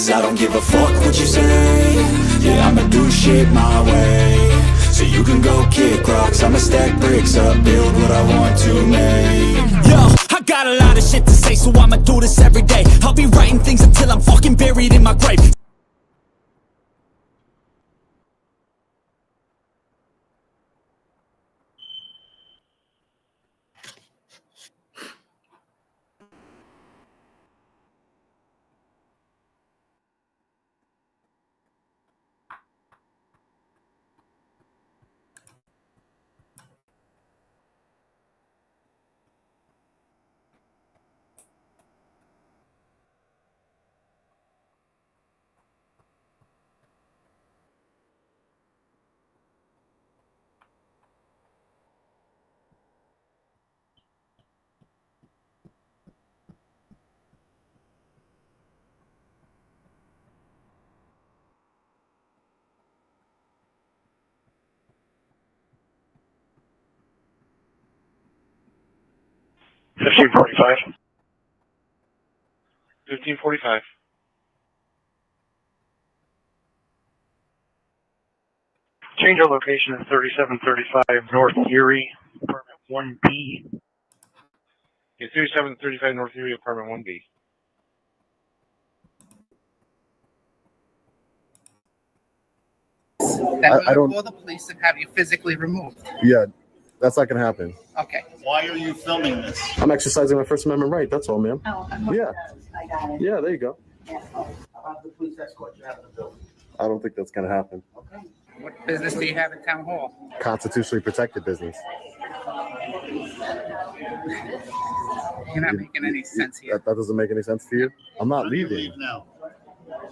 Cause I don't give a fuck what you say. Yeah, I'ma do shit my way. So you can go kick rocks, I'ma stack bricks up, build what I want to make. Yo, I got a lot of shit to say, so I'ma do this every day. I'll be writing things until I'm fucking buried in my grave. $15.45. $15.45. Change our location at 3735 North Erie, apartment 1B. Yeah, 3735 North Erie, apartment 1B. I don't call the police and have you physically removed. Yeah, that's not going to happen. Okay. Why are you filming this? I'm exercising my First Amendment right. That's all, ma'am. Oh, Yeah. I got it. Yeah, there you go. Yeah. I'll have the police escort you out of the building. I don't think that's going to happen. Okay. What business do you have in town hall? Constitutionally protected business. You're not making any sense here. That doesn't make any sense to you? I'm not leaving. Leave now.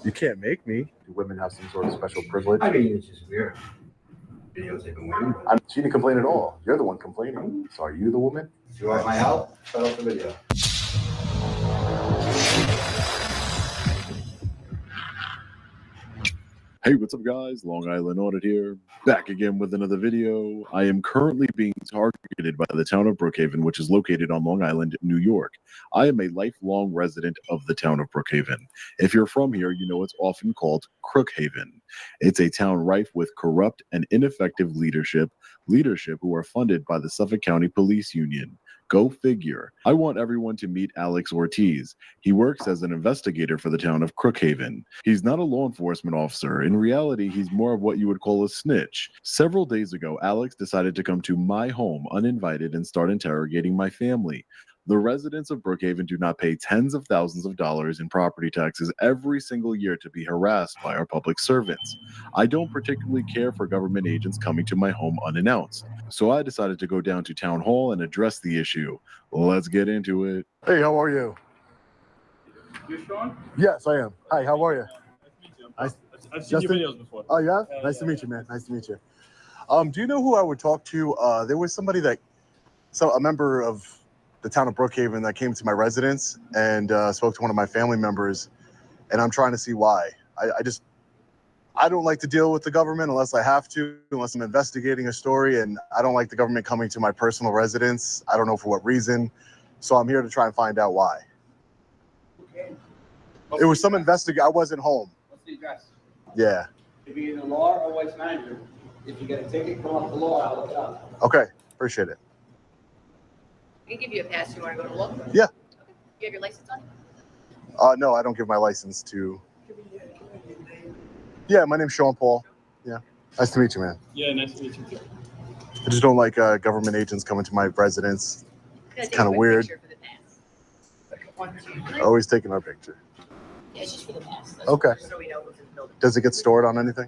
You can't make me. Do women have some sort of special privilege? I mean, it's just weird. Videotaping women. She didn't complain at all. You're the one complaining. So are you the woman? If you want my help, shut off the video. Hey, what's up, guys? Long Island Audit here, back again with another video. I am currently being targeted by the town of Brookhaven, which is located on Long Island, New York. I am a lifelong resident of the town of Brookhaven. If you're from here, you know it's often called Crookhaven. It's a town rife with corrupt and ineffective leadership who are funded by the Suffolk County Police Union. Go figure. I want everyone to meet Alex Ortiz. He works as an investigator for the town of Crookhaven. He's not a law enforcement officer. In reality, he's more of what you would call a snitch. Several days ago, Alex decided to come to my home uninvited and start interrogating my family. The residents of Brookhaven do not pay tens of thousands of dollars in property taxes every single year to be harassed by our public servants. I don't particularly care for government agents coming to my home unannounced, so I decided to go down to town hall and address the issue. Let's get into it. Hey, how are you? You Sean? Yes, I am. Hi, how are you? Nice to meet you. I've seen your videos before. Oh, yeah? Nice to meet you, man. Nice to meet you. Do you know who I would talk to? There was somebody a member of the town of Brookhaven that came to my residence and spoke to one of my family members, and I'm trying to see why. I don't like to deal with the government unless I have to, unless I'm investigating a story, and I don't like the government coming to my personal residence. I don't know for what reason, so I'm here to try and find out why. Okay. It was some investigation. I wasn't home. What's the address? Yeah. If you're either law or West Manager, if you get a ticket, come up to law, I'll look it up. Okay, appreciate it. I can give you a pass. You want to go to law? Yeah. Okay. You have your license on? No, I don't give my license to. Yeah, my name's Sean Paul. Yeah, nice to meet you, man. Yeah, nice to meet you too. I just don't like government agents coming to my residence. It's kinda weird. For the pass. 1, 2, 3. Always taking our picture. Yeah, it's just for the pass. Okay. Just so we know what's in the building. Does it get stored on anything?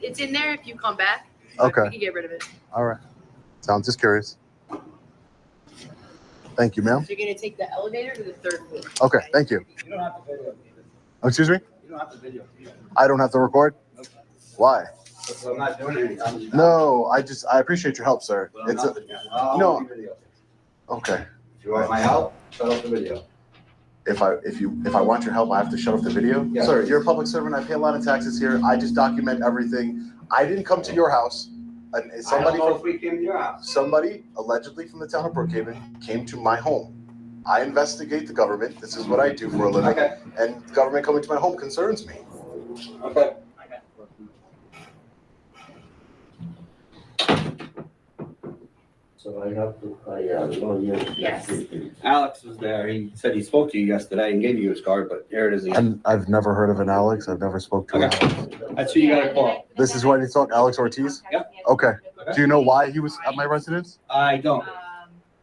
It's in there if you come back. But Okay. We can get rid of it. All right. Sounds just curious. Thank you, ma'am. So you're gonna take the elevator to the 3rd floor. Okay, thank you. You don't have to video either. Oh, excuse me? You don't have to video either. I don't have to record? Okay. Why? So I'm not doing anything. No, I appreciate your help, sir. Well, It's a, I'll no. video. okay. If you want my help, shut off the video. If I want your help, I have to shut off the video? Yeah. Sir, you're a public servant. I pay a lot of taxes here. I just document everything. I didn't come to your house. And I somebody don't know if we came to your house. somebody allegedly from the town of Brookhaven came to my home I investigate the government. This is what I do for a living. Okay. And the government coming to my home concerns me. Okay. So I have to hire a lawyer. Yes. Alex was there. He said he spoke to you yesterday and gave you his card, but here it is again. I've never heard of an Alex. I've never spoke to an Okay. Alex. That's who you gotta call. This is who I need to talk, Alex Ortiz? Yep. Okay. Do you know why he was at my residence? I don't.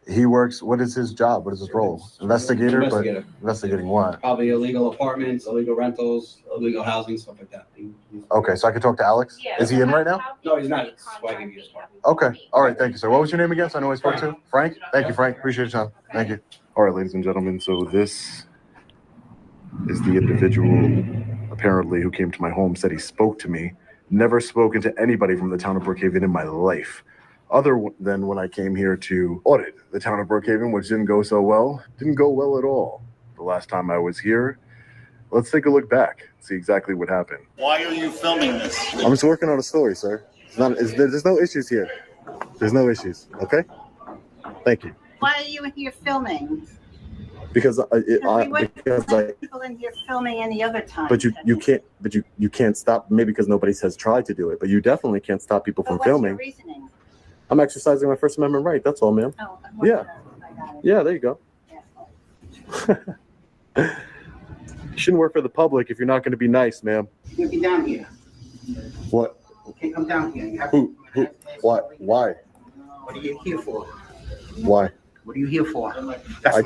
He works, what is his job? What is his role? Investigator, Investigator. but investigating what? Probably illegal apartments, illegal rentals, illegal housing, stuff like that. Okay, so I can talk to Alex? Is he in right now? No, he's not. That's why I gave you his card. Okay. All right. Thank you, sir. What was your name again? So I know I spoke to Frank. Thank you, Frank. Appreciate your time. Thank you. All right, ladies and gentlemen. So this is the individual apparently who came to my home, said he spoke to me. Never spoken to anybody from the town of Brookhaven in my life, other than when I came here to audit the town of Brookhaven, which didn't go so well. Didn't go well at all the last time I was here. Let's take a look back, see exactly what happened. Why are you filming this? I'm just working on a story, sir. There's no issues here. There's no issues. Okay. Thank you. Why are you in here filming? Because Because people in here filming any other time. but you can't stop. Maybe because nobody has tried to do it, but you definitely can't stop people But from what's your filming. reasoning? I'm exercising my First Amendment right. That's all, ma'am. Oh, Yeah. I got it. Yeah, there you go. Yeah. You shouldn't work for the public if you're not going to be nice, ma'am. You be down here. What? Okay, come down here. You have Who? Why? Why? What are you here for? Why? What are you here for? I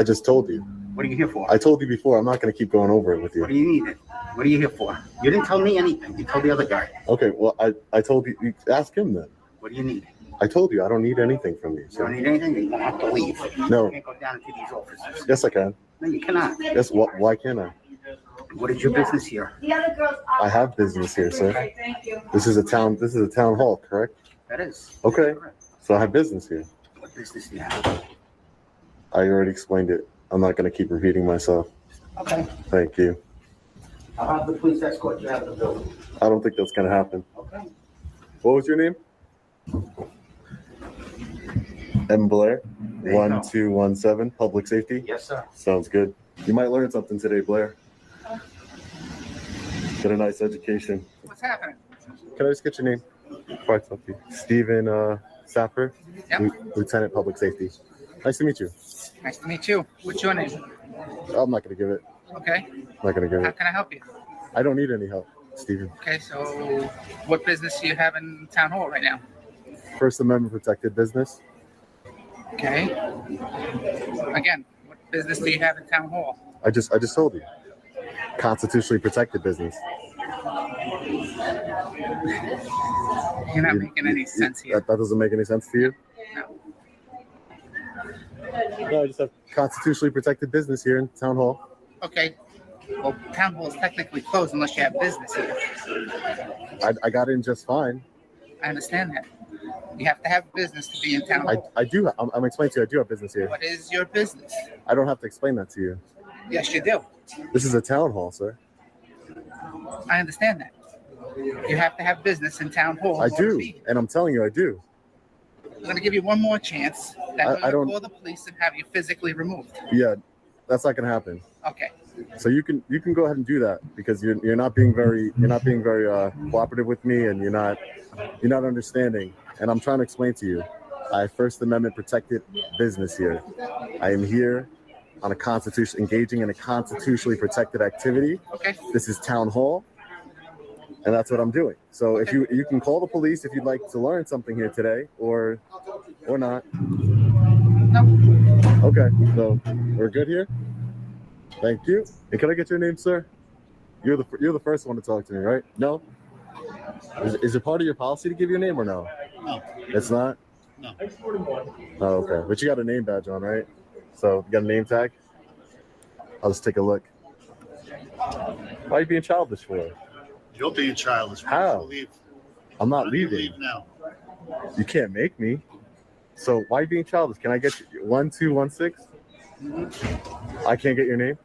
just told you. What are you here for? I told you before. I'm not going to keep going over it with What do you. you need it? What are you here for? You didn't tell me anything. You told the other guy. Okay. Well, I told you. You ask him then. What do you need? I told you I don't need anything from you. You don't So. need anything? You're gonna have to leave. No. You can't go down into these offices. Yes, I can. No, you cannot. Yes. Why can't I? What is your business here? The other girls. I have business here, sir. Thank you. This is a town hall, correct? That is. Okay. Correct. So I have business here. What business do you have? I already explained it. I'm not going to keep repeating myself. Okay. Thank you. I'll have the police escort you out of the building. I don't think that's going to happen. Okay. What was your name? M. Blair, There you go. 1217, Public Safety. Yes, sir. Sounds good. You might learn something today, Blair. Get a nice education. What's happening? Can I just get your name? Quite something. Stephen Safford, Yep. Lieutenant Public Safety. Nice to meet you. Nice to meet you. What's your name? I'm not going to give it. Okay. I'm not going to give How it. can I help you? I don't need any help, Stephen. Okay, so what business do you have in town hall right now? First Amendment protected business. Okay. Again, what business do you have in town hall? I just told you. Constitutionally protected business. You're not making any sense here. That doesn't make any sense to you? No. No, I just have constitutionally protected business here in town hall. Okay. Well, town hall is technically closed unless you have business here. I got in just fine. I understand that. You have to have business to be in town hall. I do. I'm explaining to you. I do have business here. What is your business? I don't have to explain that to you. Yes, you do. This is a town hall, sir. I understand that. You have to have business in town hall. I in order to do, be here. and I'm telling you, I do. I'm going to give you one more chance. Then I we're going don't- to call the police and have you physically removed. Yeah, that's not gonna happen. Okay. So you can go ahead and do that because you're not being very cooperative with me, and you're not understanding. And I'm trying to explain to you, I have First Amendment protected business here. I am here on engaging in a constitutionally protected activity. Okay. This is town hall, and that's what I'm doing. So if you can call the police if you'd like to learn something here today, or not. No. Okay, so we're good here. Thank you. And can I get your name, sir? You're the first one to talk to me, right? No. Is it part of your policy to give your name or no? No. It's not. No. Oh, okay. But you got a name badge on, right? So you got a name tag. I'll just take a look. Why are you being childish for? You're being childish. How? Leave. I'm not Why don't you leaving. Leave now. You can't make me. So why are you being childish? Can I get you 1216? I can't get your name.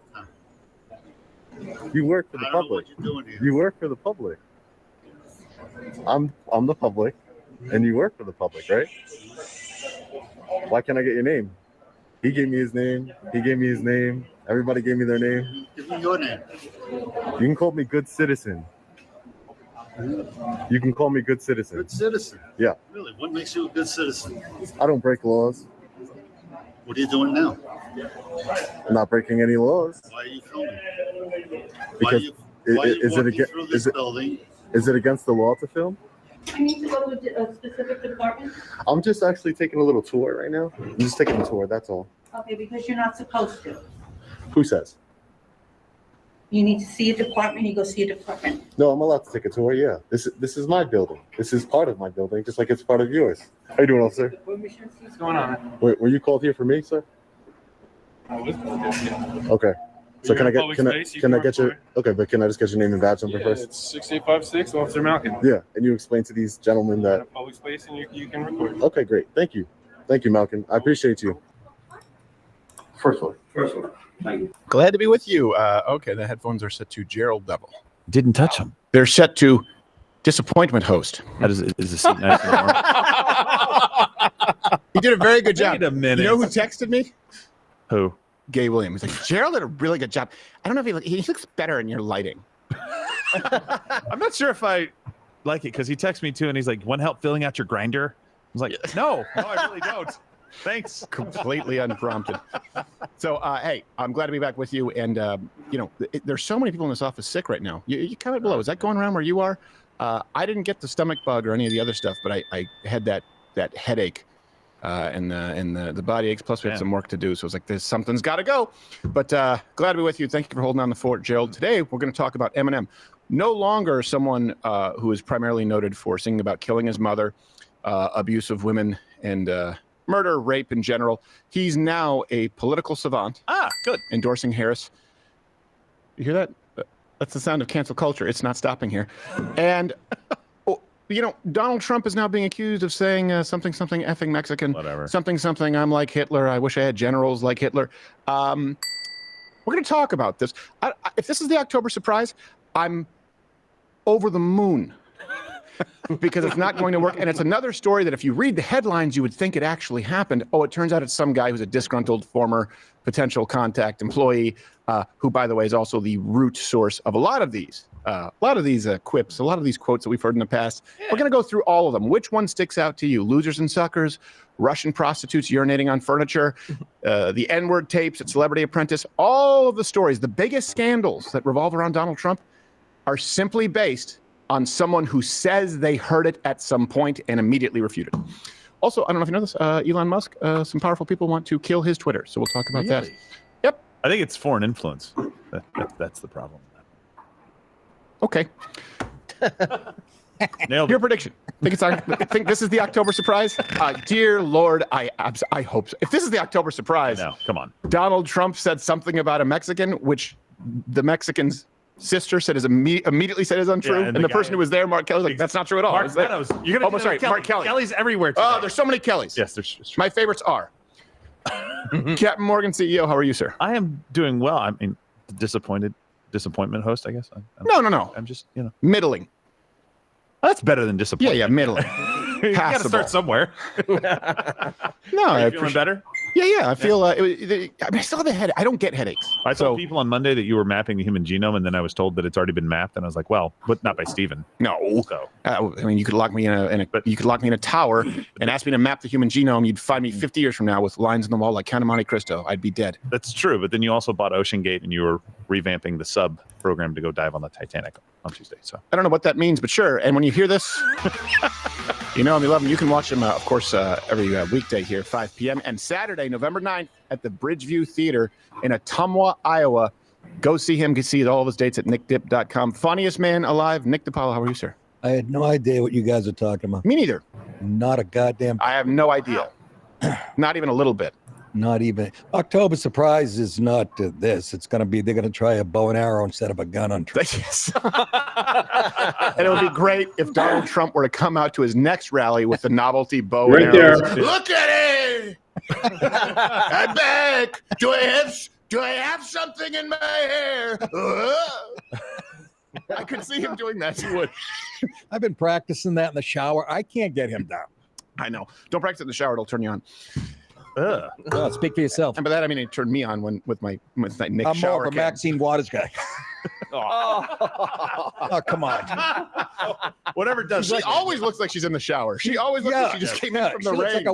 You work for the I don't know public. what you're doing here. You work for the public. I'm the public, and you work for the public, right? Why can't I get your name? He gave me his name. He gave me his name. Everybody gave me their name. Give me your name. You can call me Good Citizen. You can call me Good Citizen. Good citizen. Yeah. Really? What makes you a good citizen? I don't break laws. What are you doing now? I'm not breaking any laws. Why are you filming? Because why are you is it walking against through this building? is it against the law to film? I need to go to a specific department? I'm just actually taking a little tour right now. I'm just taking a tour, that's all. Okay, because you're not supposed to. Who says? You need to see a department, you go see a department. No, I'm allowed to take a tour, yeah. This is my building. This is part of my building, just like it's part of yours. How you doing, officer? What's going on? Were you called here for me, sir? I was Okay. So can I get your okay, but can I just get your name and badge number first? It's 6856 Officer Malkin. Yeah, and you explain to these gentlemen In that. a public space, and you can record. Okay, great. Thank you, Malcolm. I appreciate you. First one. Thank you. Glad to be with you. Okay, the headphones are set to Gerald Bevel. Didn't touch him. They're set to disappointment host. How is the seat nice and warm? He did a very good job. Wait a minute. You know who texted me? Who? Gay Williams. He's like, Gerald did a really good job. I don't know if he looks better in your lighting. I'm not sure if I like it because he texted me too, and he's like, "Want help filling out your grinder?" I was like, "No, I really don't. Thanks." Completely unprompted. So, hey, I'm glad to be back with you. And there's so many people in this office sick right now. You comment below. Is that going around where you are? I didn't get the stomach bug or any of the other stuff, but I had that headache. And the body aches. Plus, we had some work to do, so it's like something's got to go. But glad to be with you. Thank you for holding on the fort, Gerald. Today, we're going to talk about Eminem. No longer someone who is primarily noted for singing about killing his mother, abuse of women, and murder, rape in general. He's now a political savant. Good. Endorsing Harris. You hear that? That's the sound of cancel culture. It's not stopping here. And Donald Trump is now being accused of saying something effing Mexican. Whatever. Something I'm like Hitler. I wish I had generals like Hitler. We're going to talk about this. If this is the October surprise, I'm over the moon because it's not going to work. And it's another story that if you read the headlines, you would think it actually happened. Oh, it turns out it's some guy who's a disgruntled former potential contact employee who, by the way, is also the root source of a lot of these quips, a lot of these quotes that we've heard in the past. Yeah. We're going to go through all of them. Which one sticks out to you? Losers and suckers, Russian prostitutes urinating on furniture, the N-word tapes at Celebrity Apprentice. All of the stories, the biggest scandals that revolve around Donald Trump are simply based on someone who says they heard it at some point and immediately refuted. Also, I don't know if you know this, Elon Musk, some powerful people want to kill his Twitter. So we'll talk about that. Yep. I think it's foreign influence. That's the problem. Okay. Nailed Your it. prediction. Think this is the October surprise? Dear Lord, I hope so. If this is the October surprise, No, come on. Donald Trump said something about a Mexican, which the Mexican's sister said immediately said is untrue, Yeah, and and the the person guy- who was there, Mark Kelly, was like, that's not true at all. Mark Is that- Meadows. You're gonna sorry, Mark Kelly. Kelly's everywhere today. Oh, there's so many Kellys. Yes, there's. My favorites are Captain Morgan, CEO. How are you, sir? I am doing well. I mean, disappointment host, I guess. No. I'm just, Middling. that's better than disappointment. Yeah, middling. You got to Passable. start somewhere. No, Are I you feeling better? Yeah. I feel. I still have a headache. I don't get headaches. I told people on Monday that you were mapping the human genome, and then I was told that it's already been mapped, and I was like, well, but not by Stephen. No. So I mean, you could lock me in a tower and ask me to map the human genome. You'd find me 50 years from now with lines on the wall like Count of Monte Cristo. I'd be dead. that's true. But then you also bought Ocean Gate, and you were revamping the sub program to go dive on the Titanic on Tuesday. So I don't know what that means, but sure. And when you hear this, you know, I love him. You can watch him, of course, every weekday here, 5 p.m. and Saturday, November 9th at the Bridgeview Theater in Ottumwa, Iowa. Go see him. You can see all of his dates at nickdip.com. Funniest man alive, Nick DiPaolo. How are you, sir? I had no idea what you guys are talking about. Me neither. Not a goddamn. I have no idea. Not even a little bit. Not even. October surprise is not this. It's going to be, they're going to try a bow and arrow instead of a gun on Trump. Yes. And it would be great if Donald Trump were to come out to his next rally with the novelty bow Right and arrows. there. Look at it! I'm back. Do I have something in my hair? I could see him doing that. He would. I've been practicing that in the shower. I can't get him down. I know. Don't practice it in the shower. It'll turn you on. No, speak for yourself. And by that I mean it turned me on with my Nick I'm shower more of a cam. Maxine Waters guy. Oh. Oh, come on. Whatever does. She always looks like she's in the shower. She always looks like she just came in from the she looks rain. like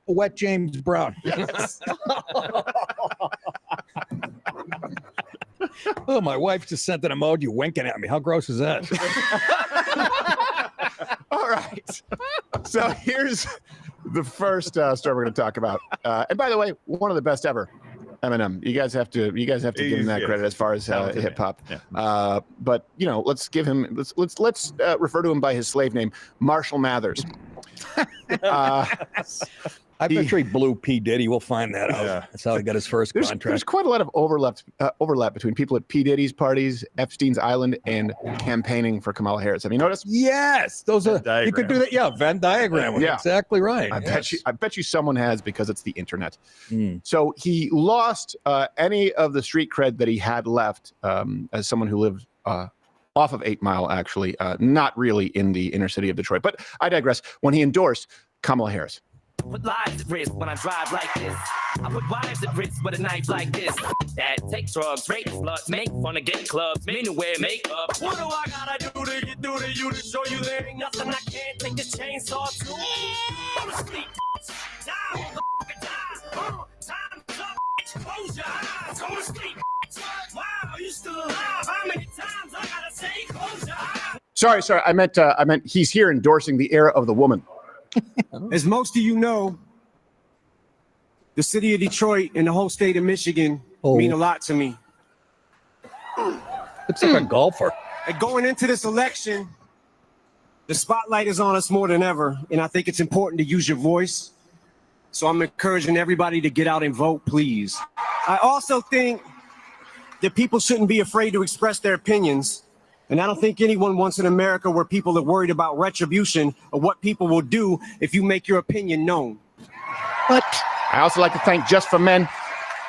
a wet James Brown. Yes. Oh, my wife just sent an emoji winking at me. How gross is that? All right. So here's the first story we're going to talk about. And by the way, one of the best ever. Eminem. You guys have to give him that credit as far as hip hop. Yeah. But you know, let's refer to him by his slave name, Marshall Mathers. I bet he blew P. Diddy. We'll find that out. Yeah. That's how he got his first contract. There's quite a lot of overlap between people at P. Diddy's parties, Epstein's Island, and campaigning for Kamala Harris. Have you noticed? Yes, those are. You could do that. Yeah, Venn diagram. Yeah, exactly right. I bet you someone has, because it's the internet. So he lost any of the street cred that he had left as someone who lived off of 8 Mile, actually, not really in the inner city of Detroit. But I digress. When he endorsed Kamala Harris. Put lives at risk when I drive like this. I put wives at risk with a knife like this. That take drugs, rape sluts, make fun of gay clubs, men who wear makeup. What do I gotta do to get through to you to show you there ain't nothing I can't take this chainsaw to? Go to sleep, time, close your eyes, go to sleep. Wow, you still alive? How many times I gotta say close your eyes? Sorry, I meant he's here endorsing the era of the woman. As most of you know, the city of Detroit and the whole state of Michigan mean a lot to me. Looks like a golfer. And going into this election, the spotlight is on us more than ever, and I think it's important to use your voice. So I'm encouraging everybody to get out and vote, please. I also think that people shouldn't be afraid to express their opinions. And I don't think anyone wants an America where people are worried about retribution or what people will do if you make your opinion known. But I also like to thank Just for Men,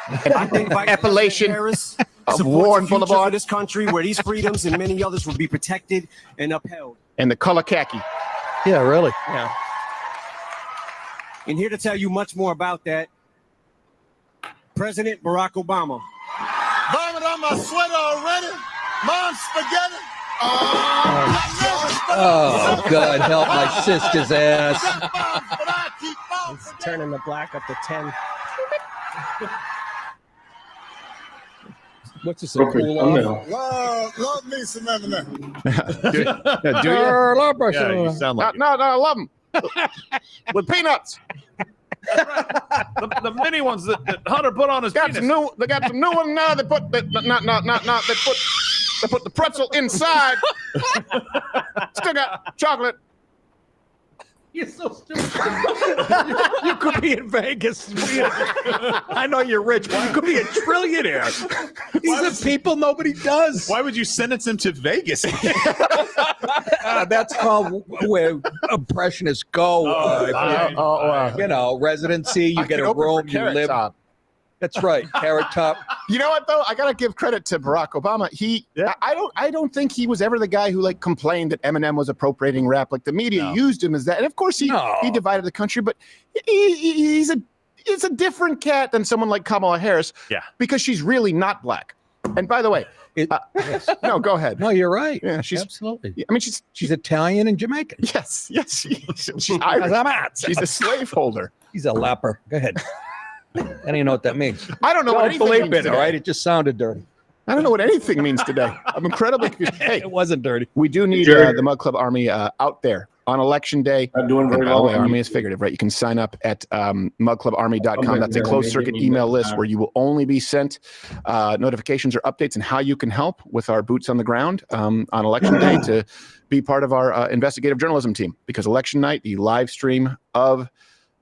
I think Appalachian Harris of supports Warren the future Boulevard, of this country where these freedoms and many others will be protected and upheld. and the color khaki. Yeah, really. Yeah. And here to tell you much more about that, President Barack Obama. Vomit on my sweater already. Mom's spaghetti. Oh, God, help my sister's ass. It's turning the black up to 10. What's this? Love me some M&M. Do you? Yeah, you sound like no, I love them. With peanuts. the mini ones that Hunter put on his penis. They got some new ones now. They put they put the pretzel inside. Still got chocolate. You're so stupid. You could be in Vegas. I know you're rich, but you could be a trillionaire. These are people nobody does. Why would you sentence him to Vegas? That's called where impressionists go. You know, residency. You get a room. You live. Top. That's right, Carrot Top. You know what though? I gotta give credit to Barack Obama. I don't think he was ever the guy who like complained that Eminem was appropriating rap. Like the media used him as that, and of course he divided the country. But he's a different cat than someone like Kamala Harris. Yeah, because she's really not black. And by the way, no, go ahead. No, you're right. Yeah, she's absolutely. I mean, she's Italian and Jamaican. Yes, she's Irish. She's a slaveholder. He's a lapper. Go ahead. I don't even know what that means. I don't know what anything believe means it, today. all right? It just sounded dirty. I don't know what anything means today. I'm incredibly confused. Hey, it wasn't dirty. We do need the Mug Club Army out there on election day. I'm doing very well. Army is figurative, right? You can sign up at mugclubarmy.com. That's a closed circuit email list where you will only be sent notifications or updates on how you can help with our boots on the ground on election day to be part of our investigative journalism team. Because election night, the live stream of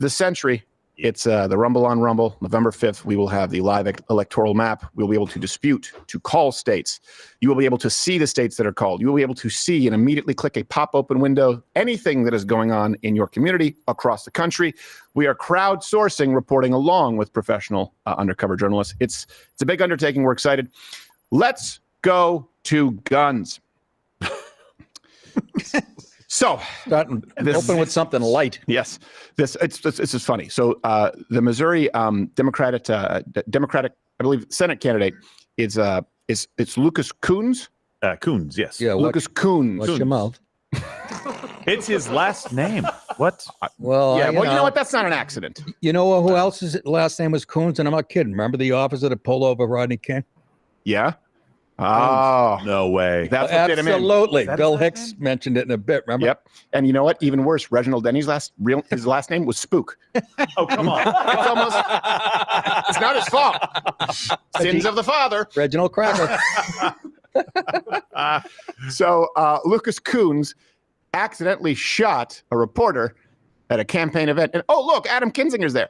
the century, it's the Rumble on Rumble, November 5th. We will have the live electoral map. We'll be able to dispute, to call states. You will be able to see the states that are called. You will be able to see and immediately click a pop-open window, anything that is going on in your community across the country. We are crowdsourcing, reporting along with professional undercover journalists. It's a big undertaking. We're excited. Let's go to guns. So Starting open with something light. Yes, this is funny. So the Missouri Democratic, I believe, Senate candidate is it's Lucas Coons. Coons, yes. Yeah, Lucas Coons. Watch your mouth. It's his last name. What? Well, yeah. Well, you know what? That's not an accident. You know who else's last name was Coons? And I'm not kidding. Remember the officer that pulled over Rodney King? Yeah. Oh, no way. That's what did him in. Absolutely. Bill Hicks mentioned it in a bit. Remember? Yep. And you know what? Even worse, Reginald Denny's his last name was Spook. Oh, come on. It's almost. It's not his fault. Sins of the father. Reginald Cracker. So Lucas Coons accidentally shot a reporter at a campaign event, and oh look, Adam Kinzinger's there.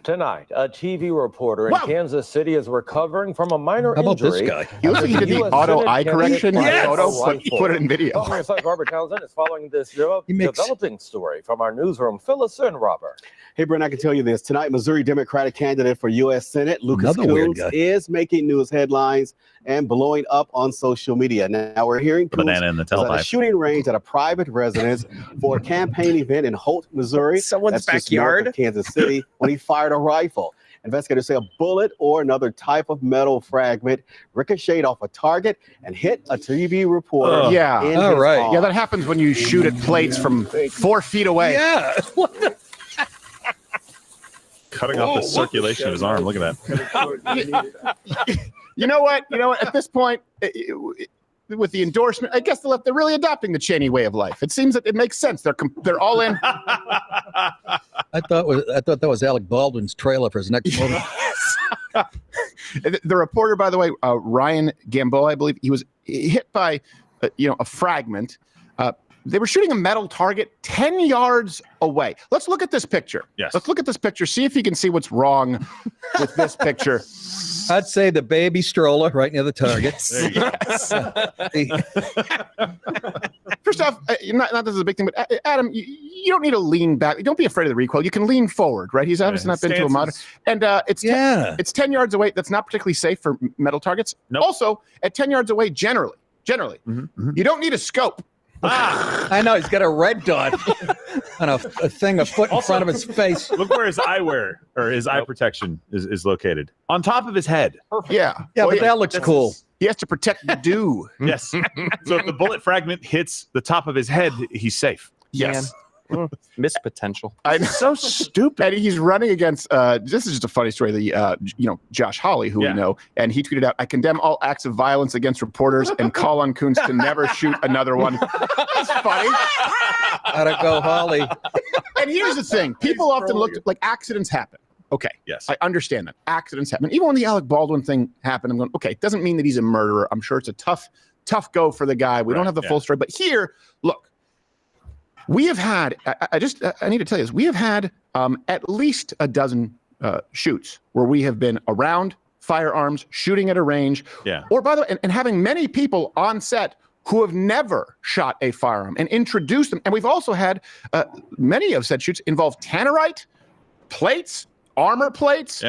Tonight, a TV reporter in Kansas City is recovering from a minor How about injury. this guy? He looks like he did the auto eye correction in the photo, put it in video. Governor Robert Townsend is following this developing story from our newsroom. Fill us in, Robert. Hey, Brent, I can tell you this. Tonight, Missouri Democratic candidate for U.S. Senate, Lucas Coons, is making news headlines and blowing up on social media. Now, we're hearing Coons banana in the was at a tailpipe. shooting range at a private residence for a campaign event in Holt, Missouri. Someone's That's just north of Kansas City, when he fired a rifle. Investigators say a bullet or another type of metal fragment ricocheted off a target and hit a TV reporter. Yeah. in All his right. arm. Yeah, that happens when you shoot at plates from 4 feet away. Yeah. What the? Cutting off the circulation of his arm. Look at that. You know what? At this point, with the endorsement, I guess they're really adopting the Cheney way of life. It seems that it makes sense. They're all in. I thought that was Alec Baldwin's trailer for his next movie. The reporter, by the way, Ryan Gamboa, I believe, he was hit by a fragment. They were shooting a metal target 10 yards away. Let's look at this picture. Yes. Let's look at this picture. See if you can see what's wrong with this picture. I'd say the baby stroller right near the target. First off, not that this is a big thing, but Adam, you don't need to lean back. Don't be afraid of the recoil. You can lean forward, right? He's obviously not been to a modern. And it's 10 yards away. That's not particularly safe for metal targets. Nope. Also, at 10 yards away, generally, you don't need a scope. I know he's got a red dot and a thing a foot in front of his face. Look where his eyewear or his eye protection is located. On top of his head. Yeah. Yeah, but that looks cool. He has to protect the dew. Yes. So if the bullet fragment hits the top of his head, he's safe. Yes. Missed potential. It's so stupid. And he's running against, this is just a funny story, Josh Hawley, who we know, and he tweeted out, "I condemn all acts of violence against reporters and call on Coons to never shoot another one." That's funny. Gotta go, Hawley. And here's the thing. People often look like accidents happen. Okay. Yes. I understand that. Accidents happen. Even when the Alec Baldwin thing happened, I'm going, okay, it doesn't mean that he's a murderer. I'm sure it's a tough go for the guy. We don't have the full story. But here, look. We have had, I need to tell you this, we have had at least a dozen shoots where we have been around firearms, shooting at a range, or by the way, and having many people on set who have never shot a firearm and introduced them. And we've also had many of said shoots involve tannerite, plates, armor plates,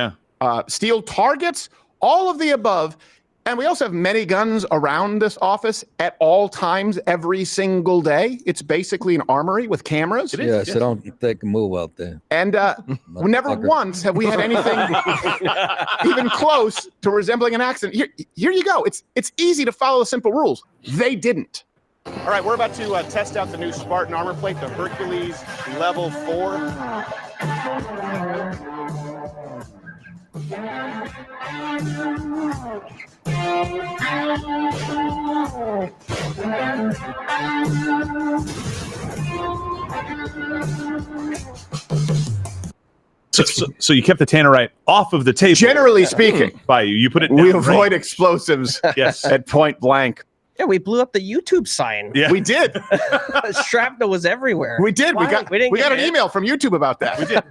steel targets, all of the above. And we also have many guns around this office at all times, every single day. It's basically an armory with cameras. Yeah, so don't take a move out there. And never once have we had anything even close to resembling an accident. Here you go. It's easy to follow the simple rules. They didn't. All right, we're about to test out the new Spartan armor plate, the Hercules Level 4. So you kept the tannerite off of the table. Generally speaking, by you put it. We down avoid range. explosives. Yes. At point blank. Yeah, we blew up the YouTube sign. Yeah. We did. Shrapnel was everywhere. We did. We didn't got get an hit. email from YouTube about that. We did.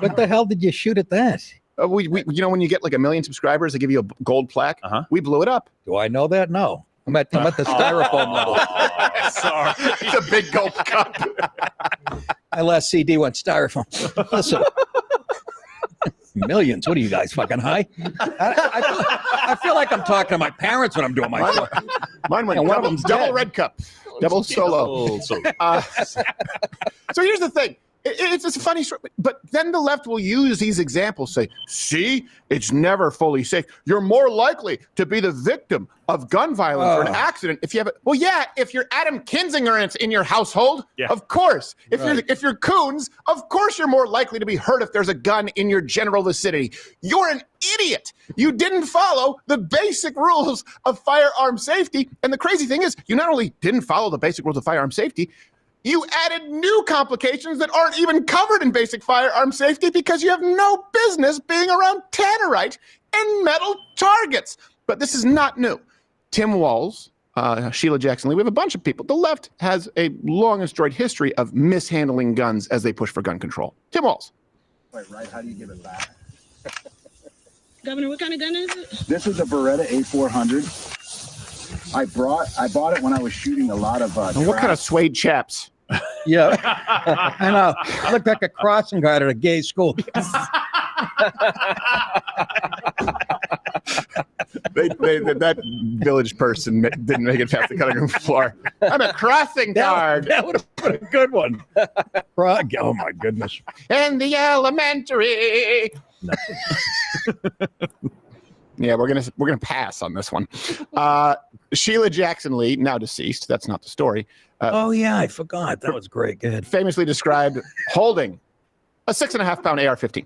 What the hell did you shoot at that? We when you get like 1 million subscribers, they give you a gold plaque. We blew it up. Do I know that? No. I'm at the styrofoam level. Sorry. It's a big gold cup. My last CD went styrofoam. Listen. Millions. What are you guys, fucking high? I feel like I'm talking to my parents when I'm doing my show. Mine went And one of double them's double dead. red cup. Double solo. Double solo. So here's the thing. It's a funny story, but then the left will use these examples, say, see, it's never fully safe. You're more likely to be the victim of gun violence or an accident if you have it. Well, yeah, if you're Adam Kinzinger in your household, of course. If you're Coons, of course you're more likely to be hurt if there's a gun in your general vicinity. You're an idiot. You didn't follow the basic rules of firearm safety. And the crazy thing is, you not only didn't follow the basic rules of firearm safety, you added new complications that aren't even covered in basic firearm safety because you have no business being around tannerite and metal targets. But this is not new. Tim Walz, Sheila Jackson Lee, we have a bunch of people. The left has a long and storied history of mishandling guns as they push for gun control. Tim Walz. Wait, right? How do you give it back? Governor, what kind of gun is it? This is a Beretta A400. I bought it when I was shooting a lot of. And what kind of suede chaps? Yeah, I know. I look like a crossing guard at a gay school. That village person didn't make it past the cutting room floor. I'm a crossing guard. That would have been a good one. Oh my goodness. And the elementary. No. Yeah, we're gonna pass on this one. Sheila Jackson Lee, now deceased. That's not the story. Oh yeah, I forgot. That was great. Good. Famously described holding a 6.5-pound AR-15.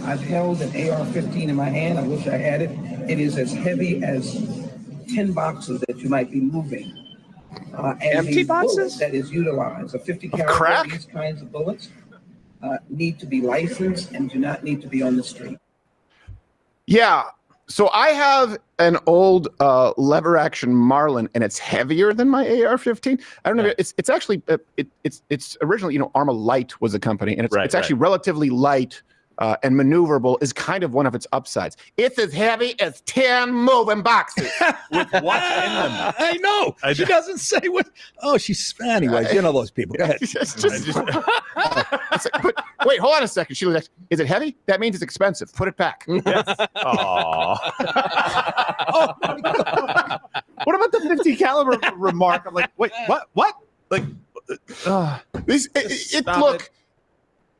I've held an AR-15 in my hand. I wish I had it. It is as heavy as 10 boxes that you might be moving. Empty boxes? That is utilized. A 50 caliber. Crack? These kinds of bullets need to be licensed and do not need to be on the street. Yeah. So I have an old lever action Marlin, and it's heavier than my AR-15. I don't know. It's actually it's originally, Arma Light was a company, and it's actually relatively light and maneuverable. Is kind of one of its upsides. It's as heavy as 10 moving boxes with what's in them. I know. She doesn't say what. Oh, anyways. You know those people. Go ahead. But wait, hold on a second. She was like, "Is it heavy? That means it's expensive. Put it back." Yes. What about the 50 caliber remark? I'm like, wait, what? Like, look.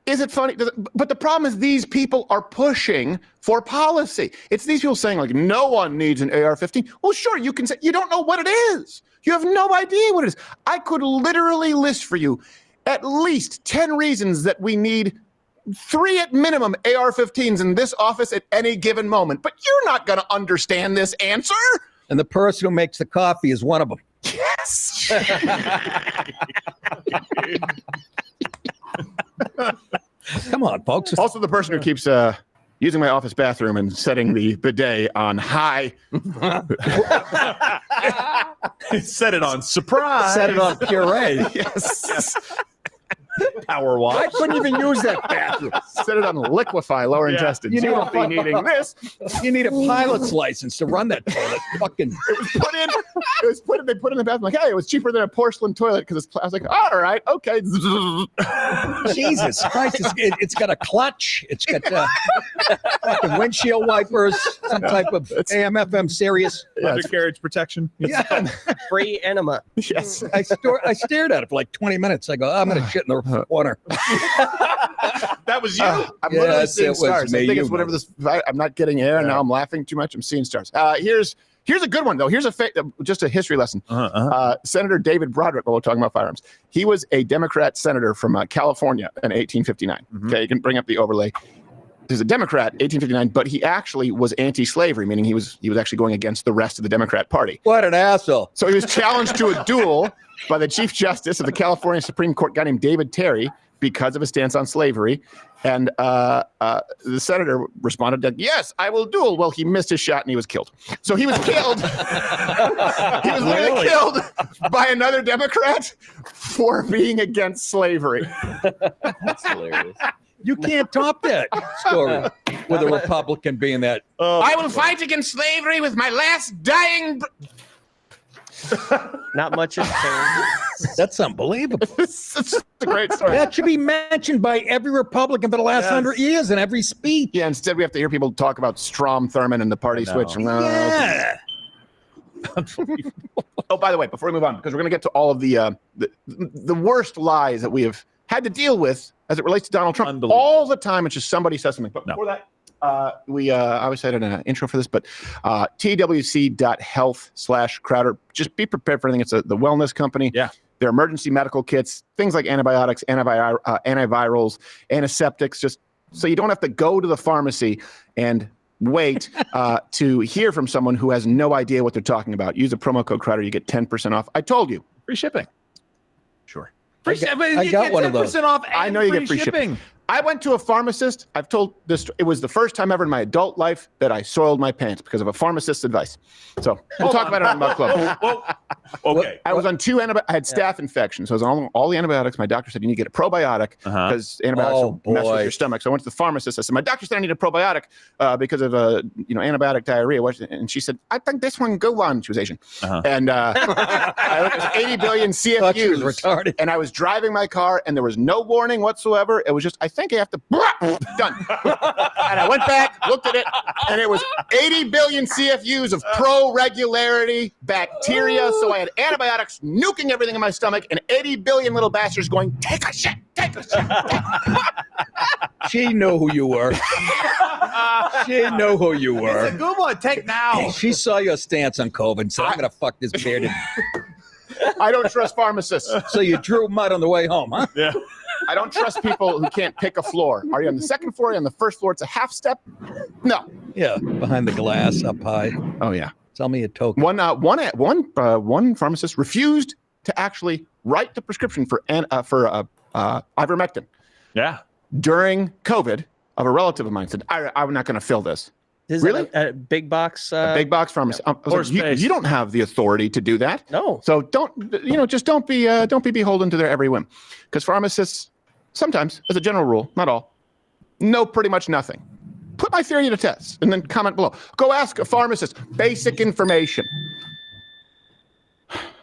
Is it funny? But the problem is these people are pushing for policy. It's these people saying, like, no one needs an AR-15. Well, sure, you can say you don't know what it is. You have no idea what it is. I could literally list for you at least 10 reasons that we need 3 at minimum AR-15s in this office at any given moment. But you're not going to understand this answer. And the person who makes the coffee is one of them. Yes. Come on, folks. Also, the person who keeps using my office bathroom and setting the bidet on high. Set it on surprise. Set it on puree. Yes. Power wash. I couldn't even use that bathroom. Set it on liquefy lower intestines. You won't be needing this. You need a pilot's license to run that toilet. Fucking. It was put in. They put in the bathroom. Like, hey, it was cheaper than a porcelain toilet because I was like, all right, okay. Jesus Christ! It's got a clutch. It's got fucking windshield wipers. Some type of AM/FM Sirius. Undercarriage protection. Yeah. Free enema. Yes. I stared at it for like 20 minutes. I go, I'm gonna shit in the corner. That was you. I'm literally seeing it was stars. I me, think you it's whatever this. I'm not getting air, and now I'm laughing too much. I'm seeing stars. Here's a good one though. Here's just a history lesson. Senator David Broderick. While we're talking about firearms, he was a Democrat senator from California in 1859. Okay, you can bring up the overlay. He's a Democrat, 1859, but he actually was anti-slavery, meaning he was actually going against the rest of the Democrat Party. What an asshole! So he was challenged to a duel by the Chief Justice of the California Supreme Court, a guy named David Terry, because of his stance on slavery. And the senator responded that, yes, I will duel. Well, he missed his shot and he was killed. So he was killed. He was literally killed by another Democrat for being against slavery. That's hilarious. You can't top that story with a Republican being that. I will fight against slavery with my last dying. Not much has changed. That's unbelievable. It's a great story. That should be mentioned by every Republican for the last 100 years in every speech. Yeah, instead we have to hear people talk about Strom Thurmond and the party switch. Yeah. Oh, by the way, before we move on, because we're going to get to all of the worst lies that we have had to deal with as it relates to Donald Trump all the time. It's just somebody says something. But before that, we obviously had an intro for this, but twc.health/Crowder. Just be prepared for anything. It's the wellness company. Yeah. Their emergency medical kits, things like antibiotics, antivirals, antiseptics, just so you don't have to go to the pharmacy and wait to hear from someone who has no idea what they're talking about. Use the promo code Crowder. You get 10% off. I told you. Free shipping. Sure. I got one of those. Off I know you get free shipping. I went to a pharmacist. I've told this. It was the first time ever in my adult life that I soiled my pants because of a pharmacist's advice. So we'll talk about it on Mug Club. Okay. I was on two antibiotics. I had staph infection, so I was on all the antibiotics. My doctor said you need to get a probiotic because antibiotics will mess with your stomach. So I went to the pharmacist. I said my doctor said I need a probiotic because of antibiotic diarrhea. And she said I think this one go on. She was Asian, and I looked at 80 billion CFUs. Retarded. And I was driving my car, and there was no warning whatsoever. It was just I think I have to done. And I went back, looked at it, and it was 80 billion CFUs of pro-regularity bacteria. So I had antibiotics nuking everything in my stomach, and 80 billion little bastards going, take a shit, take a shit. She knew who you were. She knew who you were. It's a good one. Take now. She saw your stance on COVID and said, I'm going to fuck this bearded. I don't trust pharmacists. So you drew mud on the way home, huh? Yeah. I don't trust people who can't pick a floor. Are you on the second floor? Are you on the first floor? It's a half step? No. Yeah, behind the glass, up high. Oh, yeah. Tell me a token. One pharmacist refused to actually write the prescription for ivermectin. Yeah. During COVID, of a relative of mine said, I'm not going to fill this. Is really? it a big box? A big box pharmacy. I was like, you don't have the authority to do that. No. So don't be beholden to their every whim, because pharmacists sometimes, as a general rule, not all, know pretty much nothing. Put my theory to the test and then comment below. Go ask a pharmacist basic information.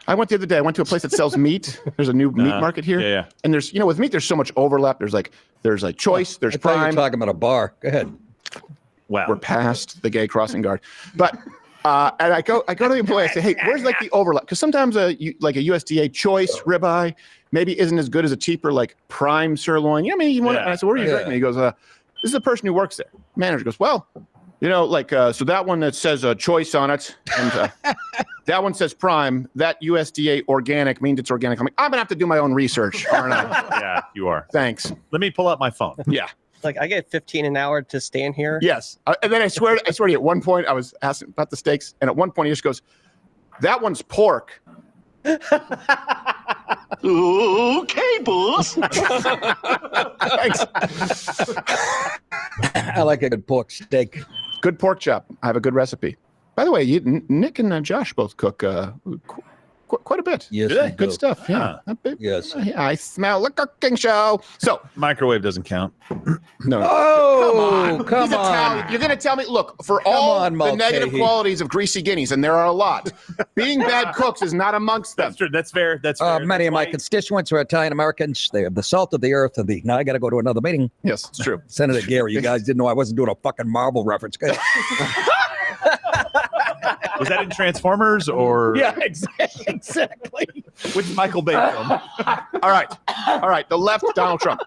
I went the other day. I went to a place that sells meat. There's a new meat market here. Yeah. And there's, with meat, there's so much overlap. There's choice. There's I thought you prime. were talking about a bar. Go ahead. Wow. We're past the gay crossing guard. But and I go to the employee. I say, hey, where's the overlap? Because sometimes a USDA choice ribeye maybe isn't as good as a cheaper prime sirloin. You want it? And I said, where are you getting it? He goes, this is the person who works there. Manager goes, well, so that one that says choice on it, and that one says prime. That USDA organic means it's organic. I'm like, I'm gonna have to do my own research, aren't I? Yeah, you are. Thanks. Let me pull out my phone. Yeah. I get 15 an hour to stand here. Yes. And then I swear to you, at one point I was asking about the steaks, and at one point he just goes, that one's pork. Okay, boss. Thanks. I like a good pork steak. Good pork chop. I have a good recipe. By the way, Nick and Josh both cook quite a bit. Yes, good, good stuff. Yeah. Yes. I smell a cooking show. So microwave doesn't count. No. Oh, come He's on. Italian. You're going to tell me, look, for all the negative qualities of greasy guineas, and there are a lot, being bad cooks is not amongst them. That's true. That's fair. That's fair. Many of my constituents are Italian Americans. They're the salt of the earth. Now I got to go to another meeting. Yes, it's true. Senator Gary, you guys didn't know I wasn't doing a fucking Marvel reference. Go ahead. Was that in Transformers or? Yeah, exactly. Which Michael Bay film? All right. The left, Donald Trump.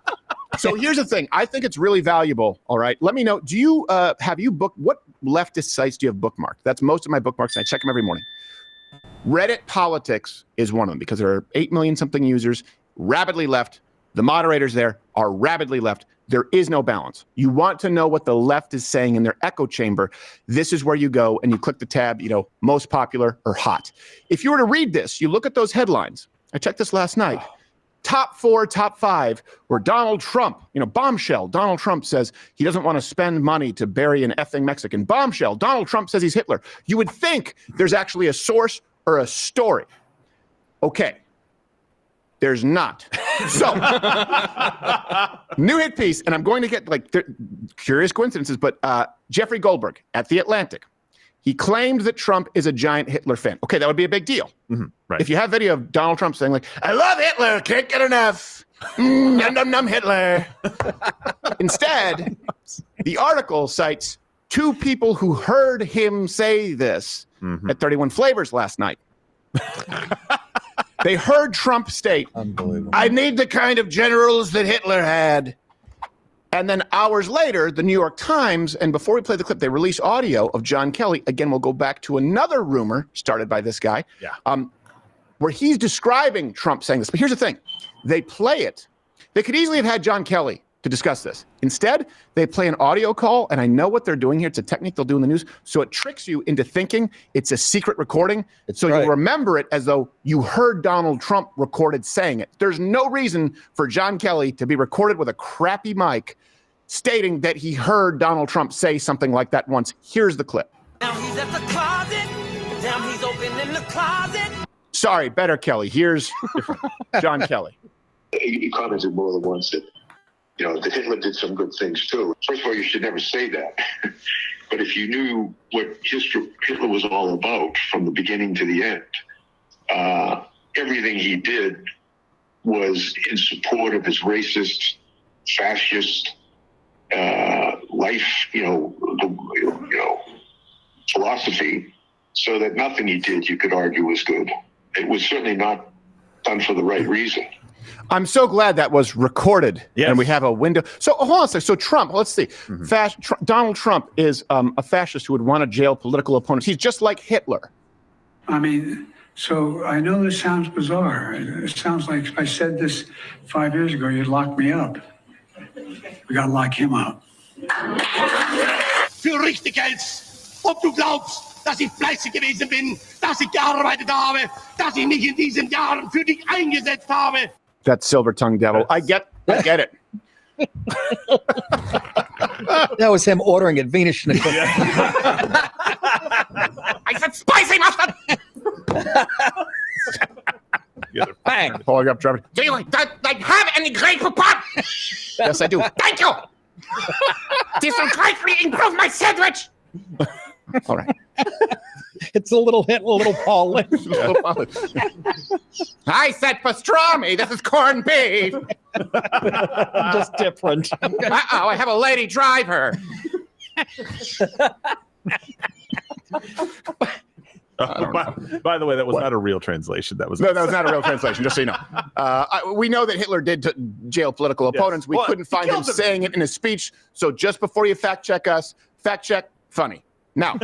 So here's the thing. I think it's really valuable. All right. Let me know. Do you have you booked what leftist sites do you have bookmarked? That's most of my bookmarks. And I check them every morning. Reddit Politics is one of them because there are 8 million something users, rabidly left. The moderators there are rabidly left. There is no balance. You want to know what the left is saying in their echo chamber. This is where you go and you click the tab, most popular or hot. If you were to read this, you look at those headlines. I checked this last night. Top 4, top 5, where Donald Trump, bombshell. Donald Trump says he doesn't want to spend money to bury an effing Mexican. Bombshell. Donald Trump says he's Hitler. You would think there's actually a source or a story. Okay. There's not. So, new hit piece, and I'm going to get curious coincidences, but Jeffrey Goldberg at The Atlantic, he claimed that Trump is a giant Hitler fan. Okay, that would be a big deal. Mm-hmm, right. If you have video of Donald Trump saying I love Hitler, can't get enough, num num num Hitler. Instead, the article cites 2 people who heard him say this at 31 Flavors last night. They heard Trump state, I need the kind of generals that Hitler had. And then hours later, the New York Times, and before we play the clip, they release audio of John Kelly. Again, we'll go back to another rumor started by this guy, where he's describing Trump saying this. But here's the thing. They play it. They could easily have had John Kelly to discuss this. Instead, they play an audio call, and I know what they're doing here. It's a technique they'll do in the news. So it tricks you into thinking it's a secret recording. So you remember it as though you heard Donald Trump recorded saying it. There's no reason for John Kelly to be recorded with a crappy mic stating that he heard Donald Trump say something like that once. Here's the clip. Now he's at the closet. Now he's opening the closet. Sorry, better Kelly. Here's John Kelly. He commented more than once that, that Hitler did some good things too. First of all, you should never say that. But if you knew what Hitler was all about from the beginning to the end, everything he did was in support of his racist, fascist life, philosophy, so that nothing he did you could argue was good. It was certainly not done for the right reason. I'm so glad that was recorded, and we have a window. So hold on a second. So Trump, let's see. Donald Trump is a fascist who would want to jail political opponents. He's just like Hitler. I mean, so I know this sounds bizarre. It sounds like if I said this 5 years ago, you'd lock me up. We got to lock him up. Für richtig hältst, ob du glaubst, dass ich fleißig gewesen bin, dass ich gearbeitet habe, dass ich mich in diesen Jahren für dich eingesetzt habe. That silver-tongued devil. I get it. That was him ordering at Venus Schnitzel. I said spicy mustard. Bang. Pulling up, Trevor. Do you have any grateful pot? Yes, I do. Thank you. This will greatly improve my sandwich. All right. It's a little Paul. I said pastrami. This is corned beef. Just different. Uh-oh, I have a lady driver. By the way, that was not a real translation. That was that was not a real translation. Just so you know, we know that Hitler did jail political opponents. We couldn't find him saying it in his speech. So just before you fact check us, fact check funny. Now,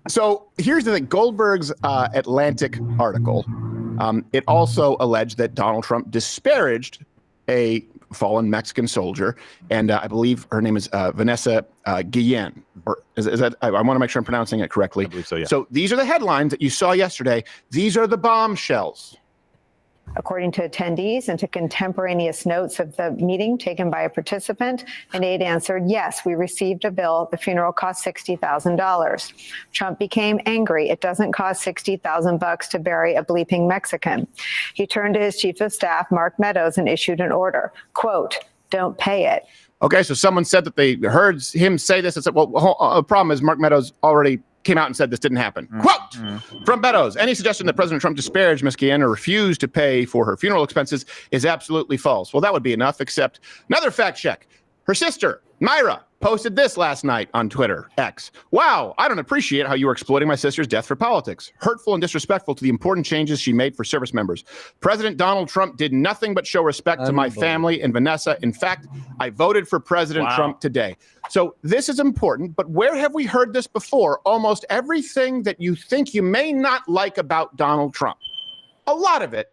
so here's the thing. Goldberg's Atlantic article, it also alleged that Donald Trump disparaged a fallen Mexican soldier, and I believe her name is Vanessa Guillen. Or is that? I want to make sure I'm pronouncing it correctly. I believe so, yeah. So these are the headlines that you saw yesterday. These are the bombshells. According to attendees and to contemporaneous notes of the meeting taken by a participant, an aide answered, yes, we received a bill. The funeral cost $60,000. Trump became angry. It doesn't cost $60,000 to bury a bleeping Mexican. He turned to his chief of staff, Mark Meadows, and issued an order, quote, don't pay it. Okay, so someone said that they heard him say this and said, well, the problem is Mark Meadows already came out and said this didn't happen. Quote from Meadows, any suggestion that President Trump disparaged Ms. Guillen or refused to pay for her funeral expenses is absolutely false. Well, that would be enough, except another fact check. Her sister, Myra, posted this last night on Twitter, X. Wow, I don't appreciate how you were exploiting my sister's death for politics. Hurtful and disrespectful to the important changes she made for service members. President Donald Trump did nothing but show respect to my family and Vanessa. In fact, I voted for President Trump today. So this is important, but where have we heard this before? Almost everything that you think you may not like about Donald Trump, a lot of it,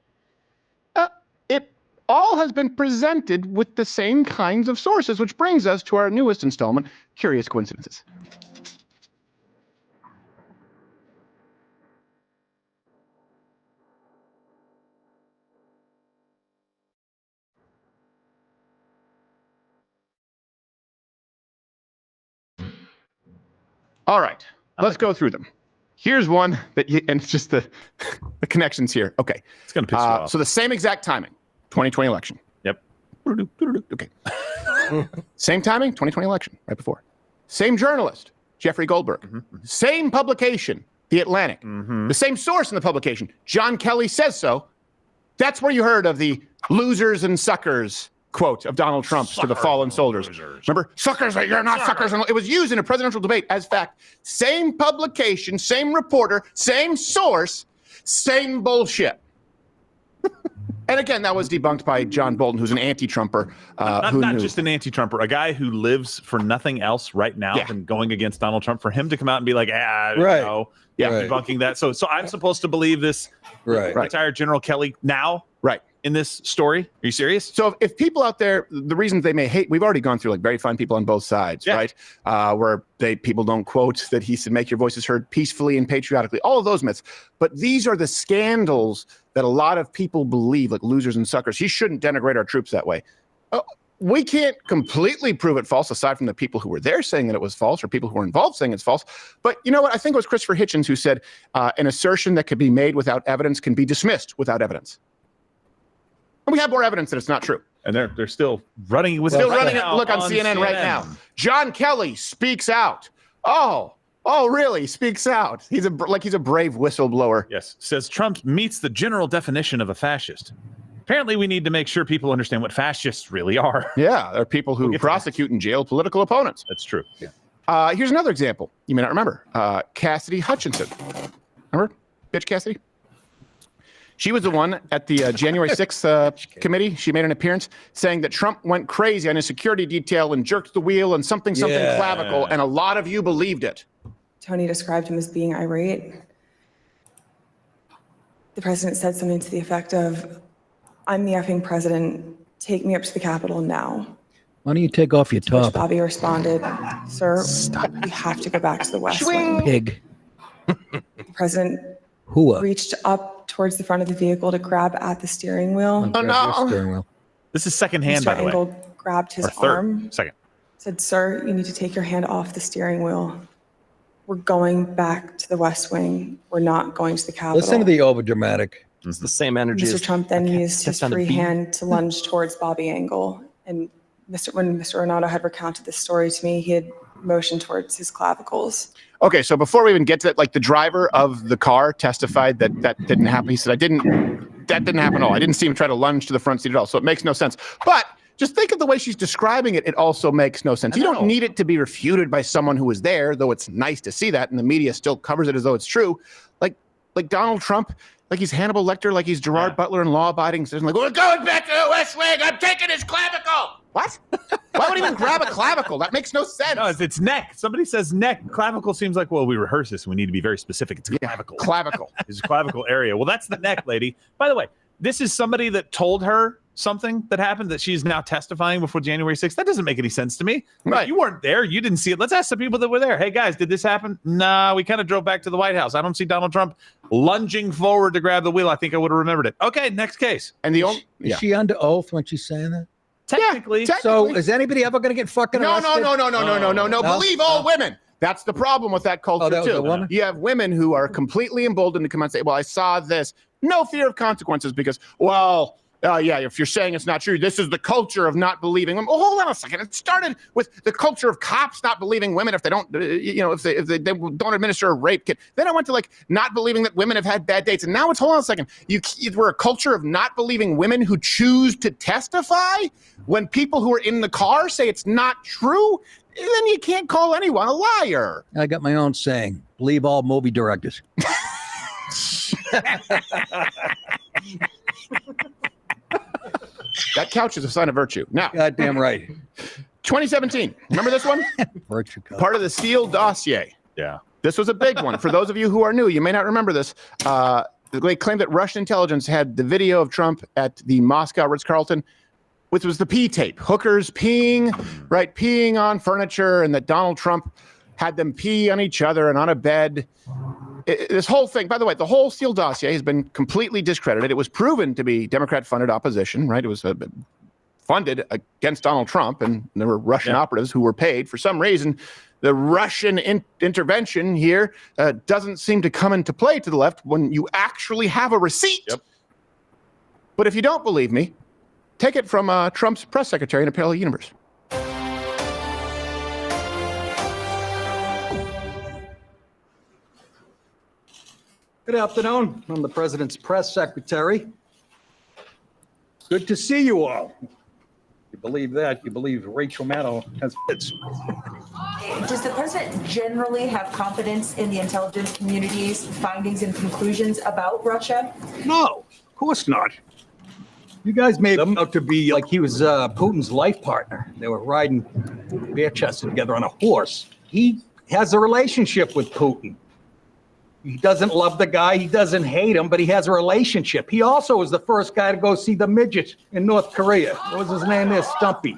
it all has been presented with the same kinds of sources, which brings us to our newest installment, Curious Coincidences. All right, let's go through them. Here's one that and it's just the connections here. Okay. It's going to piss you off. So the same exact timing, 2020 election. Yep. Okay. Same timing, 2020 election, right before. Same journalist, Jeffrey Goldberg. Same publication, The Atlantic. The same source in the publication, John Kelly says so. That's where you heard of the losers and suckers quote of Donald Trump to the fallen soldiers. Remember, suckers, you're not suckers. It was used in a presidential debate as fact. Same publication, same reporter, same source, same bullshit. And again, that was debunked by John Bolton, who's an anti-Trumper. Not just an anti-Trumper, a guy who lives for nothing else right now than going against Donald Trump. For him to come out and be like, debunking that. So I'm supposed to believe this retired General Kelly now? Right. In this story? Are you serious? So if people out there, the reasons they may hate, we've already gone through like very fine people on both sides, right? Where people don't quote that he said, make your voices heard peacefully and patriotically, all of those myths. But these are the scandals that a lot of people believe, like losers and suckers. He shouldn't denigrate our troops that way. We can't completely prove it false, aside from the people who were there saying that it was false or people who were involved saying it's false. But you know what? I think it was Christopher Hitchens who said, an assertion that could be made without evidence can be dismissed without evidence. And we have more evidence that it's not true. And they're still running with it. Look on CNN right now. John Kelly speaks out. Oh, really? Speaks out. He's a brave whistleblower. Yes. Says Trump meets the general definition of a fascist. Apparently, we need to make sure people understand what fascists really are. Yeah, they're people who prosecute and jail political opponents. That's true. Yeah. Here's another example. You may not remember. Cassidy Hutchinson. Remember? Bitch Cassidy? She was the one at the January 6th committee. She made an appearance saying that Trump went crazy on his security detail and jerked the wheel and something clavicle, and a lot of you believed it. Tony described him as being irate. The president said something to the effect of, I'm the effing president. Take me up to the Capitol now. Why don't you take off your To which top? Bobby responded, sir, we have to go back to the West Wing. Pig. The president reached up towards the front of the vehicle to grab at the steering wheel. This is secondhand, by the way. Mr. Engel grabbed his arm. Said, sir, you need to take your hand off the steering wheel. We're going back to the West Wing. We're not going to the Capitol. Listen to the overdramatic. It's the same energy. Mr. as Trump then used his on the free beat. hand to lunge towards Bobby Engel. And when Mr. Renato had recounted this story to me, he had motioned towards his clavicles. Okay, so before we even get to that, like the driver of the car testified that didn't happen. He said, that didn't happen at all. I didn't see him try to lunge to the front seat at all. So it makes no sense. But just think of the way she's describing it. It also makes no sense. You don't need it to be refuted by someone who was there, though it's nice to see that. And the media still covers it as though it's true. Like Donald Trump, like he's Hannibal Lecter, like he's Gerard Butler in Law Abiding Citizen. Like, we're going back to the West Wing. I'm taking his clavicle. What? Why would he even grab a clavicle? That makes no sense. No, it's neck. Somebody says neck. Clavicle seems like, well, we rehearse this and we need to be very specific. It's clavicle. Clavicle. It's clavicle area. Well, that's the neck, lady. By the way, this is somebody that told her something that happened that she's now testifying before January 6th. That doesn't make any sense to me. Right. You weren't there. You didn't see it. Let's ask the people that were there. Hey, guys, did this happen? Nah, we kind of drove back to the White House. I don't see Donald Trump lunging forward to grab the wheel. I think I would have remembered it. Okay, next case. And the Is she under oath when she's saying that? Technically. So is anybody ever going to get fucking arrested? No. Believe all women. That's the problem with that culture, that was too. a woman? You have women who are completely emboldened to come out and say, well, I saw this. No fear of consequences because, if you're saying it's not true, this is the culture of not believing them. Oh, hold on a second. It started with the culture of cops not believing women if they don't, if they don't administer a rape kit. Then I went to not believing that women have had bad dates. And now it's, hold on a second. We're a culture of not believing women who choose to testify when people who are in the car say it's not true. Then you can't call anyone a liar. I got my own saying. Believe all movie directors. That couch is a sign of virtue. Now, goddamn right. 2017. Remember this one? Virtue couch. Part of the Steele dossier. Yeah. This was a big one. For those of you who are new, you may not remember this. They claimed that Russian intelligence had the video of Trump at the Moscow Ritz-Carlton, which was the pee tape. Hookers peeing on furniture, and that Donald Trump had them pee on each other and on a bed. This whole thing, by the way, the whole Steele dossier has been completely discredited. It was proven to be Democrat-funded opposition, right? It was funded against Donald Trump, and there were Russian operatives who were paid. For some reason, the Russian intervention here doesn't seem to come into play to the left when you actually have a receipt. Yep. But if you don't believe me, take it from Trump's press secretary in a parallel universe. Good afternoon. I'm the president's press secretary. Good to see you all. You believe that? You believe Rachel Maddow has fits? Does the president generally have confidence in the intelligence community's findings and conclusions about Russia? No, of course not. You guys made him out to be like he was Putin's life partner. They were riding bare-chested together on a horse. He has a relationship with Putin. He doesn't love the guy. He doesn't hate him, but he has a relationship. He also was the first guy to go see the midget in North Korea. What was his name there? Stumpy.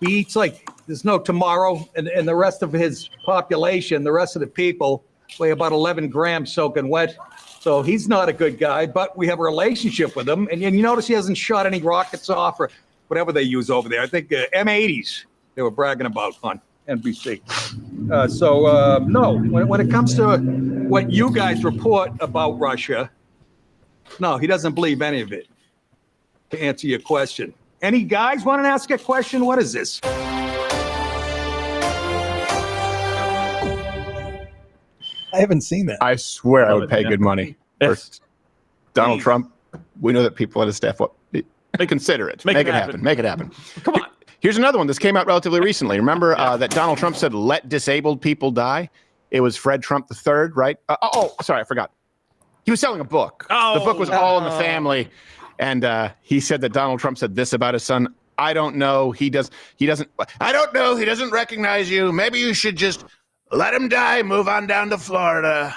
He eats like there's no tomorrow, and the rest of his population, the rest of the people, weigh about 11 grams soaking wet. So he's not a good guy, but we have a relationship with him. And you notice he hasn't shot any rockets off or whatever they use over there. I think M80s they were bragging about on NBC. No, when it comes to what you guys report about Russia, no, he doesn't believe any of it. To answer your question. Any guys want to ask a question? What is this? I haven't seen that. I swear I would pay good money for Donald Trump. We know that people at his staff, they consider it. Make it happen. Make it happen. Come on. Here's another one. This came out relatively recently. Remember that Donald Trump said, "Let disabled people die"? It was Fred Trump III, right? Sorry, I forgot. He was selling a book. The book was All in the Family. And he said that Donald Trump said this about his son. I don't know. He doesn't. I don't know. He doesn't recognize you. Maybe you should just let him die. Move on down to Florida.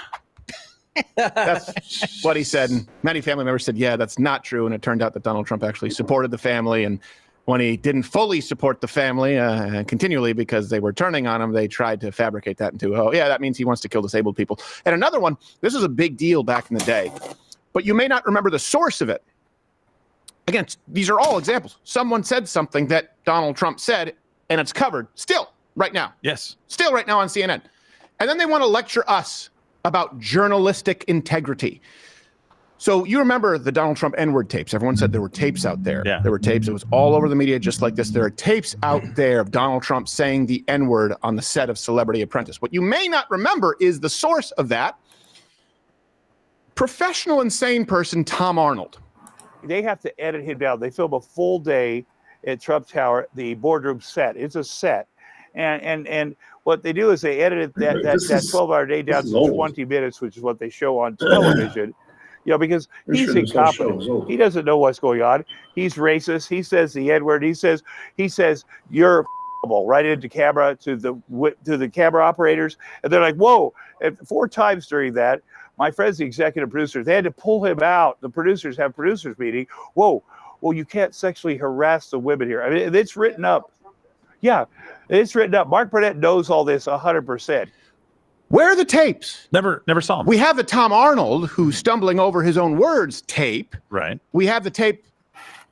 That's what he said. And many family members said, yeah, that's not true. And it turned out that Donald Trump actually supported the family. And when he didn't fully support the family continually because they were turning on him, they tried to fabricate that into, oh, yeah, that means he wants to kill disabled people. And another one, this was a big deal back in the day, but you may not remember the source of it. Again, these are all examples. Someone said something that Donald Trump said, and it's covered still right now. Yes. Still right now on CNN. And then they want to lecture us about journalistic integrity. So you remember the Donald Trump N-word tapes. Everyone said there were tapes out there. Yeah. There were tapes. It was all over the media just like this. There are tapes out there of Donald Trump saying the N-word on the set of Celebrity Apprentice. What you may not remember is the source of that. Professional insane person Tom Arnold. They have to edit him down. They film a full day at Trump Tower, the boardroom set. It's a set. And what they do is they edited that 12-hour day down to 20 minutes, which is what they show on television. Because he's incompetent. He doesn't know what's going on. He's racist. He says the N-word. He says you're right into camera to the camera operators, and they're like, whoa! And 4 times during that, my friends, the executive producers, they had to pull him out. The producers have producers meeting. Whoa! Well, you can't sexually harass the women here. I mean, it's written up. Yeah, it's written up. Mark Burnett knows all this 100%. Where are the tapes? Never saw them. We have the Tom Arnold who's stumbling over his own words tape. Right. We have the tape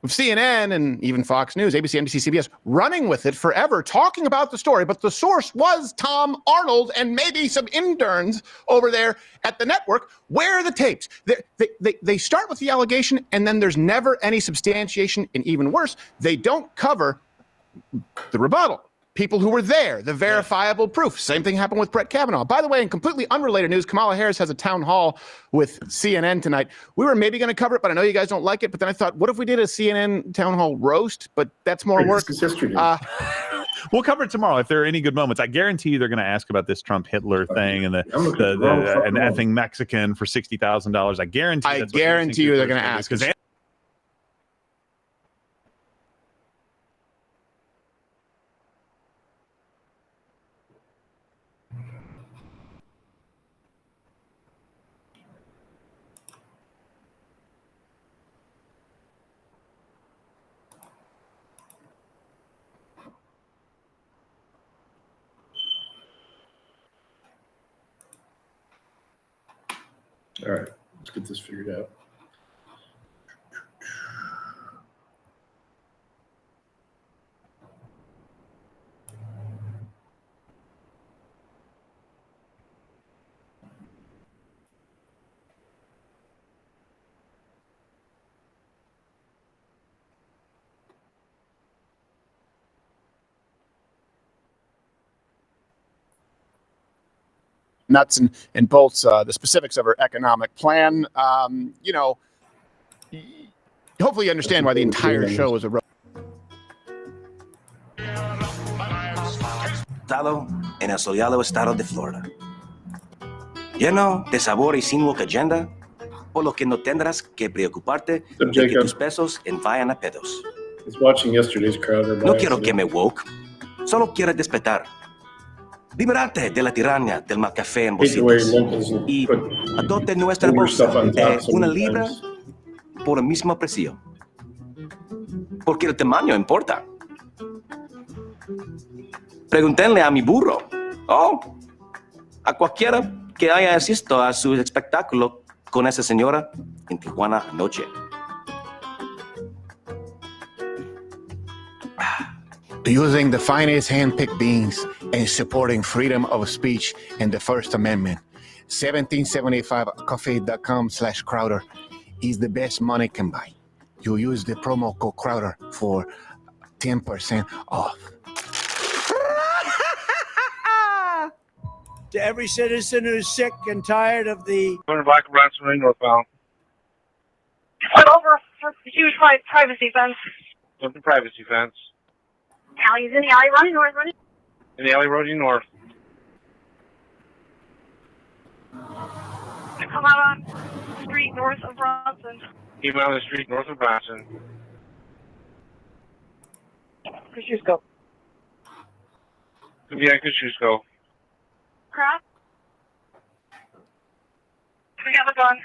of CNN and even Fox News, ABC, NBC, CBS running with it forever, talking about the story. But the source was Tom Arnold and maybe some interns over there at the network. Where are the tapes? They start with the allegation and then there's never any substantiation. And even worse, they don't cover the rebuttal. People who were there, the verifiable proof. Same thing happened with Brett Kavanaugh. By the way, in completely unrelated news, Kamala Harris has a town hall with CNN tonight. We were maybe going to cover it, but I know you guys don't like it. But then I thought, what if we did a CNN town hall roast? But that's more work. We'll cover it tomorrow if there are any good moments. I guarantee you they're going to ask about this Trump Hitler thing and an effing Mexican for $60,000. I guarantee you they're going to ask. All right, let's get this figured out. Nuts and bolts, the specifics of her economic plan. Hopefully you understand why the entire show is a plantado en el soleado estado de Florida. Lleno de sabor y sin woke agenda, por lo que no tendrás que preocuparte de que tus pesos vayan a pedos. He's watching yesterday's Crowder. No quiero que me woke, solo quiero despertar. Liberarte de la tiranía del café en bolsitas y adopte nuestra bolsa de una libra por el mismo precio. Porque el tamaño importa. Pregúntenle a mi burro, a cualquiera que haya asistido a su espectáculo con esa señora en Tijuana anoche. Using the finest hand-picked beans and supporting freedom of speech and the First Amendment. 1775coffee.com/Crowder is the best money can buy. You use the promo code Crowder for 10% off. To every citizen who's sick and tired of the... Going back around to northbound. Put over for huge privacy fence. Something privacy fence. Alley's in the alley, running north, running. In the alley running north. Come out on the street north of Bronson. Came out on the street north of Bronson. Kosciuszko. Yeah, Kosciuszko. Crap. We have a gun.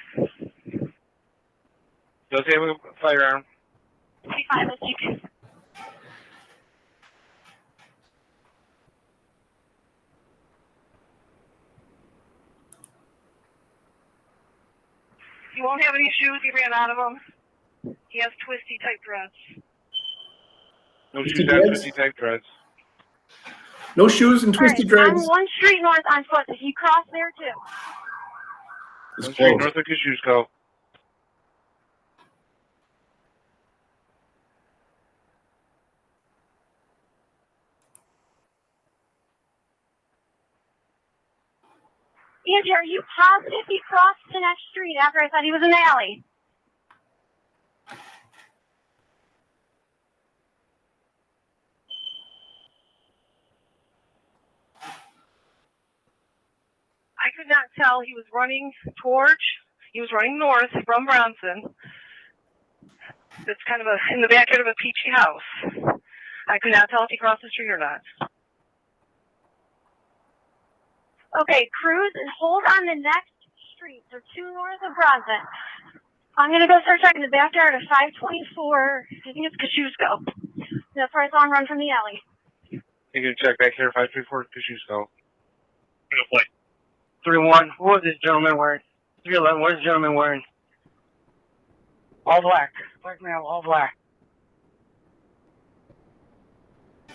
Does he have a firearm? C5 SGP. He won't have any shoes. He ran out of them. He has twisty type dreads. No shoes and twisty type dreads. No shoes and twisty dreads. On one street north on foot. Did he cross there too? One street north of Kosciuszko. Angie, are you positive he crossed the next street after I thought he was in the alley? I could not tell. He was running north from Bronson. It's kind of in the backyard of a peachy house. I could not tell if he crossed the street or not. Okay, cruise and hold on the next street. They're 2 north of Bronson. I'm going to go start checking the backyard of 524. I think it's Kosciuszko. That's where I saw him run from the alley. You can check back here, 524 Kosciuszko. 3-1. What was this gentleman wearing? 311. What is this gentleman wearing? All black. Black male, all black.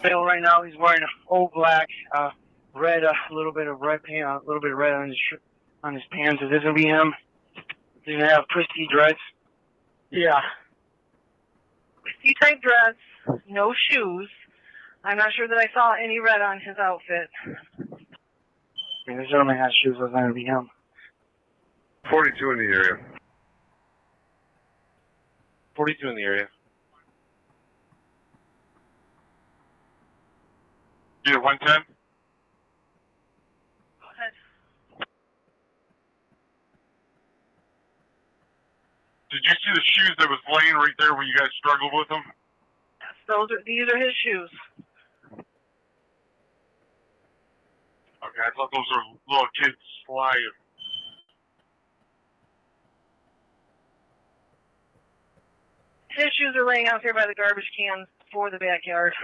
Male right now, he's wearing all black, red, a little bit of red paint, a little bit of red on his pants. Is this gonna be him? He's gonna have twisty dreads. Yeah. Twisty type dress, no shoes. I'm not sure that I saw any red on his outfit. I mean, this gentleman has shoes. That's not gonna be him. 42 in the area. 42 in the area. Yeah, 110. Did you see the shoes that was laying right there when you guys struggled with them? These are his shoes. Okay, I thought those were little kids sliding. His shoes are laying out there by the garbage cans for the backyard.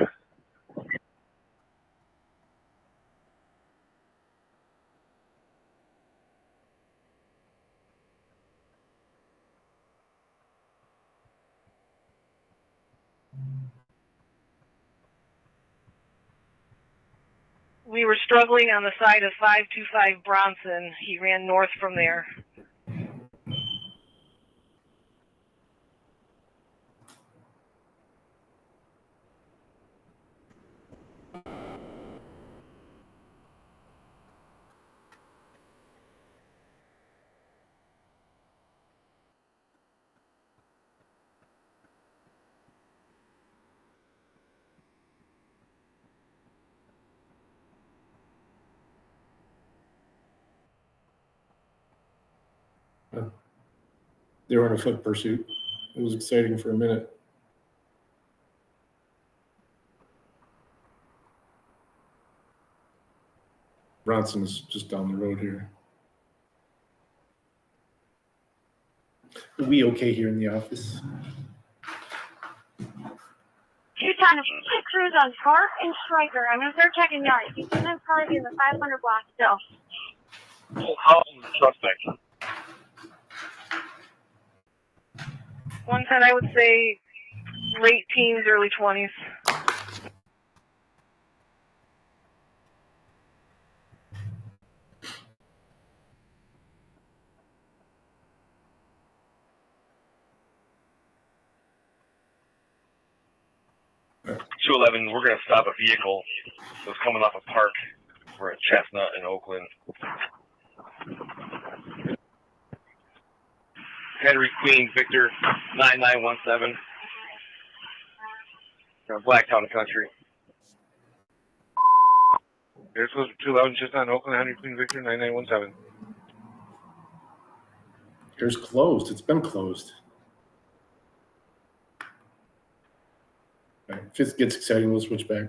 We were struggling on the side of 525 Bronson. He ran north from there. They were in a foot pursuit. It was exciting for a minute. Bronson's just down the road here. Are we okay here in the office? Two-time Cruz on Park and Striker. I'm going to start checking yards. He's going to probably be in the 500 block still. How old is the suspect? 110, I would say late teens, early 20s. Right. 211, we're going to stop a vehicle that was coming off a park. We're at Chestnut in Oakland. Henry Queen, Victor, 9917. Black Town Country. This was 211, just on Oakland, Henry Queen, Victor, 9917. Here's closed. It's been closed. All right. If it gets exciting, we'll switch back.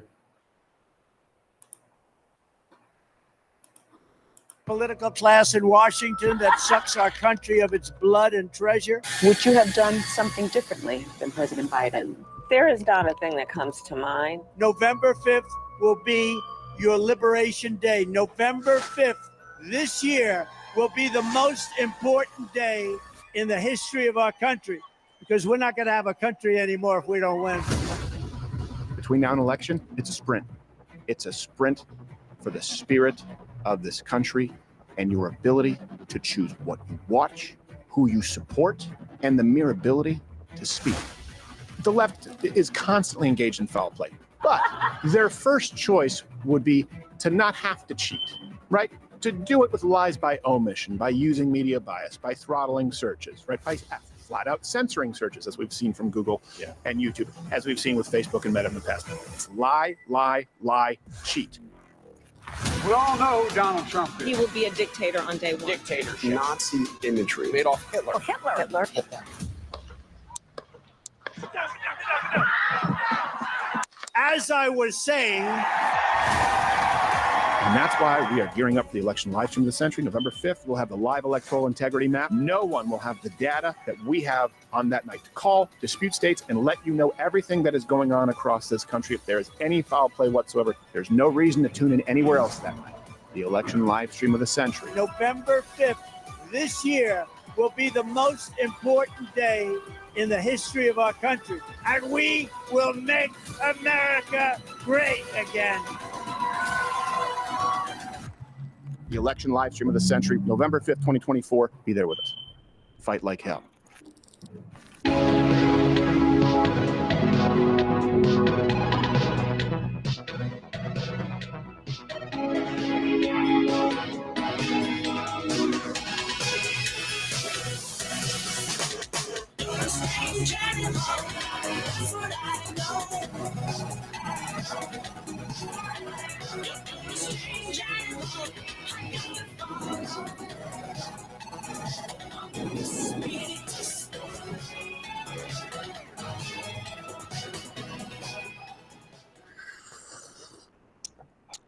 Political class in Washington that sucks our country of its blood and treasure. Would you have done something differently than President Biden? There is not a thing that comes to mind. November 5th will be your Liberation Day. November 5th this year will be the most important day in the history of our country, because we're not going to have a country anymore if we don't win. Between now and election, it's a sprint. It's a sprint for the spirit of this country and your ability to choose what you watch, who you support, and the mere ability to speak. The left is constantly engaged in foul play, but their first choice would be to not have to cheat, right? To do it with lies by omission, by using media bias, by throttling searches, right? By flat out censoring searches, as we've seen from Google and YouTube, as we've seen with Facebook and Meta in the past. It's lie, lie, lie, cheat. We all know who Donald Trump is. He will be a dictator on day one. Dictatorship. Nazi imagery. Adolf Hitler. Oh, Hitler. As I was saying, and that's why we are gearing up for the election live stream of the century. November 5th, we'll have the live electoral integrity map. No one will have the data that we have on that night to call, dispute states, and let you know everything that is going on across this country. If there is any foul play whatsoever, there's no reason to tune in anywhere else that night. The election live stream of the century. November 5th this year will be the most important day in the history of our country. And we will make America great again. The election live stream of the century, November 5th, 2024. Be there with us. Fight like hell.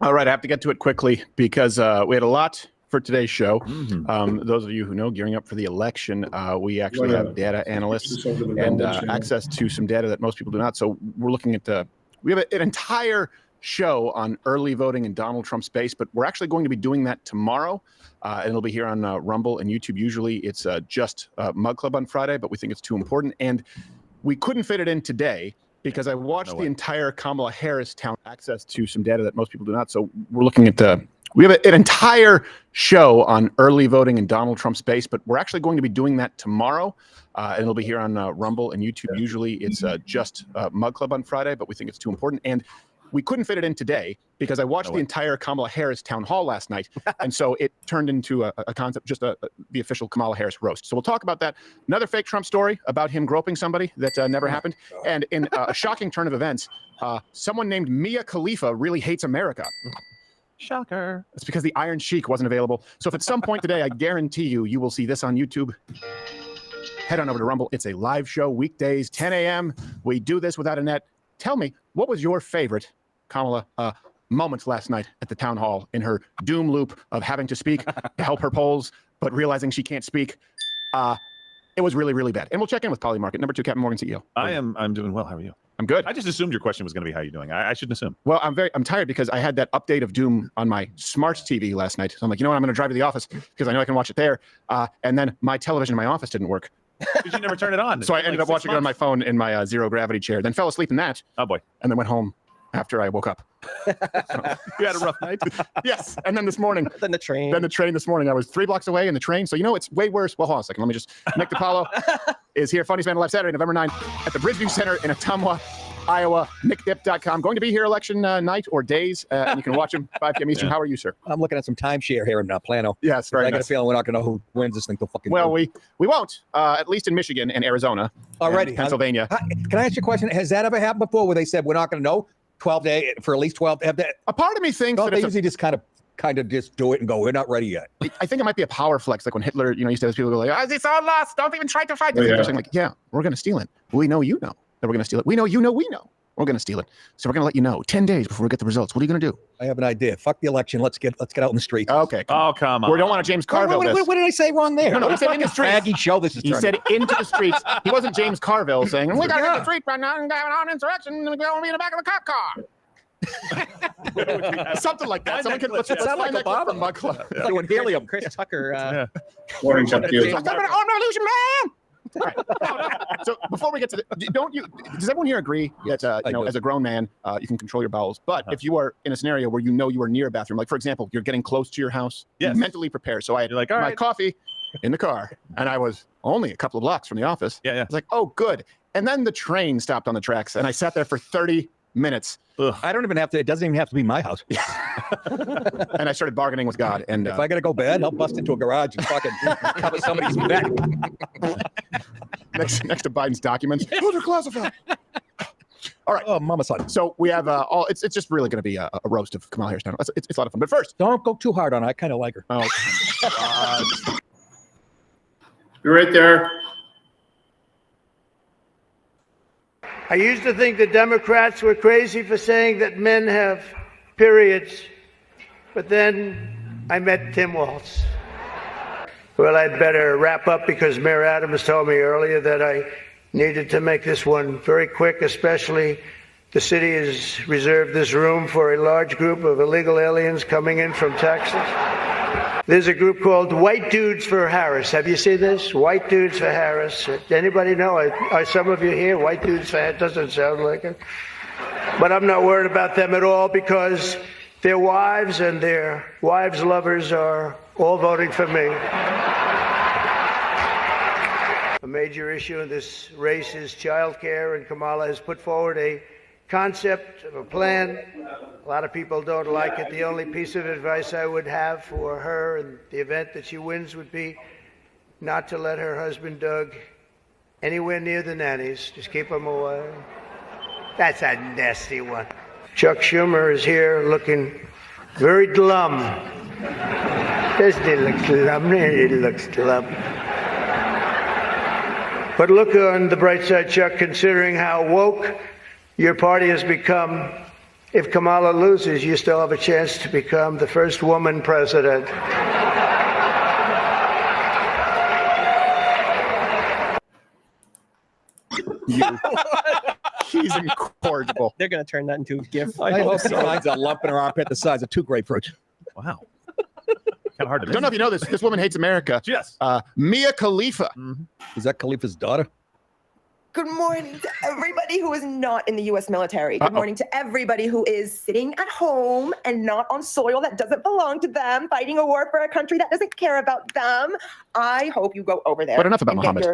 All right, I have to get to it quickly because we had a lot for today's show. Those of you who know, gearing up for the election, we actually have data analysts and access to some data that most people do not. So we're looking at we have an entire show on early voting in Donald Trump's base, but we're actually going to be doing that tomorrow, and it'll be here on Rumble and YouTube. Usually it's just Mug Club on Friday, but we think it's too important, and we couldn't fit it in today because I watched the entire Kamala Harris town, access to some data that most people do not. So we're looking at we have an entire show on early voting in Donald Trump's base, but we're actually going to be doing that tomorrow, and it'll be here on Rumble and YouTube. Usually it's just Mug Club on Friday, but we think it's too important, and we couldn't fit it in today because I watched the entire Kamala Harris town hall last night, and so it turned into a concept, just the official Kamala Harris roast. So we'll talk about that. Another fake Trump story about him groping somebody that never happened. And in a shocking turn of events, someone named Mia Khalifa really hates America. Shocker. It's because the Iron Sheik wasn't available. So if at some point today, I guarantee you will see this on YouTube, head on over to Rumble. It's a live show, weekdays, 10 a.m. We do this without a net. Tell me, what was your favorite, Kamala, moment last night at the town hall in her doom loop of having to speak to help her polls, but realizing she can't speak? It was really, really bad. And we'll check in with Polymarket. Number 2, Captain Morgan, CEO. I'm doing well. How are you? I'm good. I just assumed your question was going to be how you doing. I shouldn't assume. Well, I'm tired because I had that update of Doom on my smart TV last night. So I'm like, you know what? I'm going to drive to the office because I know I can watch it there. And then my television in my office didn't work. Did you never turn it on? So I ended up watching it on my phone in my zero gravity chair. Then fell asleep in that. Oh boy! And then went home after I woke up. You had a rough night. Yes. And then this morning. Then the train. Then the train this morning. I was 3 blocks away in the train. So you know it's way worse. Well, hold on a second. Let me just. Nick DiPaolo is here. Funniest Man Alive Saturday, November 9th at the Bridgeview Center in Ottumwa, Iowa. NickDip.com. Going to be here election night or days. And you can watch him 5 p.m. Eastern. How are you, sir? I'm looking at some timeshare here in Plano. Yes, very I got nice. a feeling we're not going to know who wins this thing till fucking. Well, we won't. At least in Michigan and Arizona. Already. And Pennsylvania. Can I ask you a question? Has that ever happened before where they said we're not going to know 12 days for at least 12? A part of me thinks that they usually just kind of just do it and go, we're not ready yet. I think it might be a power flex, like when Hitler, used to have people go like, it's all lost. Don't even try to fight. They're saying like, yeah, we're going to steal it. We know you know that we're going to steal it. We know you know we know we're going to steal it. So we're going to let you know 10 days before we get the results. What are you going to do? I have an idea. Fuck the election. Let's get out in the streets. Okay. Oh, come on. We don't want a James Carville. What did I say wrong there? No, he said in the streets. Faggy show this is. He said into the streets. He wasn't James Carville saying, we got to get the street right now and have an insurrection and we're going to be in the back of the cop car. Something like that. Someone let's sound find like that clip Obama. from Mug Club. Doing helium. Chris Tucker. Morning, Chuck. Talking about an armed revolution, man. All right. So before we get to does everyone here agree that as a grown man you can control your bowels, but if you are in a scenario where you are near a bathroom, like for example you're getting close to your house, yes, mentally prepare. So I had my coffee in the car and I was only a couple of blocks from the office. Yeah. I was like, oh good. And then the train stopped on the tracks and I sat there for 30 minutes. Ugh. I don't even have to. It doesn't even have to be my house. And I started bargaining with God. And if I gotta go bad, I'll bust into a garage and fucking cover somebody's back. next to Biden's documents. Those are classified. All right. Oh, mama son. So we have it's just really going to be a roast of Kamala Harris. It's a lot of fun. But first, don't go too hard on her. I kind of like her. Oh. You're right there. I used to think the Democrats were crazy for saying that men have periods, but then I met Tim Walz. Well, I'd better wrap up because Mayor Adams told me earlier that I needed to make this one very quick, especially the city has reserved this room for a large group of illegal aliens coming in from Texas. There's a group called White Dudes for Harris. Have you seen this? White Dudes for Harris. Anybody know? Are some of you here? White Dudes for Harris? Doesn't sound like it. But I'm not worried about them at all because their wives and their wives' lovers are all voting for me. A major issue in this race is child care, and Kamala has put forward a concept of a plan. A lot of people don't like it. The only piece of advice I would have for her in the event that she wins would be not to let her husband Doug anywhere near the nannies. Just keep him away. That's a nasty one. Chuck Schumer is here looking very glum. Doesn't he look glum? He looks glum. But look on the bright side, Chuck, considering how woke your party has become. If Kamala loses, you still have a chance to become the first woman president. She's incorrigible. They're going to turn that into a GIF. I hope she finds a lump in her armpit the size of 2 grapefruits. Wow. Kind of hard to I don't know if you know this. This woman hates America. Yes. Mia Khalifa. Mm-hmm. Is that Khalifa's daughter? Good morning to everybody who is not in the U.S. military. Good morning to everybody who is sitting at home and not on soil that doesn't belong to them, fighting a war for a country that doesn't care about them. I hope you go over there. But enough about and Muhammad. Get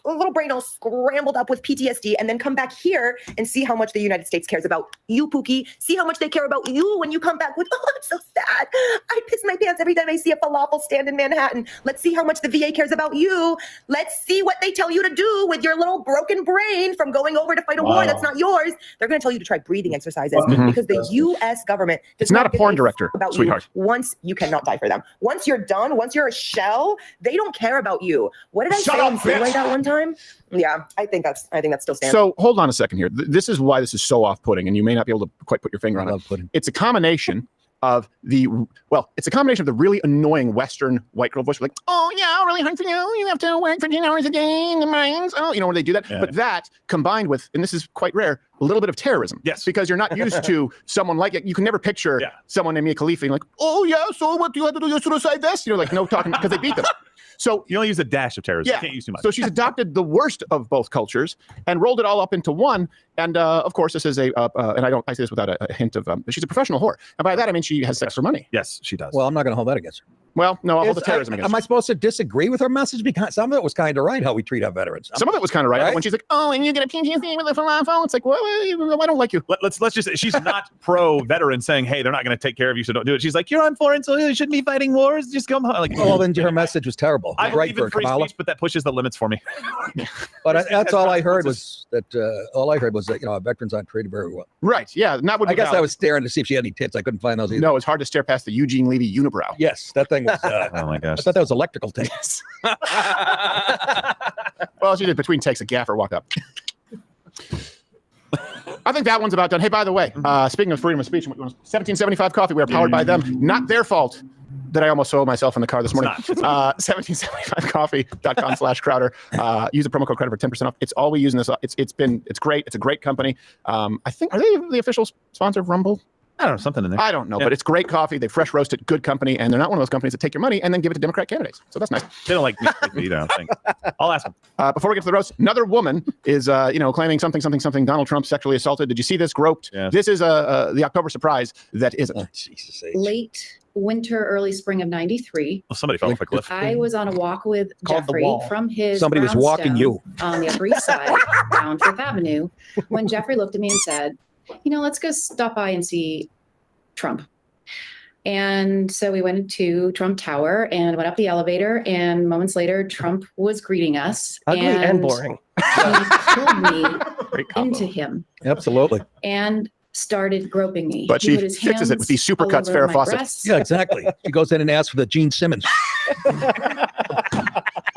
your little brain all scrambled up with PTSD and then come back here and see how much the United States cares about you, Pookie. See how much they care about you when you come back with, oh, I'm so sad. I piss my pants every time I see a falafel stand in Manhattan. Let's see how much the VA cares about you. Let's see what they tell you to do with your little broken brain from going over to fight a war that's not yours. They're going to tell you to try breathing exercises because the U.S. government does It's not a give porn director, about sweetheart. you. Once you cannot die for them. Once you're done, once you're a shell, they don't care about you. What did I say on Freeway that one time? Yeah, I think that still stands. So hold on a second here. This is why this is so off-putting, and you may not be able to quite put your finger on it. It's a combination of the really annoying Western white girl voice, like, oh yeah, really hard for you. You have to work for 10 hours a day in the mines. Oh, you know, when they do that. Yeah. But that combined with, and this is quite rare, a little bit of terrorism. Yes. Because you're not used to someone like it. You can never picture someone named Mia Khalifa being like, oh yeah, so what do you have to do? Your suicide vest? You know, like no talking because they beat them. So you only use a dash of terrorism. Yeah. You can't use too much. So she's adopted the worst of both cultures and rolled it all up into one. And of course, this is and I say this without a hint of, she's a professional whore. And by that, I mean she has sex for money. Yes, she does. Well, I'm not going to hold that against her. Well, no, I'll hold the terrorism against Am her. I supposed to disagree with her message? Because some of it was kind of right, how we treat our veterans. Some of it was kind of right. When she's like, oh, and you get a PTSD with a falafel. It's like, well, I don't like you. Let's just say she's not pro-veteran saying, hey, they're not going to take care of you, so don't do it. She's like, you're on foreign soil. You shouldn't be fighting wars. Just come home. Like, well, then her message was terrible. I Right believe in free speech, but that pushes the limits for me. But that's all I heard was that. All I heard was that our veterans aren't treated very well. Right. Yeah. And that would. I guess I was staring to see if she had any tits. I couldn't find those either. No, it's hard to stare past the Eugene Levy unibrow. Yes, that thing was. Oh my gosh. I thought that was electrical tape. Well, she did between takes. A gaffer walked up. I think that one's about done. Hey, by the way, speaking of freedom of speech, 1775 Coffee, we are powered by them. Not their fault that I almost sold myself in the car this morning. 1775coffee.com/Crowder. Use the promo code Crowder for 10% off. It's all we use in this. It's great. It's a great company. I think, are they the official sponsor of Rumble? I don't know, something in there. I don't know, but it's great coffee. They fresh roast it, good company, and they're not one of those companies that take your money and then give it to Democrat candidates. So that's nice. They don't like me either, I don't think. I'll ask them. Before we get to the roast, another woman is, claiming something. Donald Trump sexually assaulted. Did you see this? Groped. Yeah. This is the October surprise that isn't. Oh, Jesus. Late winter, early spring of '93. Well, somebody fell off a cliff. I was on a walk with Jeffrey from his Somebody was walking you on the Upper East Side down Fifth Avenue when Jeffrey looked at me and said, let's go stop by and see Trump. And so we went to Trump Tower and went up the elevator, and moments later, Trump was greeting us. Ugly and boring. He pulled me into him. Absolutely. And started groping me. But He she put his fixes it hands with these Supercuts all over Farrah my Fawcett. breasts, Yeah, exactly. She goes in and asks for the Gene Simmons.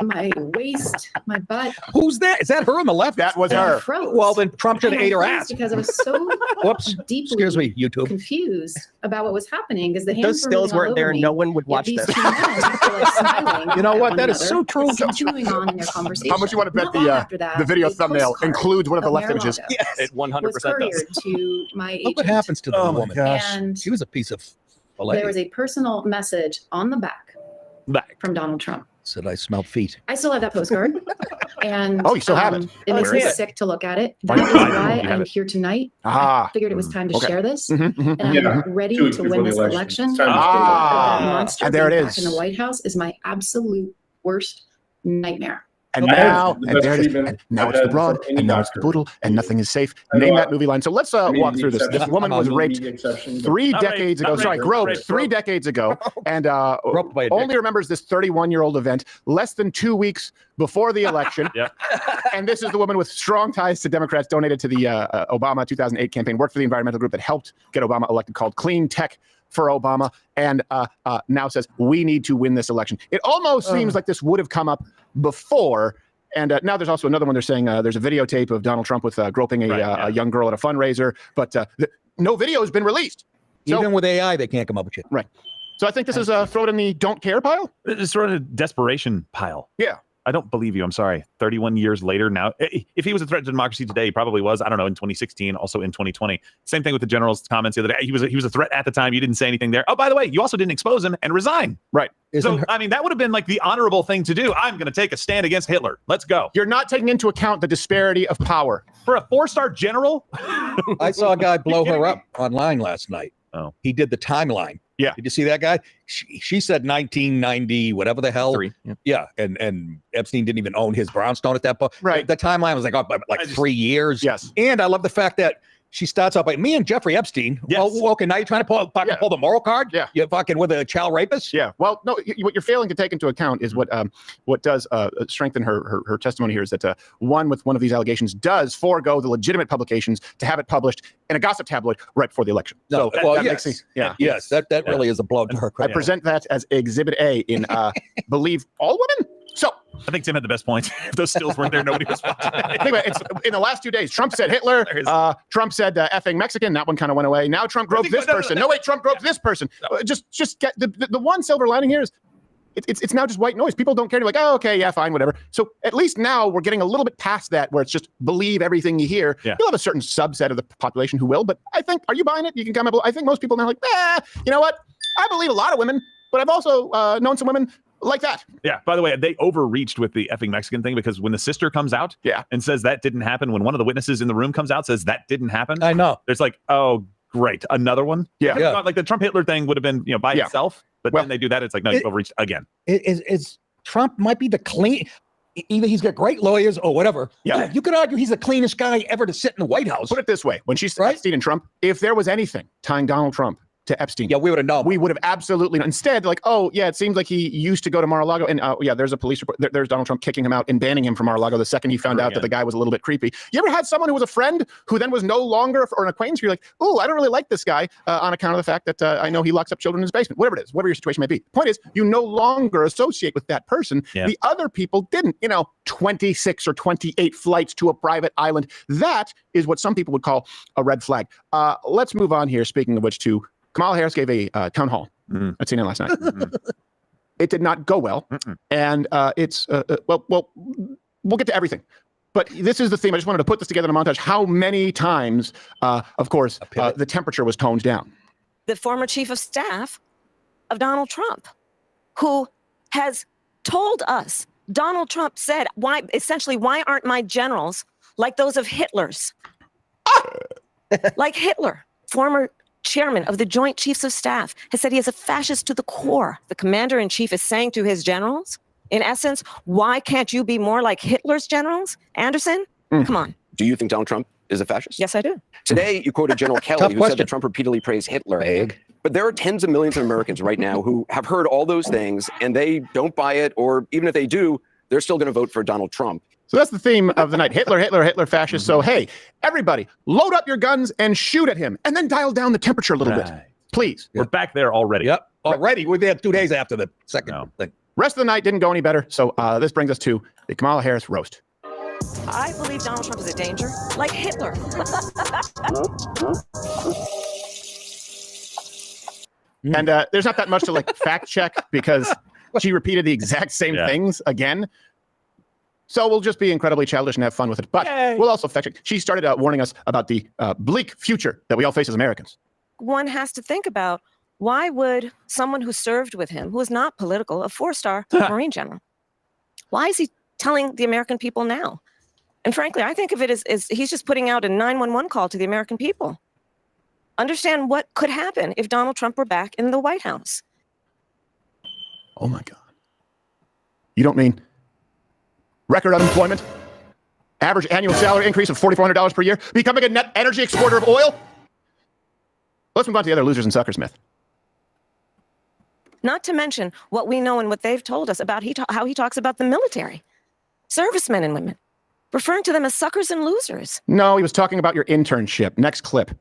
my waist, my butt. Who's that? Is that her on the left? That was and her. froze. Well, then Trump should have And I ate her froze ass. because I was so Whoops. deeply Excuse me, YouTube. confused about what was happening because the hands Those were stills moving all weren't there. over me. No one would Yet watch these this. two men were like smiling You know at what? one That is another, so true. continuing on in their conversation. How much you want to bet Not long after that, the video a thumbnail postcard includes one of the of left images? Mar-a-Lago Yes, it 100% was does. couriered to my agent. Look what happens to the woman. And She was a piece of filet. there was a personal message on the back from Donald Trump. Said I smell feet. I still have that postcard. And Oh, you still have it? It makes Where me is it? sick to look at it. Why That not? is Why why don't you have I'm it? here tonight. Ah. I figured it was time to Okay. share this. Mhm, mhm. And I'm Yeah, ready 2 weeks to before win the this election. election. It's time to That figure it out. monster And there it being is. back in the White House is my absolute worst nightmare. And I have now, the and best there it is. treatment And now I've it's the had broad, from any and now it's the doctor. boodle, and nothing is safe. I Name know that movie line. So let's walk through this. This woman was raped exception, but 3 Not decades raped, ago. not Sorry, raped, groped raped, 3 groped. decades ago, and Groped by a only dick. remembers this 31-year-old event less than 2 weeks before the election. Yep. And this is the woman with strong ties to Democrats, donated to the Obama 2008 campaign, worked for the environmental group that helped get Obama elected, called Clean Tech for Obama, and now says, we need to win this election. It almost seems like this would have come up before. And now there's also another one. They're saying there's a videotape of Donald Trump with groping a young girl at a fundraiser, but no video has been released. So, Even with AI, they can't come up with shit. right. So I think this is throw it in the don't care pile. It's sort of a desperation pile. Yeah. I don't believe you. I'm sorry. 31 years later now, if he was a threat to democracy today, he probably was. I don't know, in 2016, also in 2020. Same thing with the general's comments the other day. He was a threat at the time. You didn't say anything there. Oh, by the way, you also didn't expose him and resign. Right. I mean, that would have been like the honorable thing to do. I'm going to take a stand against Hitler. Let's go. You're not taking into account the disparity of power. For a 4-star general? I saw a guy blow her up online last night. Oh. He did the timeline. Yeah. Did you see that guy? She said 1990, whatever the hell. 3. Yeah. And Epstein didn't even own his brownstone at that point. Right. The timeline was like 3 years. Yes. And I love the fact that she starts out by me and Jeffrey Epstein. Yes. Well, okay, now you're trying to pull the moral card? Yeah. You're fucking with a child rapist? Yeah. Well, no, what you're failing to take into account is what does strengthen her testimony here is that one with one of these allegations does forego the legitimate publications to have it published in a gossip tabloid right before the election. No, So well, that yes. makes me, Yes, that really is a blow to her I credit. present that as Exhibit A in Believe All Women. So I think Tim had the best point. If those stills weren't there, nobody was watching. think about it, it's in the last 2 days. Trump said Hitler. Trump said effing Mexican. That one kind of went away. Now Trump groped this person. No, wait, Trump groped this person. Just get the one silver lining here is it's now just white noise. People don't care. They're like, oh, okay, yeah, fine, whatever. So at least now we're getting a little bit past that where it's just believe everything you hear. Yeah. You'll have a certain subset of the population who will, but I think, are you buying it? You can comment below. I think most people now are like, you know what? I believe a lot of women, but I've also known some women like that. Yeah. By the way, they overreached with the effing Mexican thing because when the sister comes out and says that didn't happen, when one of the witnesses in the room comes out says that didn't happen, I know. There's like, oh, great, another one. Yeah. Like the Trump Hitler thing would have been, by itself, but then they do that. It's like, no, you've overreached again. Is Trump might be the clean. Either he's got great lawyers or whatever. Yeah. You could argue he's the cleanest guy ever to sit in the White House. Put it this way: when she's Epstein and Trump, if there was anything tying Donald Trump to Epstein, we would have known. We would have absolutely known. Instead, like, oh yeah, it seems like he used to go to Mar-a-Lago, and there's a police report. There's Donald Trump kicking him out and banning him from Mar-a-Lago the second he found out that the guy was a little bit creepy. You ever had someone who was a friend who then was no longer or an acquaintance? You're like, oh, I don't really like this guy on account of the fact that I know he locks up children in his basement. Whatever it is, whatever your situation may be. The point is, you no longer associate with that person. Yeah. The other people didn't. 26 or 28 flights to a private island. That is what some people would call a red flag. Let's move on here. Speaking of which, to Kamala Harris gave a town hall at CNN last night. It did not go well, and it's we'll get to everything. But this is the theme. I just wanted to put this together in a montage. How many times, of course, the temperature was toned down? The former chief of staff of Donald Trump, who has told us, Donald Trump said, why aren't my generals like those of Hitler's? Like Hitler, former chairman of the Joint Chiefs of Staff, has said he is a fascist to the core. The commander-in-chief is saying to his generals, in essence, why can't you be more like Hitler's generals? Anderson, come on. Do you think Donald Trump is a fascist? Yes, I do. Today, you quoted General Kelly, who said that Trump repeatedly praised Hitler. But there are tens of millions of Americans right now who have heard all those things, and they don't buy it, or even if they do, they're still going to vote for Donald Trump. So that's the theme of the night. Hitler, Hitler, Hitler, fascist. So, hey, everybody, load up your guns and shoot at him, and then dial down the temperature a little bit. Please. We're back there already. Yep, already. We've had 2 days after the second thing. Rest of the night didn't go any better. So this brings us to the Kamala Harris roast. I believe Donald Trump is a danger, like Hitler. And there's not that much to fact check because she repeated the exact same things again. So we'll just be incredibly childish and have fun with it. But we'll also fact check. She started warning us about the bleak future that we all face as Americans. One has to think about, why would someone who served with him, who is not political, a 4-star Marine general, why is he telling the American people now? And frankly, I think of it as he's just putting out a 911 call to the American people. Understand what could happen if Donald Trump were back in the White House. Oh my God. You don't mean record unemployment, average annual salary increase of $4,400 per year, becoming a net energy exporter of oil? Let's move on to the other losers and suckers myth. Not to mention what we know and what they've told us about how he talks about the military, servicemen and women, referring to them as suckers and losers. No, he was talking about your internship. Next clip.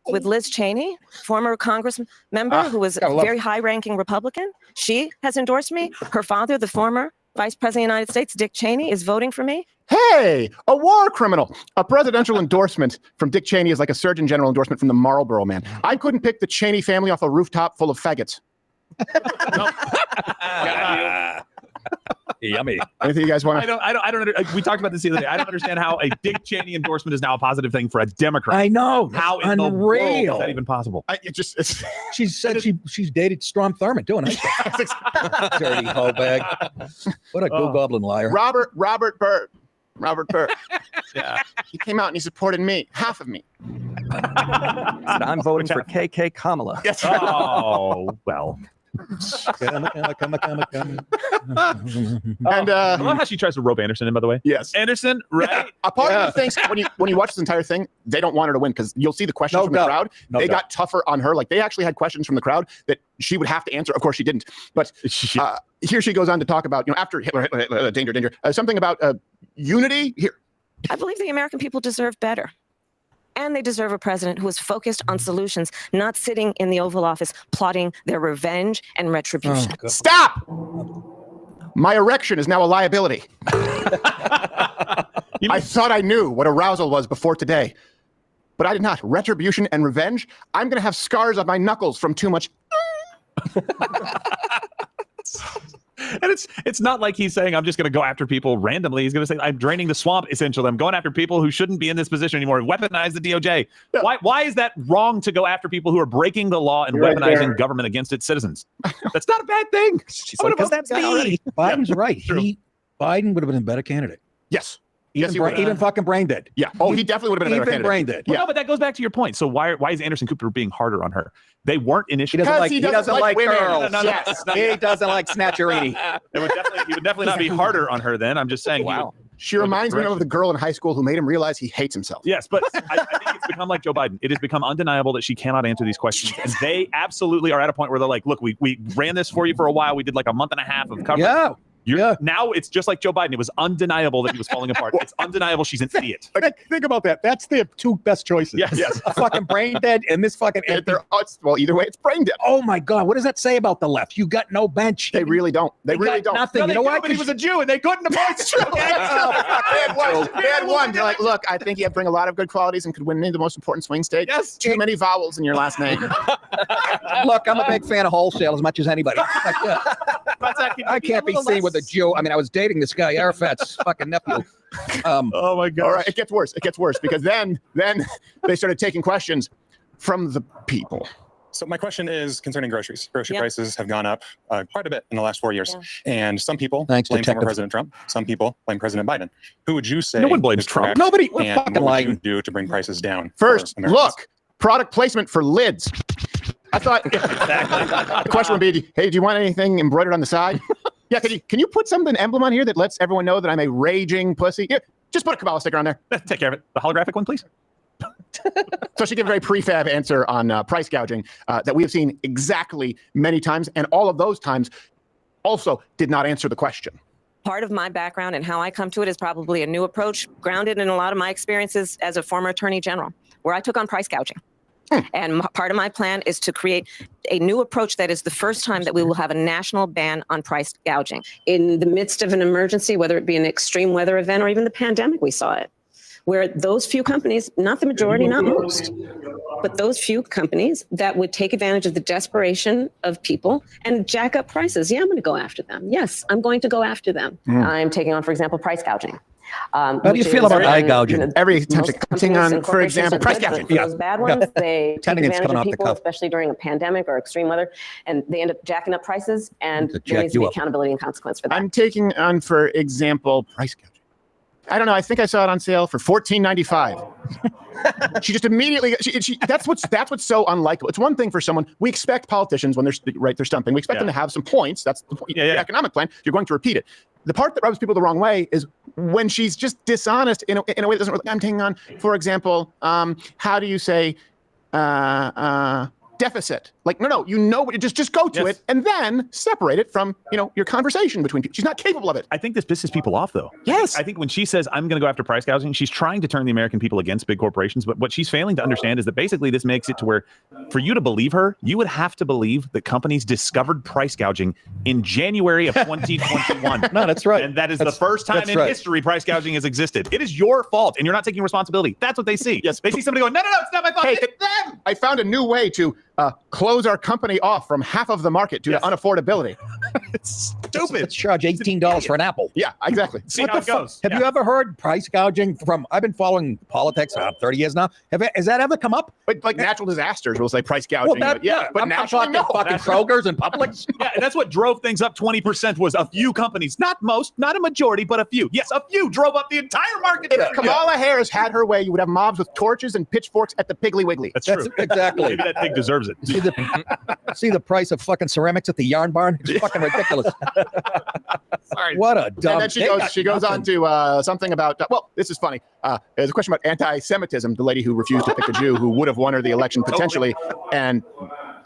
With Liz Cheney, former Congress member who was a very high-ranking Republican. She has endorsed me. Her father, the former Vice President of the United States, Dick Cheney, is voting for me. Hey, a war criminal. A presidential endorsement from Dick Cheney is like a Surgeon General endorsement from the Marlboro Man. I couldn't pick the Cheney family off a rooftop full of faggots. Yummy. Anything you guys want to? I don't. We talked about this the other day. I don't understand how a Dick Cheney endorsement is now a positive thing for a Democrat. I know. How in the world is that even possible? She said she's dated Strom Thurmond too. Dirty hoe bag. What a goblin liar. Robert Burt. Yeah. He came out and he supported me, half of me. I'm voting for KK Kamala. Yes. Oh, well. And I love how she tries to rope Anderson in, by the way. Yes. Anderson, right? Yeah. A part of me thinks when you watch this entire thing, they don't want her to win because you'll see the questions from the crowd. They got tougher on her. Like they actually had questions from the crowd that she would have to answer. Of course, she didn't. But here she goes on to talk about, after Hitler, danger, something about unity. Here. I believe the American people deserve better. And they deserve a president who is focused on solutions, not sitting in the Oval Office plotting their revenge and retribution. Stop! My erection is now a liability. I thought I knew what arousal was before today, but I did not. Retribution and revenge? I'm going to have scars on my knuckles from too much. And it's not like he's saying, I'm just going to go after people randomly. He's going to say, I'm draining the swamp, essentially. I'm going after people who shouldn't be in this position anymore. Weaponize the DOJ. Yeah. Why is that wrong to go after people who are breaking the law and weaponizing government against its citizens? That's not a bad thing. She's like, that's me. Biden's right. Biden would have been a better candidate. Yes. Even fucking brain dead. Yeah. Oh, he definitely would have been a better candidate. Brain dead. Well, no, but that goes back to your point. So why is Anderson Cooper being harder on her? They weren't initially. He doesn't like girls. No, yes. He doesn't like snatcherini. He would definitely not be harder on her then. I'm just saying. Wow. She reminds me of the girl in high school who made him realize he hates himself. Yes, but I think it's become like Joe Biden. It has become undeniable that she cannot answer these questions. And they absolutely are at a point where they're like, look, we ran this for you for a while. We did like a month and a half of coverage. Yeah. Now it's just like Joe Biden. It was undeniable that he was falling apart. It's undeniable she's an idiot. Think about that. That's the two best choices. Yes. A fucking brain dead and this fucking. Well, either way, it's brain dead. Oh my God. What does that say about the left? You got no bench. They really don't. They really don't. Nothing. No, you know why? But he was a Jew and they couldn't appoint. They had one. You're like, look, I think you bring a lot of good qualities and could win the most important swing state. Yes. Too many vowels in your last name. Look, I'm a big fan of wholesale as much as anybody. I can't be seen with a Jew. I mean, I was dating this guy, Arafat's fucking nephew. Oh my God! All right, it gets worse. It gets worse because then they started taking questions from the people. So my question is concerning groceries. Grocery prices have gone up quite a bit in the last 4 years, and some people blame former President Trump. Some people blame President Biden. Who would you say? No one blames Trump. Nobody. And Fucking what would you do to bring prices down? First, look, product placement for lids. I thought the question would be, hey, do you want anything embroidered on the side? Yeah, can you put something emblem on here that lets everyone know that I'm a raging pussy? Yeah, just put a Kabbalah sticker on there. Take care of it. The holographic one, please. So she gave a very prefab answer on price gouging that we have seen exactly many times, and all of those times also did not answer the question. Part of my background and how I come to it is probably a new approach grounded in a lot of my experiences as a former attorney general, where I took on price gouging. And part of my plan is to create a new approach that is the first time that we will have a national ban on price gouging. In the midst of an emergency, whether it be an extreme weather event or even the pandemic, we saw it, where those few companies, not the majority, not most, but those few companies that would take advantage of the desperation of people and jack up prices. Yeah, I'm going to go after them. Yes, I'm going to go after them. I'm taking on, for example, price gouging. How do you feel about eye gouging? Every attempt at cutting on, for example, price gouging. Those bad ones, they take advantage of people, cuff. especially during a pandemic or extreme weather, and they end up jacking up prices, and there needs to be accountability and consequence for that. I'm taking on, for example, price gouging. I don't know. I think I saw it on sale for $14.95. She just immediately. That's what's so unlikable. It's one thing for someone. We expect politicians when they're stumping. We expect them to have some points. That's the economic plan. You're going to repeat it. The part that rubs people the wrong way is when she's just dishonest in a way that doesn't. I'm taking on, for example, how do you say deficit? Like, no, just go to it and then separate it from, your conversation between people. She's not capable of it. I think this pisses people off, though. Yes. I think when she says, I'm going to go after price gouging, she's trying to turn the American people against big corporations. But what she's failing to understand is that basically this makes it to where for you to believe her, you would have to believe that companies discovered price gouging in January of 2021. No, that's right. And that is the first time in history price gouging has existed. It is your fault, and you're not taking responsibility. That's what they see. Yes. They see somebody going, no, it's not my fault. Hey, it's them. I found a new way to close our company off from half of the market due to unaffordability. stupid. Let's charge $18 for an apple. Yeah, exactly. See how it goes. Have you ever heard price gouging from? I've been following politics for 30 years now. Has that ever come up? But like natural disasters, we'll say price gouging. Well, but I'm not naturally, talking fucking Kroger's and Publix. Yeah, and that's what drove things up 20% was a few companies, not most, not a majority, but a few. Yes, a few drove up the entire market. If Kamala Harris had her way, you would have mobs with torches and pitchforks at the Piggly Wiggly. That's true. Exactly. Maybe that pig deserves it. See the price of fucking ceramics at the yarn barn? It's fucking ridiculous. Sorry. What a dumb. And then she goes on to something about. Well, this is funny. There's a question about anti-Semitism. The lady who refused to pick a Jew who would have won her the election potentially, and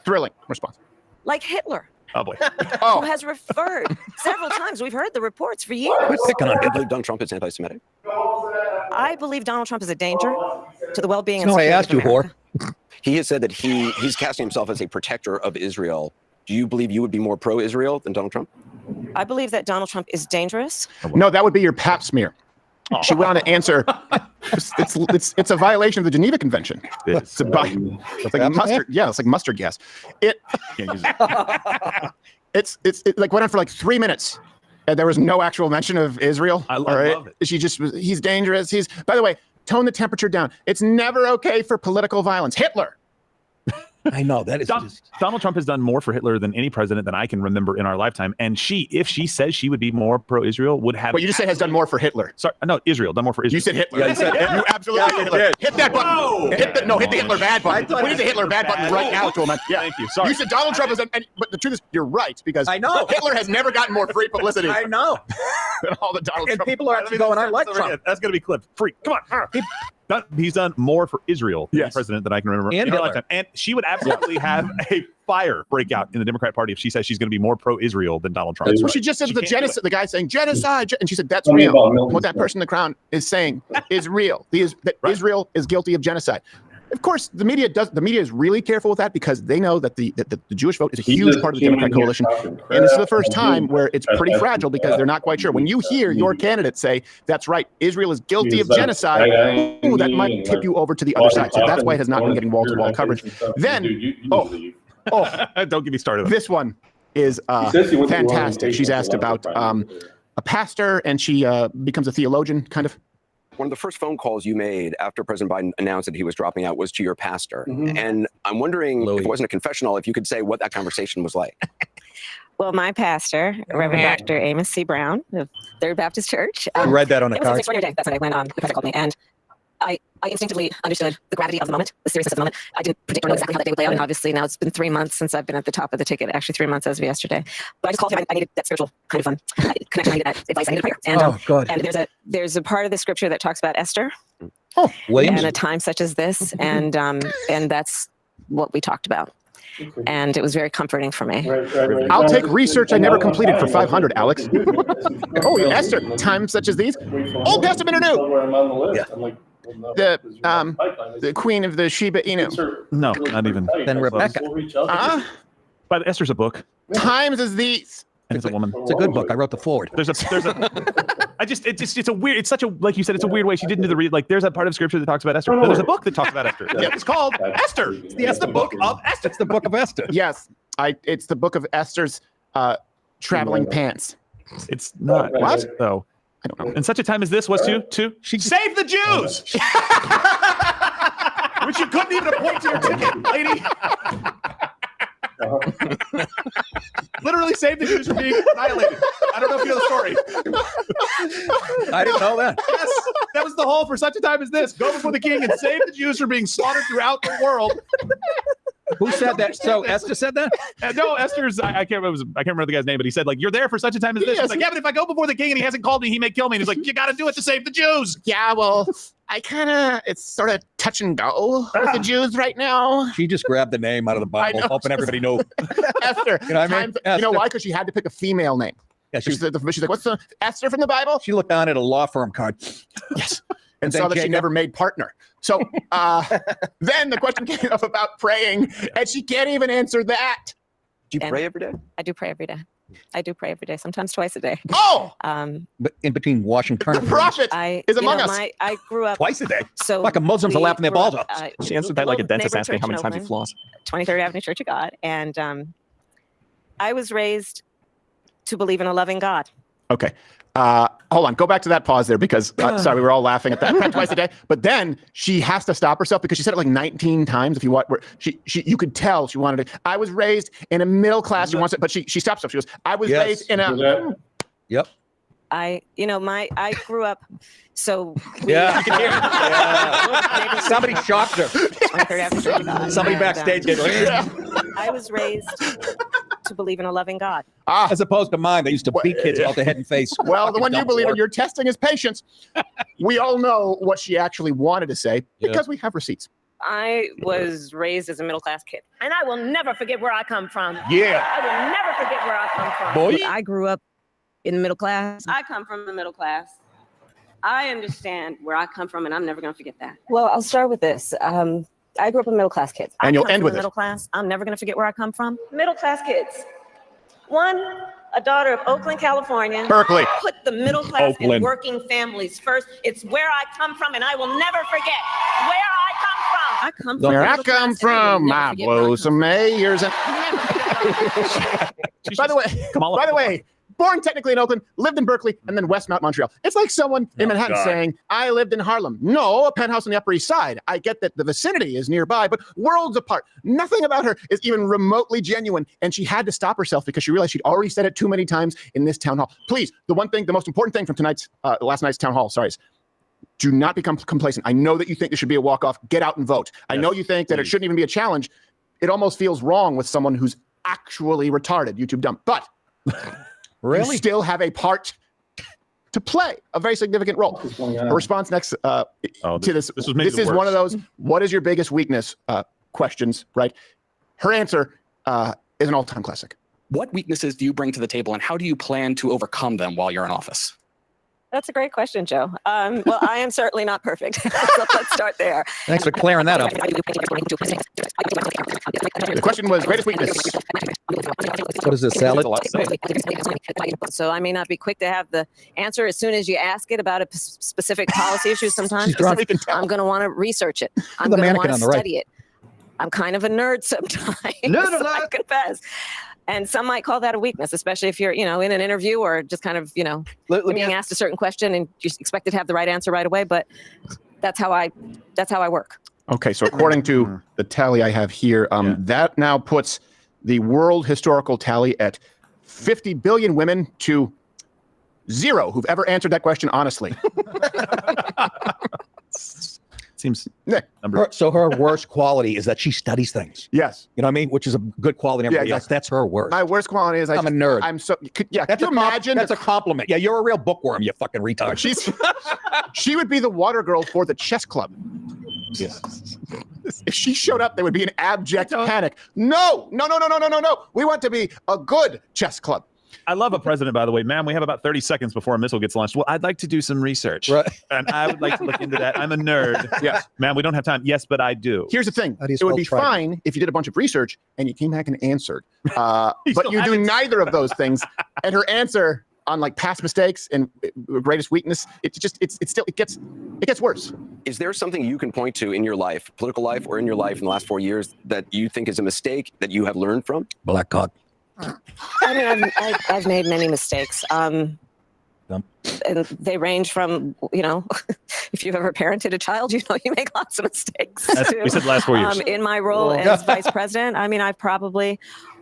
thrilling response. Like Hitler, Oh boy. who has referred several times. We've heard the reports for years. Do you believe Donald Trump is anti-Semitic? I believe Donald Trump is a danger to the well-being and No, I security asked of you, America. whore. He has said that he's casting himself as a protector of Israel. Do you believe you would be more pro-Israel than Donald Trump? I believe that Donald Trump is dangerous. No, that would be your pap smear. She went on to answer. It's a violation of the Geneva Convention. It's like mustard. Yeah, it's like mustard gas. It's like went on for like 3 minutes, and there was no actual mention of Israel. I love it. She just was. He's dangerous. By the way, tone the temperature down. It's never okay for political violence. Hitler. I know that is Donald Trump has done more for Hitler than any president that I can remember in our lifetime. And if she says she would be more pro-Israel, would have. But you just said has done more for Hitler. Sorry, no, Israel done more for Israel. You said Hitler. Yeah, you said you absolutely said Hitler. Hit that button. Whoa. Hit the Hitler bad button. We need the Hitler bad button right now to him. Yeah. Thank you. Sorry. You said Donald Trump is, but the truth is, you're right because I know Hitler has never gotten more free publicity. I know. Than all the Donald And Trump. people are actually going, I like Trump. That's going to be clipped. Freak. Come on. He's done more for Israel than any president that I can remember And in our lifetime. And she would absolutely have a fire break out in the Democrat Party if she says she's going to be more pro-Israel than Donald Trump. That's what she just said. The genocide. The guy saying genocide, and she said that's real. What that person in the crown is saying is real. That Israel is guilty of genocide. Of course, the media is really careful with that because they know that the Jewish vote is a huge part of the Democrat coalition, and this is the first time where it's pretty fragile because they're not quite sure. When you hear your candidate say that's right, Israel is guilty of genocide, ooh, that might tip you over to the other side. So that's why it has not been getting wall-to-wall coverage. Then, don't get me started. This one is fantastic. She's asked about a pastor, and she becomes a theologian, kind of. One of the first phone calls you made after President Biden announced that he was dropping out was to your pastor. And I'm wondering if it wasn't a confessional, if you could say what that conversation was like. Well, my pastor, Reverend Dr. Amos C. Brown of Third Baptist Church. I read that on the It was an card. extraordinary day. That's when I went on. The pastor called me, and I instinctively understood the gravity of the moment, the seriousness of the moment. I didn't predict or know exactly how that day would play out. And obviously now it's been 3 months since I've been at the top of the ticket, actually 3 months as of yesterday. But I just called him. I needed that spiritual kind of connection. I needed that advice. I needed prayer. And, God. and there's a part of the scripture that talks about Esther Williams. and a time such as this. And that's what we talked about. And it was very comforting for me. I'll take research I never completed for 500, Alex. Oh, Esther, times such as these. Old Testament or New? Yeah. The queen of the Sheba Inu. No, not even. Then Rebecca. But Esther's a book. Times as these. And it's a woman. It's a good book. I wrote the forward. It's a weird, it's such a, like you said, it's a weird way. She didn't do like, there's a part of scripture that talks about Esther. There's a book that talks about Esther. It's called Esther. It's the book of Esther. It's the book of Esther. Yes. It's the book of Esther's traveling pants. It's not. What? Though. I don't know. And such a time as this was to save the Jews, which you couldn't even appoint to your ticket, lady. Literally save the Jews from being annihilated. I don't know if you know the story. I didn't know that. Yes, that was the whole for such a time as this. Go before the king and save the Jews from being slaughtered throughout the world. Who said that? So Esther said that? No, Esther's. I can't remember the guy's name, but he said like, "You're there for such a time as this." He's like, "Yeah, but if I go before the king and he hasn't called me, he may kill me." And he's like, "You got to do it to save the Jews." Yeah, well, it's sort of touch and go with the Jews right now. She just grabbed the name out of the Bible, hoping everybody knew. Esther. You know what I mean? You know why? Because she had to pick a female name. Yeah, she's like, "What's the Esther from the Bible?" She looked down at a law firm card. Yes. And saw that she never made partner. So then the question came up about praying, and she can't even answer that. Do you pray every day? I do pray every day. I do pray every day, sometimes twice a day. Oh! But in between washing The turnip. prophet is among us. I grew up Twice a day. So Like a Muslims are laughing their balls off. She answered that like a dentist asking how many times you floss. 23rd Avenue Church of God. And I was raised to believe in a loving God. Okay. Hold on. Go back to that pause there because, sorry, we were all laughing at that twice a day. But then she has to stop herself because she said it like 19 times. If you want, you could tell she wanted it. I was raised in a middle class. She wants it, but she stops herself. She goes, I was raised in a. Yep. I grew up, so yeah, you can hear it. Somebody shocked her. Somebody backstage gave her. I was raised to believe in a loving God. As opposed to mine, they used to beat kids about the head and face. Well, the one you believe in, you're testing his patience. We all know what she actually wanted to say because we have receipts. I was raised as a middle-class kid, and I will never forget where I come from. Yeah. I will never forget where I come from. Boy. I grew up in the middle class. I come from the middle class. I understand where I come from, and I'm never going to forget that. Well, I'll start with this. I grew up with middle-class kids. And you'll end with middle class. I'm never going to forget where I come from. Middle-class kids. One, a daughter of Oakland, California. Berkeley. Put the middle class and Oakland. working families first. It's where I come from, and I will never forget where I come from. I come from. Where I come from, I blow some mayors. And by the way, born technically in Oakland, lived in Berkeley, and then Westmount, Montreal. It's like someone in Manhattan saying, I lived in Harlem. No, a penthouse on the Upper East Side. I get that the vicinity is nearby, but worlds apart. Nothing about her is even remotely genuine, and she had to stop herself because she realized she'd already said it too many times in this town hall. Please, the most important thing from last night's town hall, is do not become complacent. I know that you think this should be a walk-off. Get out and vote. I know you think that it shouldn't even be a challenge. It almost feels wrong with someone who's actually retarded, YouTube dumb. But you still have a part to play, a very significant role. A response next to this. This is one of those, what is your biggest weakness questions, right? Her answer is an all-time classic. What weaknesses do you bring to the table, and how do you plan to overcome them while you're in office? That's a great question, Joe. Well, I am certainly not perfect. So let's start there. Thanks for clearing that up. The question was greatest weakness. What is this, salad? So I may not be quick to have the answer as soon as you ask it about a specific policy issue. Sometimes She's drunk. I'm going to want to research it. I'm The going to want mannequin to on the right. study it. I'm kind of a nerd sometimes. No. I confess. And some might call that a weakness, especially if you're, in an interview or just kind of, being asked a certain question and you're expected to have the right answer right away. But that's how I work. Okay, so according to the tally I have here, that now puts the world historical tally at 50 billion women to 0 who've ever answered that question honestly. Seems So her worst quality is that she studies things. Yes. You know what I mean? Which is a good quality in everybody else. That's her worst. My worst quality is I'm a nerd. I'm so could you That's imagine? That's a compliment. Yeah, you're a real bookworm, you fucking retard. She would be the water girl for the chess club. Yes. If she showed up, there would be an abject panic. No. We want to be a good chess club. I love a president, by the way. Ma'am, we have about 30 seconds before a missile gets launched. Well, I'd like to do some research. Right. And I would like to look into that. I'm a nerd. Yes. Ma'am, we don't have time. Yes, but I do. Here's the thing. It would be fine if you did a bunch of research and you came back and answered. But you do neither of those things. And her answer on like past mistakes and greatest weakness, it gets worse. Is there something you can point to in your life, political life, or in your life in the last 4 years that you think is a mistake that you have learned from? Black cock. I mean, I've made many mistakes. And they range from, if you've ever parented a child, you make lots of mistakes. We said the last 4 years. In my role as vice president, I mean, I've probably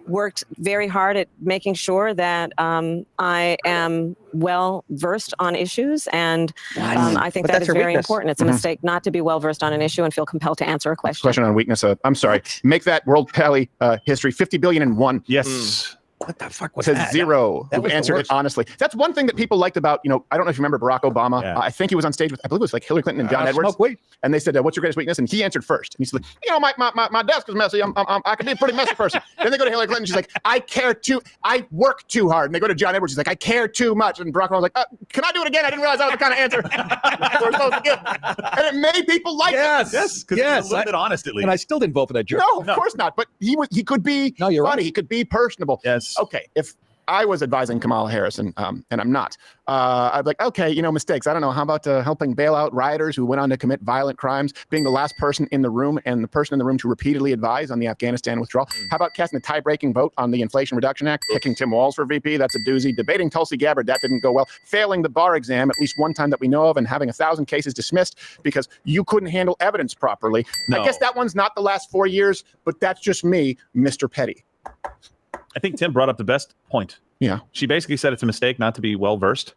worked very hard at making sure that I am well versed on issues, and I think that is very important. It's a mistake not to be well versed on an issue and feel compelled to answer a question. Question on weakness. I'm sorry. Make that world tally history 50 billion and 1. Yes. What the fuck was says that? 0 That who was the answered it worst. honestly. That's one thing that people liked about, I don't know if you remember Barack Obama. Yeah. I think he was on stage with, I believe it was like Hillary Clinton and John Edwards. Smoke weed. And they said, what's your greatest weakness? And he answered first. And he's like, my desk is messy. I can be a pretty messy person. Then they go to Hillary Clinton. She's like, I work too hard. And they go to John Edwards. She's like, I care too much. And Barack Obama was like, can I do it again? I didn't realize that was the kind of answer we're supposed to give. And it made people like it. Yes, because it's a little bit honest at least. And I still didn't vote for that jerk. No, of course not. But he could be funny. Right. He could be personable. Yes. Okay. If I was advising Kamala Harris, and I'm not, I'd like, okay, mistakes. I don't know. How about helping bail out rioters who went on to commit violent crimes, being the last person in the room and the person in the room to repeatedly advise on the Afghanistan withdrawal? How about casting a tie-breaking vote on the Inflation Reduction Act, picking Tim Walz for VP? That's a doozy. Debating Tulsi Gabbard, that didn't go well. Failing the bar exam at least one time that we know of, and having 1,000 cases dismissed because you couldn't handle evidence properly. No. I guess that one's not the last 4 years, but that's just me, Mr. Petty. I think Tim brought up the best point. Yeah. She basically said it's a mistake not to be well versed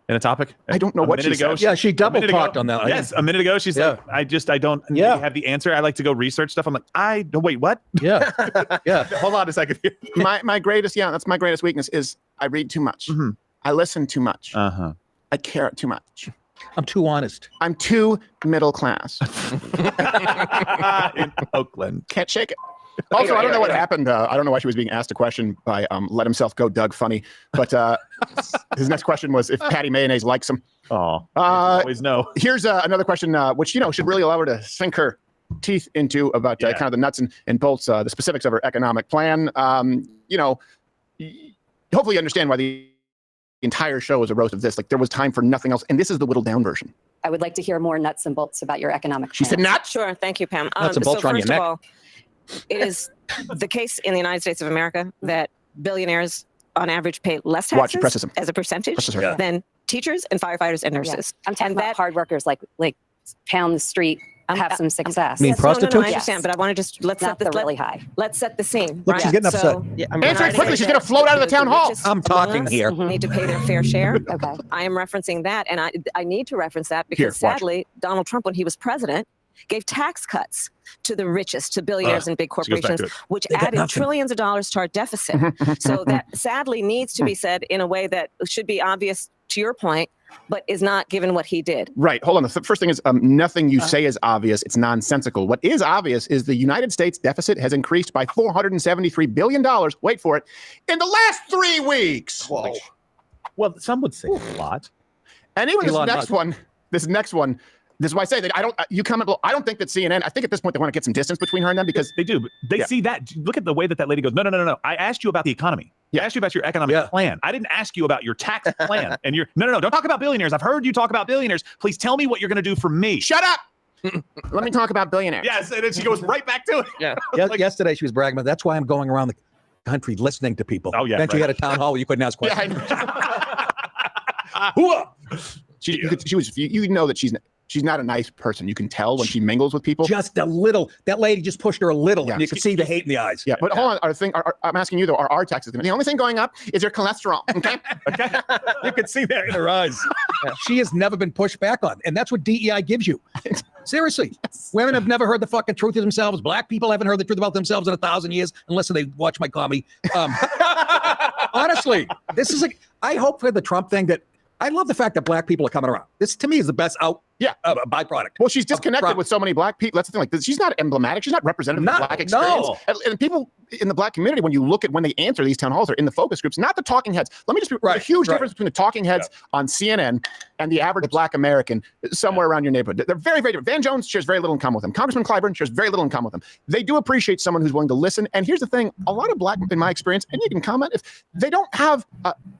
in a topic. I don't know what she said. Yeah, she double talked on that. Yes, a minute ago she said, I don't have the answer. I like to go research stuff. I'm like, wait, what? Yeah. Yeah. Hold on a second here. my greatest, that's my greatest weakness is I read too much. Mm-hmm. I listen too much. Uh-huh. I care too much. I'm too honest. I'm too middle class. In Oakland. Can't shake it. Also, I don't know what happened. I don't know why she was being asked a question by Let Himself Go Doug Funny. But his next question was if Patty Mayonnaise likes him. Oh, always know. Here's another question, which, should really allow her to sink her teeth into about kind of the nuts and bolts, the specifics of her economic plan. Hopefully you understand why the entire show is a roast of this. Like, there was time for nothing else. And this is the whittled down version. I would like to hear more nuts and bolts about your economic plan. She said nuts? Sure. Thank you, Pam. Nuts and bolts so around your first of neck. all, it is the case in the United States of America that billionaires on average pay less Watch, press taxes this. as a percentage Press this, right? than teachers and firefighters and Yeah. nurses. I'm talking And about hard workers like pound the street, have some success. mean Yes, prostitutes? No, I understand, but I want to just let's Not set the really high. Let's set the scene. Look, right? she's getting upset. Answer it quickly. She's going to float out of the town hall. I'm talking here. Need to pay their fair share. Okay. I am referencing that, and I need to reference that because Here, watch. sadly, Donald Trump, when he was president, gave tax cuts to the richest, to billionaires and big she goes back corporations, to it. which They got added nothing. trillions of dollars to our deficit. So that sadly needs to be said in a way that should be obvious to your point, but is not given what he did. Right. Hold on. The first thing is nothing you say is obvious. It's nonsensical. What is obvious is the United States deficit has increased by $473 billion. Wait for it. In the last 3 weeks. Whoa. Well, some would say a lot. And even Elon this next one, this is why I say that I don't think that CNN, I think at this point they want to get some distance between her and them because They do. But they see that. Look at the way that lady goes, no. I asked you about the economy. I asked you about your economic plan. I didn't ask you about your tax plan. And you're, no, don't talk about billionaires. I've heard you talk about billionaires. Please tell me what you're going to do for me. Shut up. Let me talk about billionaires. Yes, and then she goes right back to it. Yeah. Yesterday she was bragging about that's why I'm going around the country listening to people. Oh, yeah, Then she right. had a town hall where you couldn't ask Yeah, questions. I know. You know that she's not a nice person. You can tell when she mingles with people. Just a little. That lady just pushed her a little, Yeah. and you could see the hate in the eyes. Yeah, but hold on. I'm asking you though. Are our taxes going to? The only thing going up is your cholesterol. Okay. Okay. You can see that in her eyes. She has never been pushed back on, and that's what DEI gives you. Seriously, women have never heard the fucking truth of themselves. Black people haven't heard the truth about themselves in 1,000 years, unless they watch my comedy. Honestly, this is I hope for the Trump thing that I love the fact that black people are coming around. This to me is the best byproduct. Well, she's disconnected with so many black people. That's the thing. Like, she's not emblematic. She's not representative of the black experience. No. And people in the black community, when they answer these town halls, are in the focus groups, not the talking heads. Let me just be there's a huge difference between the talking heads on CNN and the average black American somewhere around your neighborhood. They're very, very different. Van Jones shares very little in common with him. Congressman Clyburn shares very little in common with him. They do appreciate someone who's willing to listen. And here's the thing: a lot of black, in my experience, and you can comment, if they don't have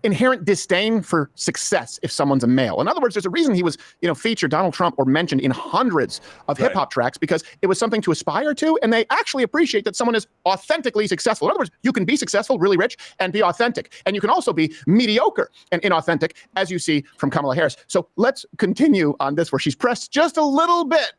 inherent disdain for success if someone's a male. In other words, there's a reason he was, featured Donald Trump or mentioned in hundreds of hip hop tracks because it was something to aspire to, and they actually appreciate that someone is authentically successful. In other words, you can be successful, really rich, and be authentic, and you can also be mediocre and inauthentic, as you see from Kamala Harris. So let's continue on this, where she's pressed just a little bit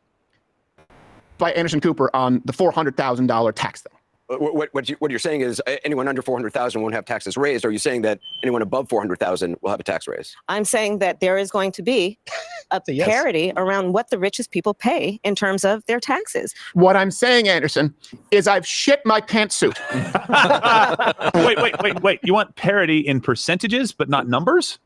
by Anderson Cooper on the $400,000 tax thing. What you're saying is anyone under 400,000 won't have taxes raised. Or are you saying that anyone above 400,000 will have a tax raise? I'm saying that there is going to be a parity around what the richest people pay in terms of their taxes. What I'm saying, Anderson, is I've shit my pantsuit. Wait. You want parity in percentages, but not numbers?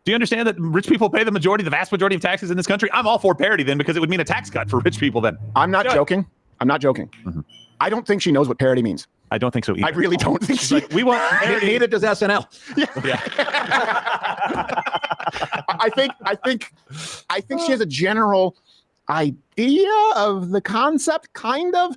Do you understand that rich people pay the vast majority of taxes in this country? I'm all for parity then, because it would mean a tax cut for rich people then. I'm not joking. Mm-hmm. I don't think she knows what parity means. I don't think so either. I really don't think she. We want parity. Neither does SNL. Yeah. I think she has a general idea of the concept, kind of.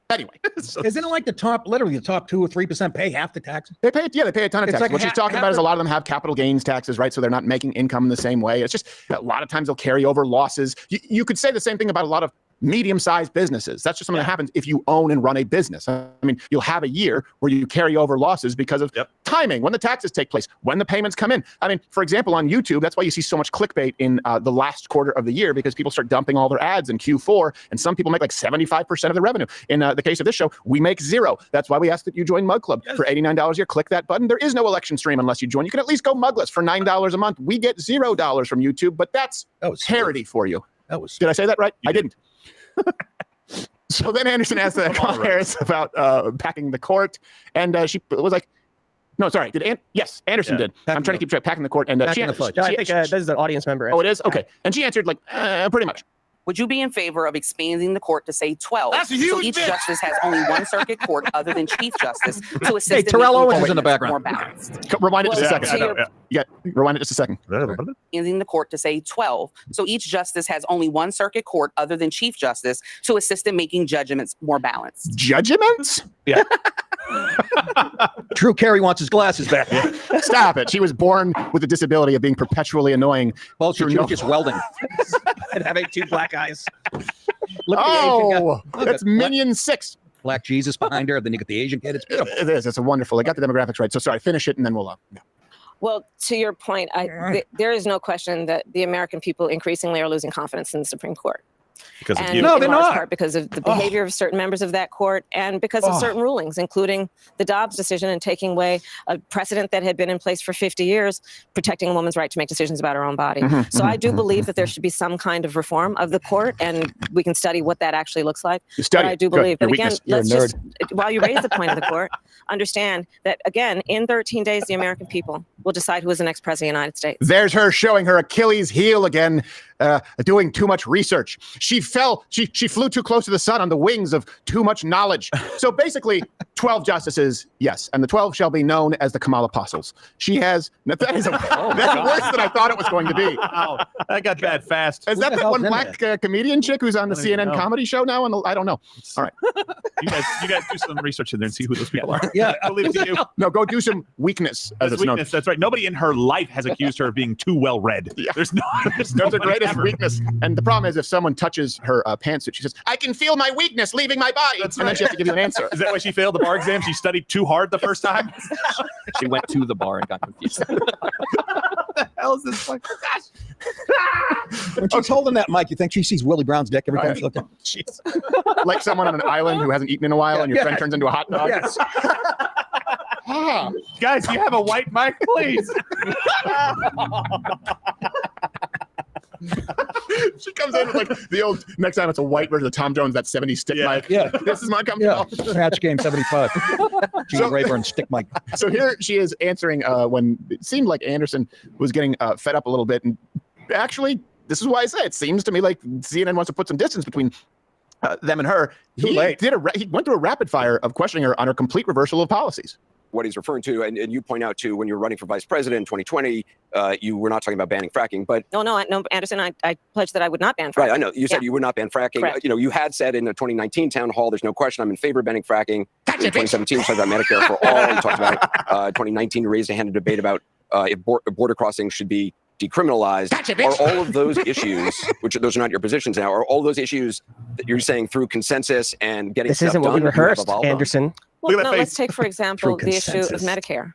Anyway, isn't it like the top 2 or 3% pay half the taxes? They pay a ton of taxes. like What she's talking about is a lot of them have capital gains taxes, right? So they're not making income in the same way. It's just a lot of times they'll carry over losses. You could say the same thing about a lot of medium-sized businesses. That's just something that happens if you own and run a business. I mean, you'll have a year where you carry over losses because of timing, when the taxes take place, when the payments come in. I mean, for example, on YouTube, that's why you see so much clickbait in the last quarter of the year, because people start dumping all their ads in Q4, and some people make like 75% of the revenue. In the case of this show, we make zero. That's why we ask that you join Mug Club for $89 a year. Click that button. There is no election stream unless you join. You can at least go mugless for $9 a month. We get $0 from YouTube, but that's charity for you. Did I say that right? I didn't. So then Anderson asked Kamala Harris about packing the court, and she was like, "No, sorry, yes, Anderson did. I'm trying to keep track. Packing the court, and I think this is an audience member. Oh, it is? Okay. And she answered like, pretty much. Would you be in favor of expanding the court to say 12? That's a huge so each bitch. Justice has only one circuit court other than Chief Justice to assist Hey, in Terrell making Owens is in the judgments background. more balanced. Rewind it just a second. To Rewind it just a second. Expanding the court to say 12. So each justice has only one circuit court other than Chief Justice to assist in making judgments more balanced. Judgments? Yeah. Drew Carey wants his glasses back. Stop it. She was born with a disability of being perpetually annoying. Well, she was just welding. And having 2 black eyes. Look at the Asian guy. Oh, Look that's at Minion 6. Black Jesus behind her. Then you get the Asian kid. It's beautiful. It is. It's a wonderful. I got the demographics right. So sorry, finish it and then we'll Well, to your point, there is no question that the American people increasingly are losing confidence in the Supreme Court. Because of And you. in large part because of the behavior of certain members of that court and because of certain rulings, including the Dobbs decision and taking away a precedent that had been in place for 50 years, protecting a woman's right to make decisions about her own body. So I do believe that there should be some kind of reform of the court, and we can study what that actually looks like. Study but I do Good. believe. Your But again, weakness. You're a let's nerd. just, while you raise the point of the court, understand that, again, in 13 days, the American people will decide who is the next president of the United States. There's her showing her Achilles heel again, doing too much research. She flew too close to the sun on the wings of too much knowledge. So basically, 12 justices, yes, and the 12 shall be known as the Kamala Apostles. She has, that's worse than I thought it was going to be. Wow, that got bad fast. Is that that one black comedian chick who's on the CNN comedy show now? I don't know. All right. You guys do some research in there and see who those people are. Yeah. I'll leave it to you. No, go do some weakness, as it's known. Weakness, that's right. Nobody in her life has accused her of being too well read. Yeah. There's That's the greatest weakness. And the problem is if someone touches her pantsuit, she says, "I can feel my weakness leaving my body." That's and then she has to give you an answer. Is that why she failed the bar exam? She studied too hard the first time? She went to the bar and got confused. What the hell is this? Like, When she's holding that mic, you think she sees Willie Brown's dick every time she looks at him. Like someone on an island who hasn't eaten in a while and your friend turns into a hot dog. Yes. Guys, you have a white mic, please. She comes in with like the old, next time it's a white version of Tom Jones, that 70s stick mic. Yeah. This is my company. Yeah. Match Game 75. Gene Rayburn stick mic. So here she is answering when it seemed like Anderson was getting fed up a little bit. And actually, this is why I say it seems to me like CNN wants to put some distance between them and her. He went through a rapid fire of questioning her on her complete reversal of policies. What he's referring to, and you point out too, when you're running for vice president in 2020, you were not talking about banning fracking, but No, Anderson, I pledged that I would not ban fracking. right, I know you said you would not ban fracking. Correct. You had said in the 2019 town hall, there's no question I'm in favor of banning fracking. In 2017, you talked about Medicare for all. You talked about 2019, you raised a hand in debate about if border crossings should be decriminalized. Are all of those issues, which those are not your positions now, are all those issues that you're saying through consensus and getting This stuff isn't what we done, you have rehearsed, evolved on? Anderson. Well, no, let's take, for example, the issue of Medicare.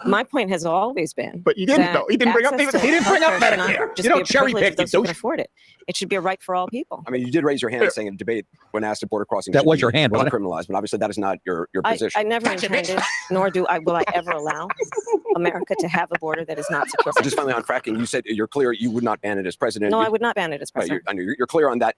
My point has always been. But you didn't, though. He didn't bring up Medicare. You don't cherry pick. Those who can afford it. It should be a right for all people. I mean, you did raise your hand saying in debate when asked if border crossing That should was be your hand, wasn't it? criminalized, but obviously that is not your position. I never intended, nor will I ever allow America to have a border that is not secure. Just finally on fracking, you said you're clear you would not ban it as president. No, I would not ban it as Right, president. you're clear on that.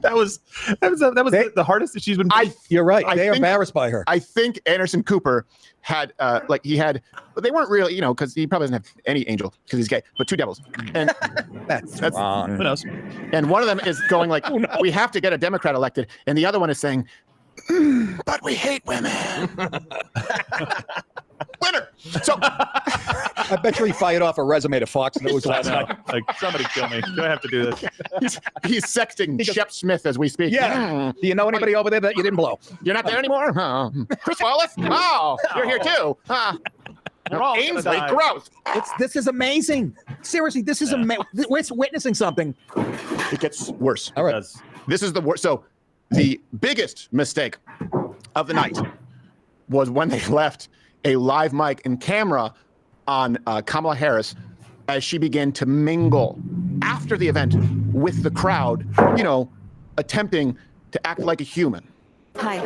That was the hardest that she's been. You're right. I They are think- embarrassed by her. I think Anderson Cooper had but they weren't really, because he probably doesn't have any angel because he's gay, but 2 devils. And That's wrong. Who knows? And one of them is going like, we have to get a Democrat elected. And the other one is saying, but we hate women. Winner. So I bet you he fired off a resume to Fox News last I know. night. Like, somebody kill me. Do I have to do this? He's sexting Shep Smith as we speak. Yeah. Do you know anybody over there that you didn't blow? You're not there anymore? Chris Wallace? Oh, you're here too. We're all gonna Ainsley, die. gross. This is amazing. Seriously, this is amazing. We're witnessing something. It gets worse. All right. This is the worst. So the biggest mistake of the night was when they left a live mic and camera on Kamala Harris as she began to mingle after the event with the crowd, attempting to act like a human. Hi.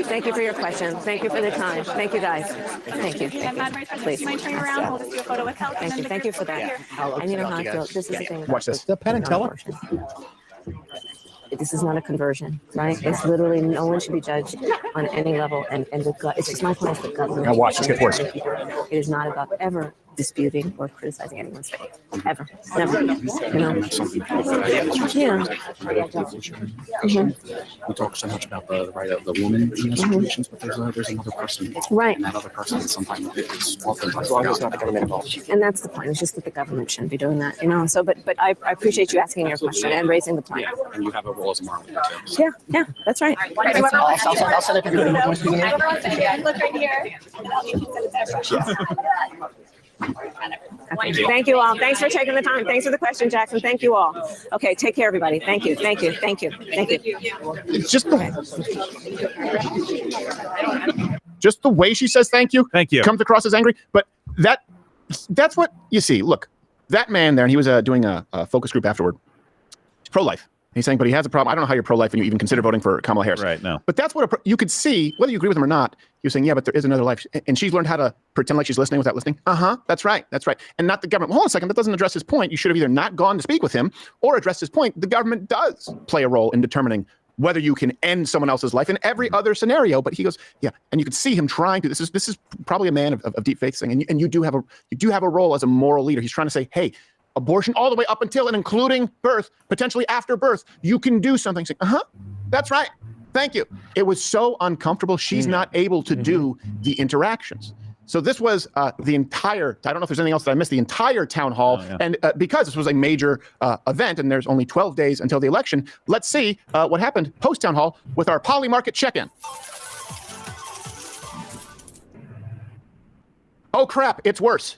Thank you for your question. Thank you for the time. Thank you, guys. Thank you. Please. Might turn around, hold us to a photo with help. Thank you. Thank you for that. And you know how I feel. This is the thing. Watch this. The Penn and Teller. This is not a conversion, right? It's literally no one should be judged on any level. And it's my point is the government. Now watch this get worse. It is not about ever disputing or criticizing anyone's faith. Ever. Never. Yeah. We talk so much about the right of the woman in these situations, but there's another person. Right. And that other person sometimes is often And that's the point. It's just that the government shouldn't be doing that, So, but I appreciate you asking your question and raising the point. And you have a role as a moral leader too. Yeah, that's right. Look right here. Okay. Thank you all. Thanks for taking the time. Thanks for the question, Jackson. Thank you all. Okay, take care, everybody. Thank you. It's just the way she says thank you. Thank you. Comes across as angry, but that's what you see. Look, that man there, and he was doing a focus group afterward. He's pro-life. He's saying, but he has a problem. I don't know how you're pro-life and you even consider voting for Kamala Harris. Right, no. But that's what you could see, whether you agree with him or not. He was saying, yeah, but there is another life. And she's learned how to pretend like she's listening without listening. That's right. And not the government. Well, hold on a second. That doesn't address his point. You should have either not gone to speak with him or addressed his point. The government does play a role in determining whether you can end someone else's life in every other scenario. But he goes, yeah. And you could see him trying to. This is probably a man of deep faith thing. And you do have a role as a moral leader. He's trying to say, hey, abortion all the way up until and including birth, potentially after birth, you can do something. Saying, that's right. Thank you. It was so uncomfortable. She's not able to do the interactions. So this was the entire, I don't know if there's anything else that I missed, the entire town hall. And because this was a major event and there's only 12 days until the election, let's see what happened post-town hall with our Poly Market check-in. Oh, crap. It's worse.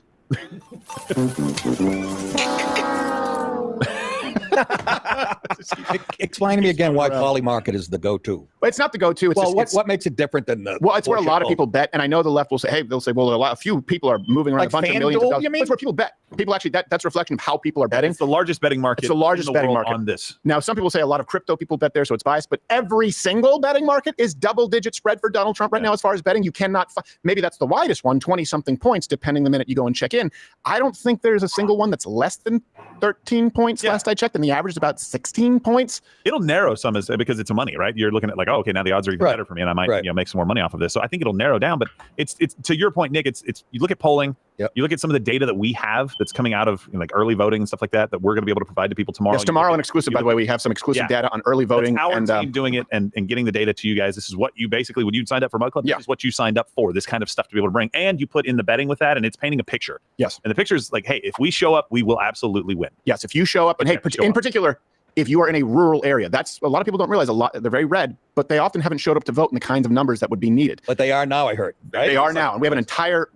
Explain to me again why Poly Market is the go-to. But it's not the go-to. It's what makes it different than the? Well, it's where a lot of people bet, and I know the left will say, "Hey, they'll say, well, a few people are moving around Like a bunch of millions of dollars." That's where people bet. People actually that's a reflection of how people are betting. It's the largest betting market. It's the largest betting market on this. Now, some people say a lot of crypto people bet there, so it's biased. But every single betting market is double-digit spread for Donald Trump right now. As far as betting, you cannot. Maybe that's the widest one, 20-something points, depending the minute you go and check in. I don't think there's a single one that's less than 13 points. Last I checked, and the average is about 16 points. It'll narrow some because it's money, right? You're looking at like, oh, okay, now the odds are even better for me, and I might make some more money off of this. So I think it'll narrow down. But it's to your point, Nick. It's you look at polling. Yep. You look at some of the data that we have that's coming out of like early voting and stuff like that we're going to be able to provide to people tomorrow. Yes, tomorrow and exclusive, by the way. We have some exclusive data on early voting. That's our and team doing it and getting the data to you guys. This is what you basically, when you signed up for Mug Club, this is what you signed up for, this kind of stuff to be able to bring. And you put in the betting with that, and it's painting a picture. Yes. And the picture is like, hey, if we show up, we will absolutely win. Yes, if you show up, and hey, in particular, if you are in a rural area, that's a lot of people don't realize they're very red, but they often haven't showed up to vote in the kinds of numbers that would be needed. But they are now, I heard. Right? They are now. And we have an entire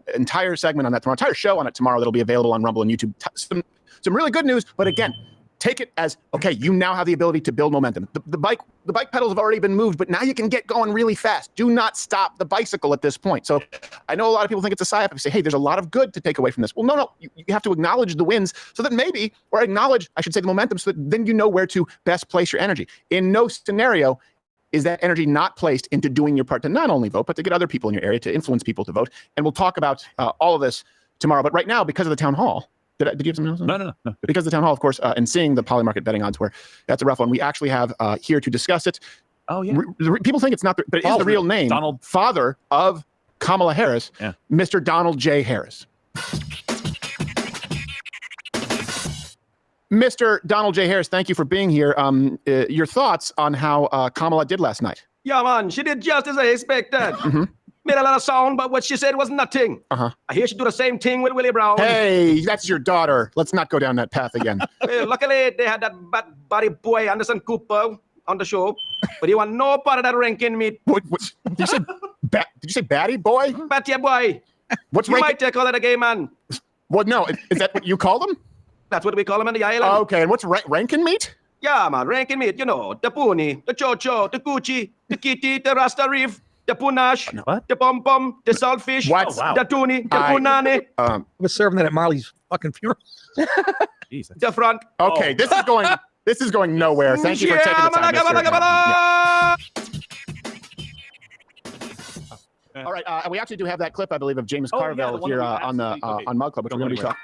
segment on that tomorrow, entire show on it tomorrow that'll be available on Rumble and YouTube. Some really good news, but again, take it as, okay, you now have the ability to build momentum. The bike pedals have already been moved, but now you can get going really fast. Do not stop the bicycle at this point. So I know a lot of people think it's a psyop. I say, hey, there's a lot of good to take away from this. Well, no, you have to acknowledge the wins so that maybe, or acknowledge, I should say, the momentum so that then you know where to best place your energy. In no scenario is that energy not placed into doing your part to not only vote, but to get other people in your area, to influence people to vote. And we'll talk about all of this tomorrow. But right now, because of the town hall, did you have something else? No. Because of the town hall, of course, and seeing the Poly Market betting odds, where that's a rough one. We actually have here to discuss it. Oh yeah. People think it's not, but it is the real name. Donald, father of Kamala Harris, yeah. Mr. Donald J. Harris. Mr. Donald J. Harris, thank you for being here. Your thoughts on how Kamala did last night? Yeah, man, she did just as I expected. Made a lot of sound, but what she said was nothing. Uh-huh. I hear she do the same thing with Willie Brown. Hey, that's your daughter. Let's not go down that path again. Well, luckily, they had that bad body boy, Anderson Cooper, on the show. But he want no part of that ranking meat. What, did you say batty boy? Batty boy. What's you ranking? might call it a gay man. What? No, is that what you call them? That's what we call them in the island. Okay, and what's ranking meat? Yeah, man, ranking meat. You know, the pony, the chocho, the coochie, the kitty, the rasta reef, the punash, the pom pom, the saltfish, the tuni, the punani. I was serving that at Marley's fucking funeral. The front. Okay, this is going nowhere. Thank you for taking the time. Yeah. All right, we actually do have that clip, I believe, of James Carville here on Mug Club, which we're going to be talking.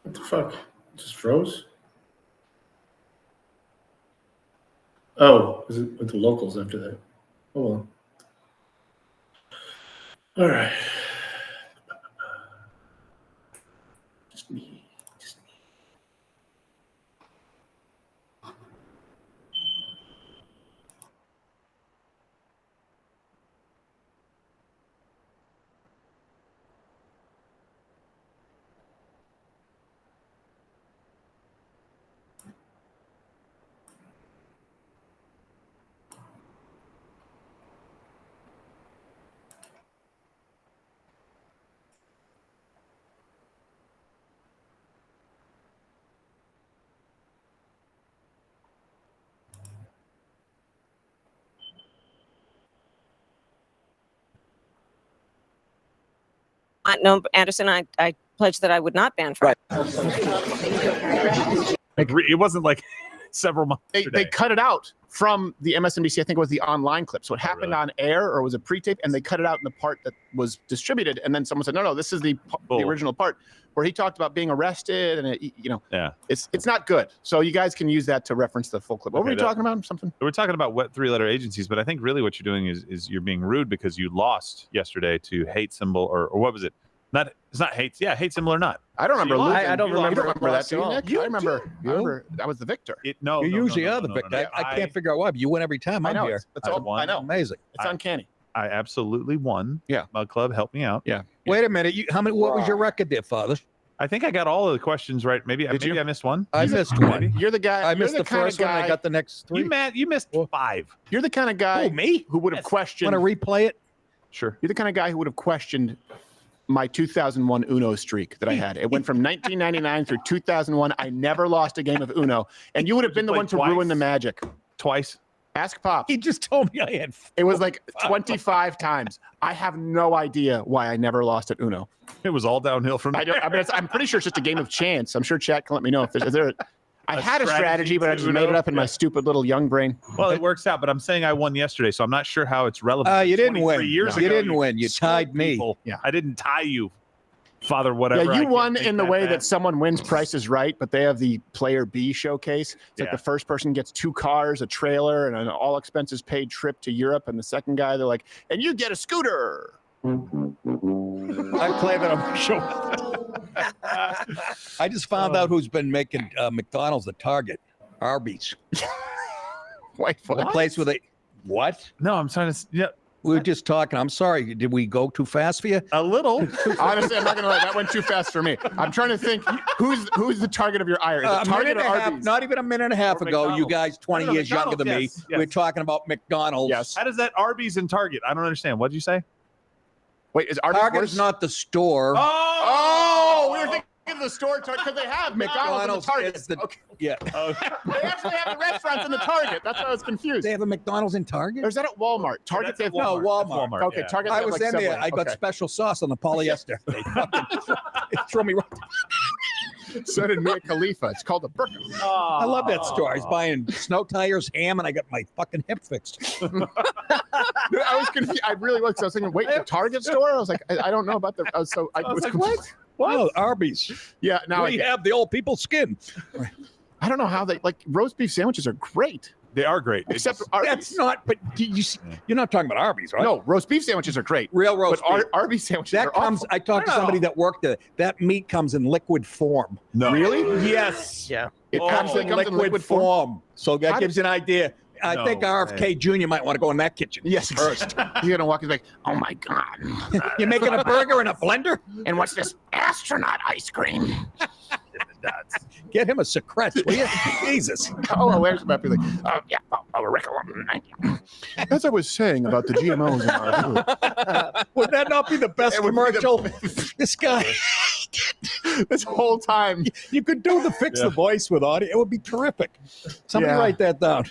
What the fuck? Just froze? Oh, is it with the locals after that? Oh well. All right. Just me. No, Anderson, I pledged that I would not ban fracking. It wasn't like several months. They cut it out from the MSNBC. I think it was the online clip. So it happened on air, or was a pre-tape, and they cut it out in the part that was distributed. And then someone said, "No, this is the original part where he talked about being arrested." And it's not good. So you guys can use that to reference the full clip. What were we talking about? Something? We're talking about what 3-letter agencies, but I think really what you're doing is you're being rude because you lost yesterday to hate symbol or what was it? It's not hate. Yeah, hate symbol or not. I don't remember losing. I don't remember that. at all. I remember I was the victor. You usually are the victor. I can't figure out why, but you win every time. I know. Here. I know. Amazing. It's uncanny. I absolutely won. Yeah. Mug Club helped me out. Yeah. Wait a minute. What was your record there, Father? I think I got all of the questions right. Maybe I missed one. I missed one. You're the guy. I missed the first one. I got the next 3. You missed 5. You're the kind of guy who would have questioned. Want to replay it? Sure. You're the kind of guy who would have questioned my 2001 Uno streak that I had. It went from 1999 through 2001. I never lost a game of Uno. And you would have been the one to ruin the magic. Twice. Ask Pop. He just told me I had. It was like 25 times. I have no idea why I never lost at Uno. It was all downhill from there. I'm pretty sure it's just a game of chance. I'm sure chat can let me know if there's. I had a strategy, but I just made it up in my stupid little young brain. Well, it works out, but I'm saying I won yesterday, so I'm not sure how it's relevant. You didn't win. Years You ago, didn't win. You tied me. Yeah. I didn't tie you, Father, whatever. Yeah, you won in the way that someone wins Price is Right, but they have the player B showcase. It's like the first person gets 2 cars, a trailer, and an all expenses paid trip to Europe. And the second guy, they're like, and you get a scooter. I play that on my show. I just found out who's been making McDonald's a target. Arby's. Wait, the place where they what? No, I'm trying to. Yeah, we were just talking. I'm sorry. Did we go too fast for you? A little. Honestly, I'm not gonna lie. That went too fast for me. I'm trying to think who's the target of your ire. Is it Target or Arby's? Not even a minute and a half ago. You guys, 20 years younger than me. Yes. We're talking about McDonald's. Yes. How does that Arby's and Target? I don't understand. What did you say? Wait, is Arby's Target worse? is not the store. Oh, we were thinking of the store because they have McDonald's and the Target. Is the, okay. Yeah. They actually have the restaurants in the Target. That's why I was confused. They have a McDonald's in Target? Or is that at Walmart? Target. They have Walmart. Okay, Target. I was in there. I got Okay. special sauce on the polyester. They fucking throw me right. So did Mia Khalifa. It's called a burger. I love that store. I was buying snow tires, ham, and I got my fucking hip fixed. I was confused. I really was. I was thinking, wait, the Target store? I was like, I don't know about the. I was like, what? Oh, Arby's. Yeah. Now we have the old people's skin. I don't know how they like roast beef sandwiches are great. They are great. Except Arby's. That's not. But you're not talking about Arby's, right? No, roast beef sandwiches are great. Real roast but beef. Arby's sandwiches That are comes. awful. I talked to somebody that worked there. That meat comes in liquid form. No. Really? Yes. Yeah. It Comes in liquid form. So that gives you an idea. I think RFK Jr. might want to go in that kitchen. Yes, first. He's gonna walk in like, oh my god, You're making a burger in a blender? and what's this astronaut ice cream? Get him a secret, will you? Jesus. Oh, where's my feeling? Yeah, as I was saying about the GMOs in our food. Would that not be the best commercial? This guy. This whole time. You could do the voice with audio. It would be terrific. Somebody write that down.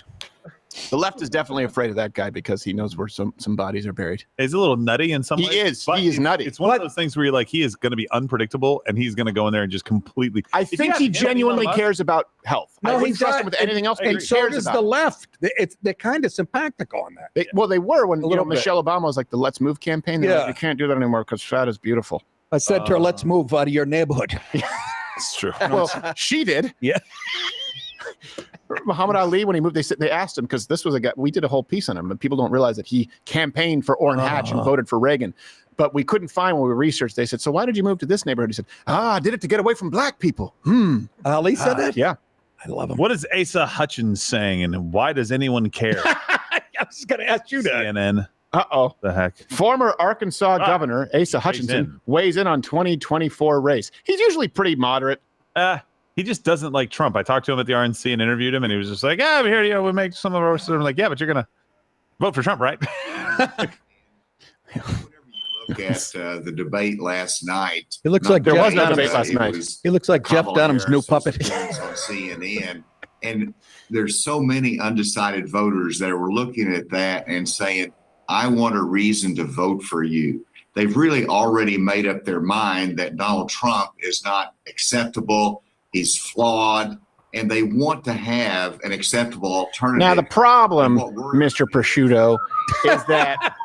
The left is definitely afraid of that guy because he knows where some bodies are buried. He's a little nutty in some He ways. is. but He is nutty. It's one of those things where you're like, he is going to be unpredictable, and he's going to go in there and just completely. I think he genuinely cares about health. I No, he wouldn't trust does. him with anything else. And so does the left. They're kind of sympathetic on that. Well, they were when little bit. Michelle Obama was like the Let's Move campaign. They're like, you can't do that anymore because fat is beautiful. I said to her, let's move out of your neighborhood. It's true. Well, she did. Yeah. Muhammad Ali, when he moved, they asked him because this was a guy. We did a whole piece on him, but people don't realize that he campaigned for Orrin Hatch and voted for Reagan. But we couldn't find when we researched. They said, "So why did you move to this neighborhood?" He said, I did it to get away from black people." Ali said that. Yeah, I love him. What is Asa Hutchins saying, and why does anyone care? I was going to ask you that. CNN. Uh-oh. The heck. Former Arkansas Governor Asa Hutchinson weighs in on 2024 race. He's usually pretty moderate. He just doesn't like Trump. I talked to him at the RNC and interviewed him, and he was just like, "Yeah, we're here. We make some of our." I'm like, "Yeah, but you're gonna vote for Trump, right?" Look at the debate last night. He looks like there Jeff was no Dunham's- debate last night. He looks like Jeff Kamala Dunham's new Harris's puppet. appearance on CNN, and there's so many undecided voters that were looking at that and saying, "I want a reason to vote for you." they've really already made up their mind that Donald Trump is not acceptable. He's flawed, and they want to have an acceptable alternative. Now, the problem, Mr. Prosciutto, is that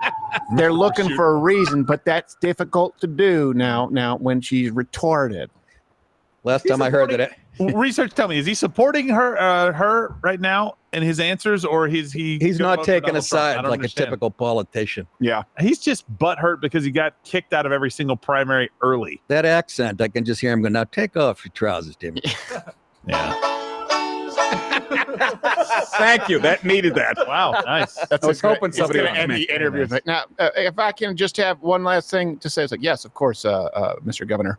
they're looking for a reason, but that's difficult to do now when she's retarded. Last time I heard that research tell me, is he supporting her right now in his answers, or he's not taking a Donald Trump? I side don't like understand. a typical politician. Yeah. He's just butthurt because he got kicked out of every single primary early. That accent, I can just hear him go, now take off your trousers, Timmy. Yeah. Thank you. That needed that. Wow, nice. That's I was hoping it's somebody gonna would end make the that interview. nice. Now, if I can just have one last thing to say, it's like, yes, of course, Mr. Governor.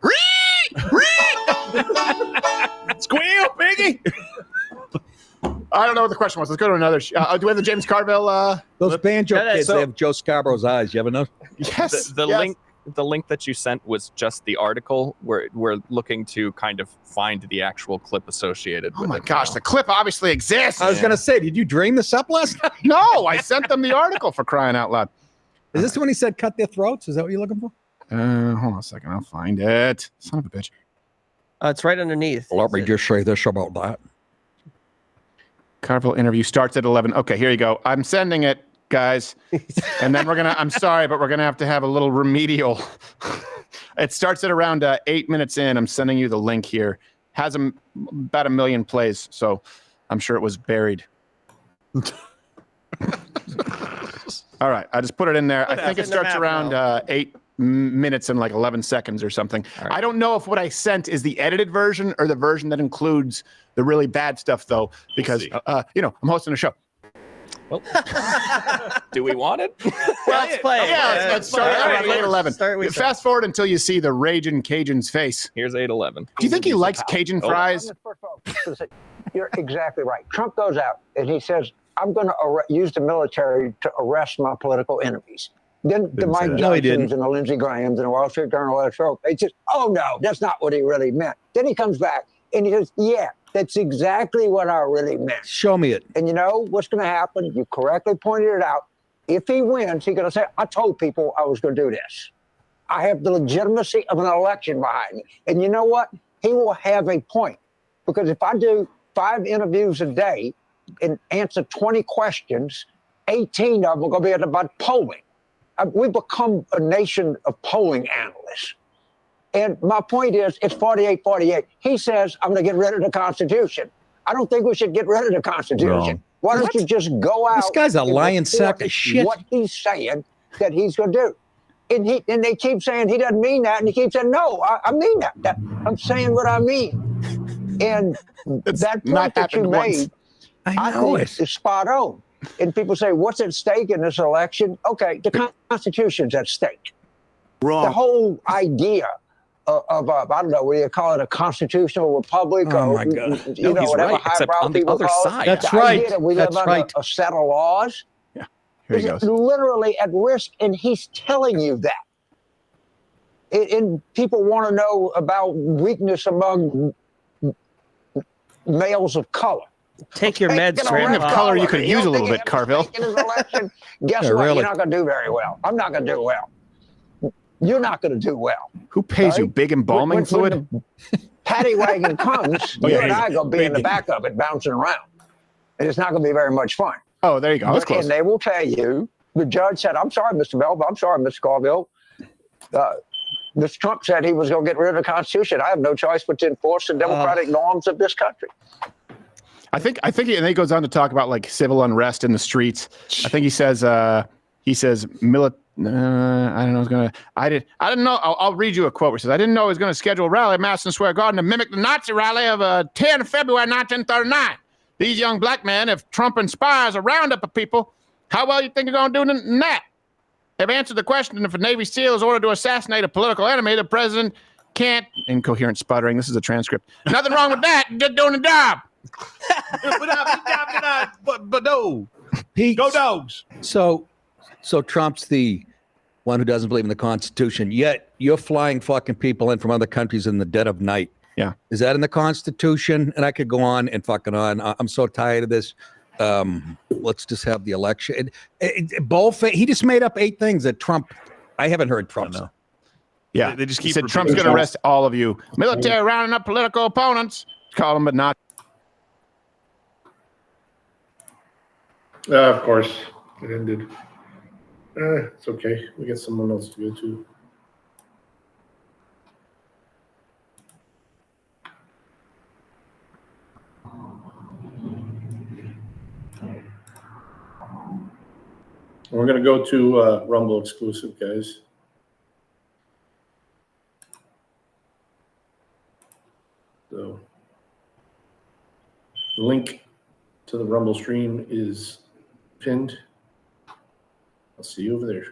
Squeal, piggy. I don't know what the question was. Let's go to another. Do we have the James Carville? Those banjo kids, so- they have Joe Scarborough's eyes. You ever know? Yes. The link that you sent was just the article. We're looking to kind of find the actual clip associated Oh with my it gosh, now. the clip obviously exists. I was going to say, did you dream this up last night? No, I sent them the article for crying out loud. Is this when he said cut their throats? Is that what you're looking for? Hold on a second. I'll find it. Son of a bitch. It's right underneath. Let me just say this about that. Carville interview starts at 11. Okay, here you go. I'm sending it, guys. And then I'm sorry, but we're going to have a little remedial. It starts at around 8 minutes in. I'm sending you the link here. Has about 1 million plays, so I'm sure it was buried. All right, I just put it in there. I think it starts around 8 minutes and like 11 seconds or something. Right. I don't know if what I sent is the edited version or the version that includes the really bad stuff, though, because, I'm hosting a show. Well, do we want it? Let's play it. Yeah, let's start around 8:11. Start. Fast forward until you see the Raging Cajun's face. Here's 8:11. Do you think he likes Cajun fries? You're exactly right. Trump goes out and he says, I'm going to use the military to arrest my political enemies. Then the Mike Johnsons and the Lindsey Grahams and the Wall Street Journal, they just, oh no, that's not what he really meant. Then he comes back and he says, yeah, that's exactly what I really meant. Show me it. And you know what's going to happen? You correctly pointed it out. If he wins, he's going to say, I told people I was going to do this. I have the legitimacy of an election behind me. And you know what? He will have a point. Because if I do 5 interviews a day and answer 20 questions, 18 of them are going to be about polling. We become a nation of polling analysts. And my point is, it's 48-48. He says, I'm going to get rid of the Constitution. I don't think we should get rid of the Constitution. Wrong. Why don't you just go out? This guy's a and lying sack report of shit. What he's saying that he's going to do. And they keep saying he doesn't mean that. And he keeps saying, no, I mean that. I'm saying what I mean. And that point that you made, I think is spot on. And people say, what's at stake in this election? Okay, the Constitution's at stake. Wrong. The whole idea of I don't know, what do you call it, a constitutional republic? Oh, or, my God. You know, he's whatever right, except highbrow on the people other call it. side. That's The right. idea that we live That's under right. a set of laws Here he is goes. literally at risk, and he's telling you that. And people want to know about weakness among males of color. Take your meds, Man of color, you could use a little bit, Carville. Guess what? Yeah, You're really. not going to do very well. I'm not going to do well. You're not going to do well. Who pays you? Big embalming When fluid? the paddy wagon comes, Oh, yeah, you and he's I are going to be in the big. back of it, bouncing around. And it's not going to be very much fun. Oh, there you go. That's close. And they will tell you, the judge said, I'm sorry, Mr. Melba. I'm sorry, Mr. Carville. Mr. Trump said he was going to get rid of the Constitution. I have no choice but to enforce the democratic norms of this country. I think, and then he goes on to talk about like civil unrest in the streets. I think he says, I don't know. I didn't know. I'll read you a quote where it says, I didn't know he was going to schedule a rally at Madison Square Garden to mimic the Nazi rally of 10 February 1939. These young black men, if Trump inspires a roundup of people, how well you think you're going to do in that? They've answered the question, if a Navy SEAL is ordered to assassinate a political enemy, the president can't, incoherent sputtering, this is a transcript. Nothing wrong with that, just doing the job. But no. Pete, Go Dogs. So Trump's the one who doesn't believe in the Constitution, yet you're flying fucking people in from other countries in the dead of night. Yeah. Is that in the Constitution? And I could go on and fucking on. I'm so tired of this. Let's just have the election. He just made up 8 things that Trump I haven't heard Trump. No. Yeah, They just he keep said Trump's repeating going to it. arrest all of you. Military rounding up political opponents. Call them, but not. Of course, it ended. It's okay. We got someone else to go to. We're going to go to Rumble exclusive, guys. So the link to the Rumble stream is pinned. I'll see you over there.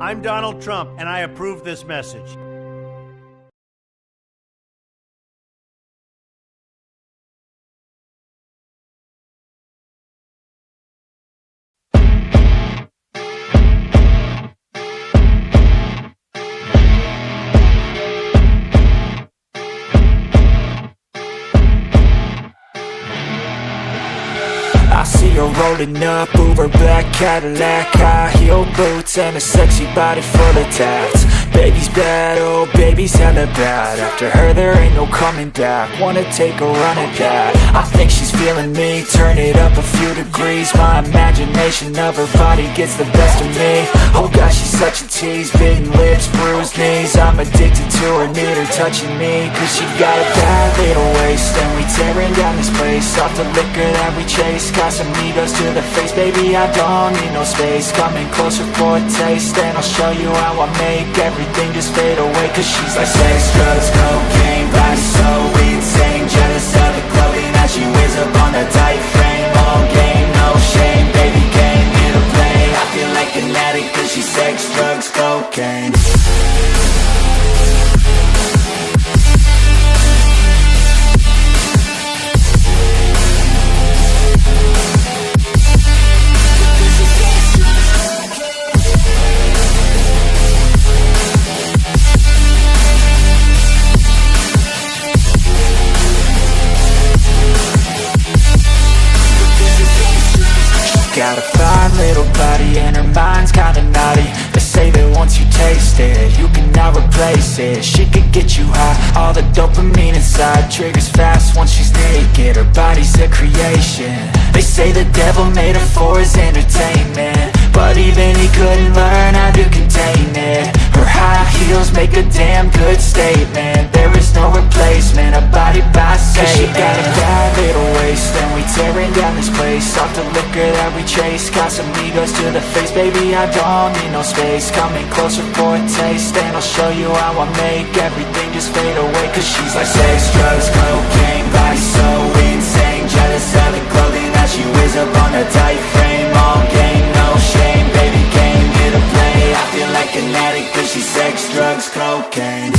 I'm Donald Trump, and I approve this message. I see her rolling up, Uber black Cadillac, high heel boots and a sexy body full of tats. Baby's bad, oh baby's hella bad. After her there ain't no coming back. Wanna take a run at that. I think she's feeling me, turn it up a few degrees. My imagination of her body gets the best of me. Oh gosh, she's such a tease, bitten lips, bruised knees. I'm addicted to her, need her touching me. Cause she got a bad little waist, and we tearing down this place. Off the liquor that we chase, got some egos to the face. Baby, I don't need no space. Coming closer for a taste, and I'll show you how I make everything just fade away. Cause she's like sex, drugs, cocaine, body so insane. Jealous of the clothing that she wears up on a tight frame. All game, no shame, baby came here to play. I feel like an addict cause she's sex, drugs, cocaine. Got a fine little body and her mind's kinda naughty. They say that once you taste it, you cannot replace it. She could get you high, all the dopamine inside triggers fast once she's naked. Her body's a creation. They say the devil made her for his entertainment, but even he couldn't learn how to contain it. Her high heels make a damn good statement. There is no replacement, a body by Satan. Cause she got a bad little waist, and we tearing down this place. Off the liquor that we chase, got some egos to the face. Baby, I don't need no space. Coming closer for a taste, and I'll show you how I make everything just fade away. Cause she's like sex, drugs, cocaine, body so insane. Jealous of the clothing that she wears up on a tight frame. All game, no shame, baby came here to play. I feel like an addict cause she's sex, drugs, cocaine.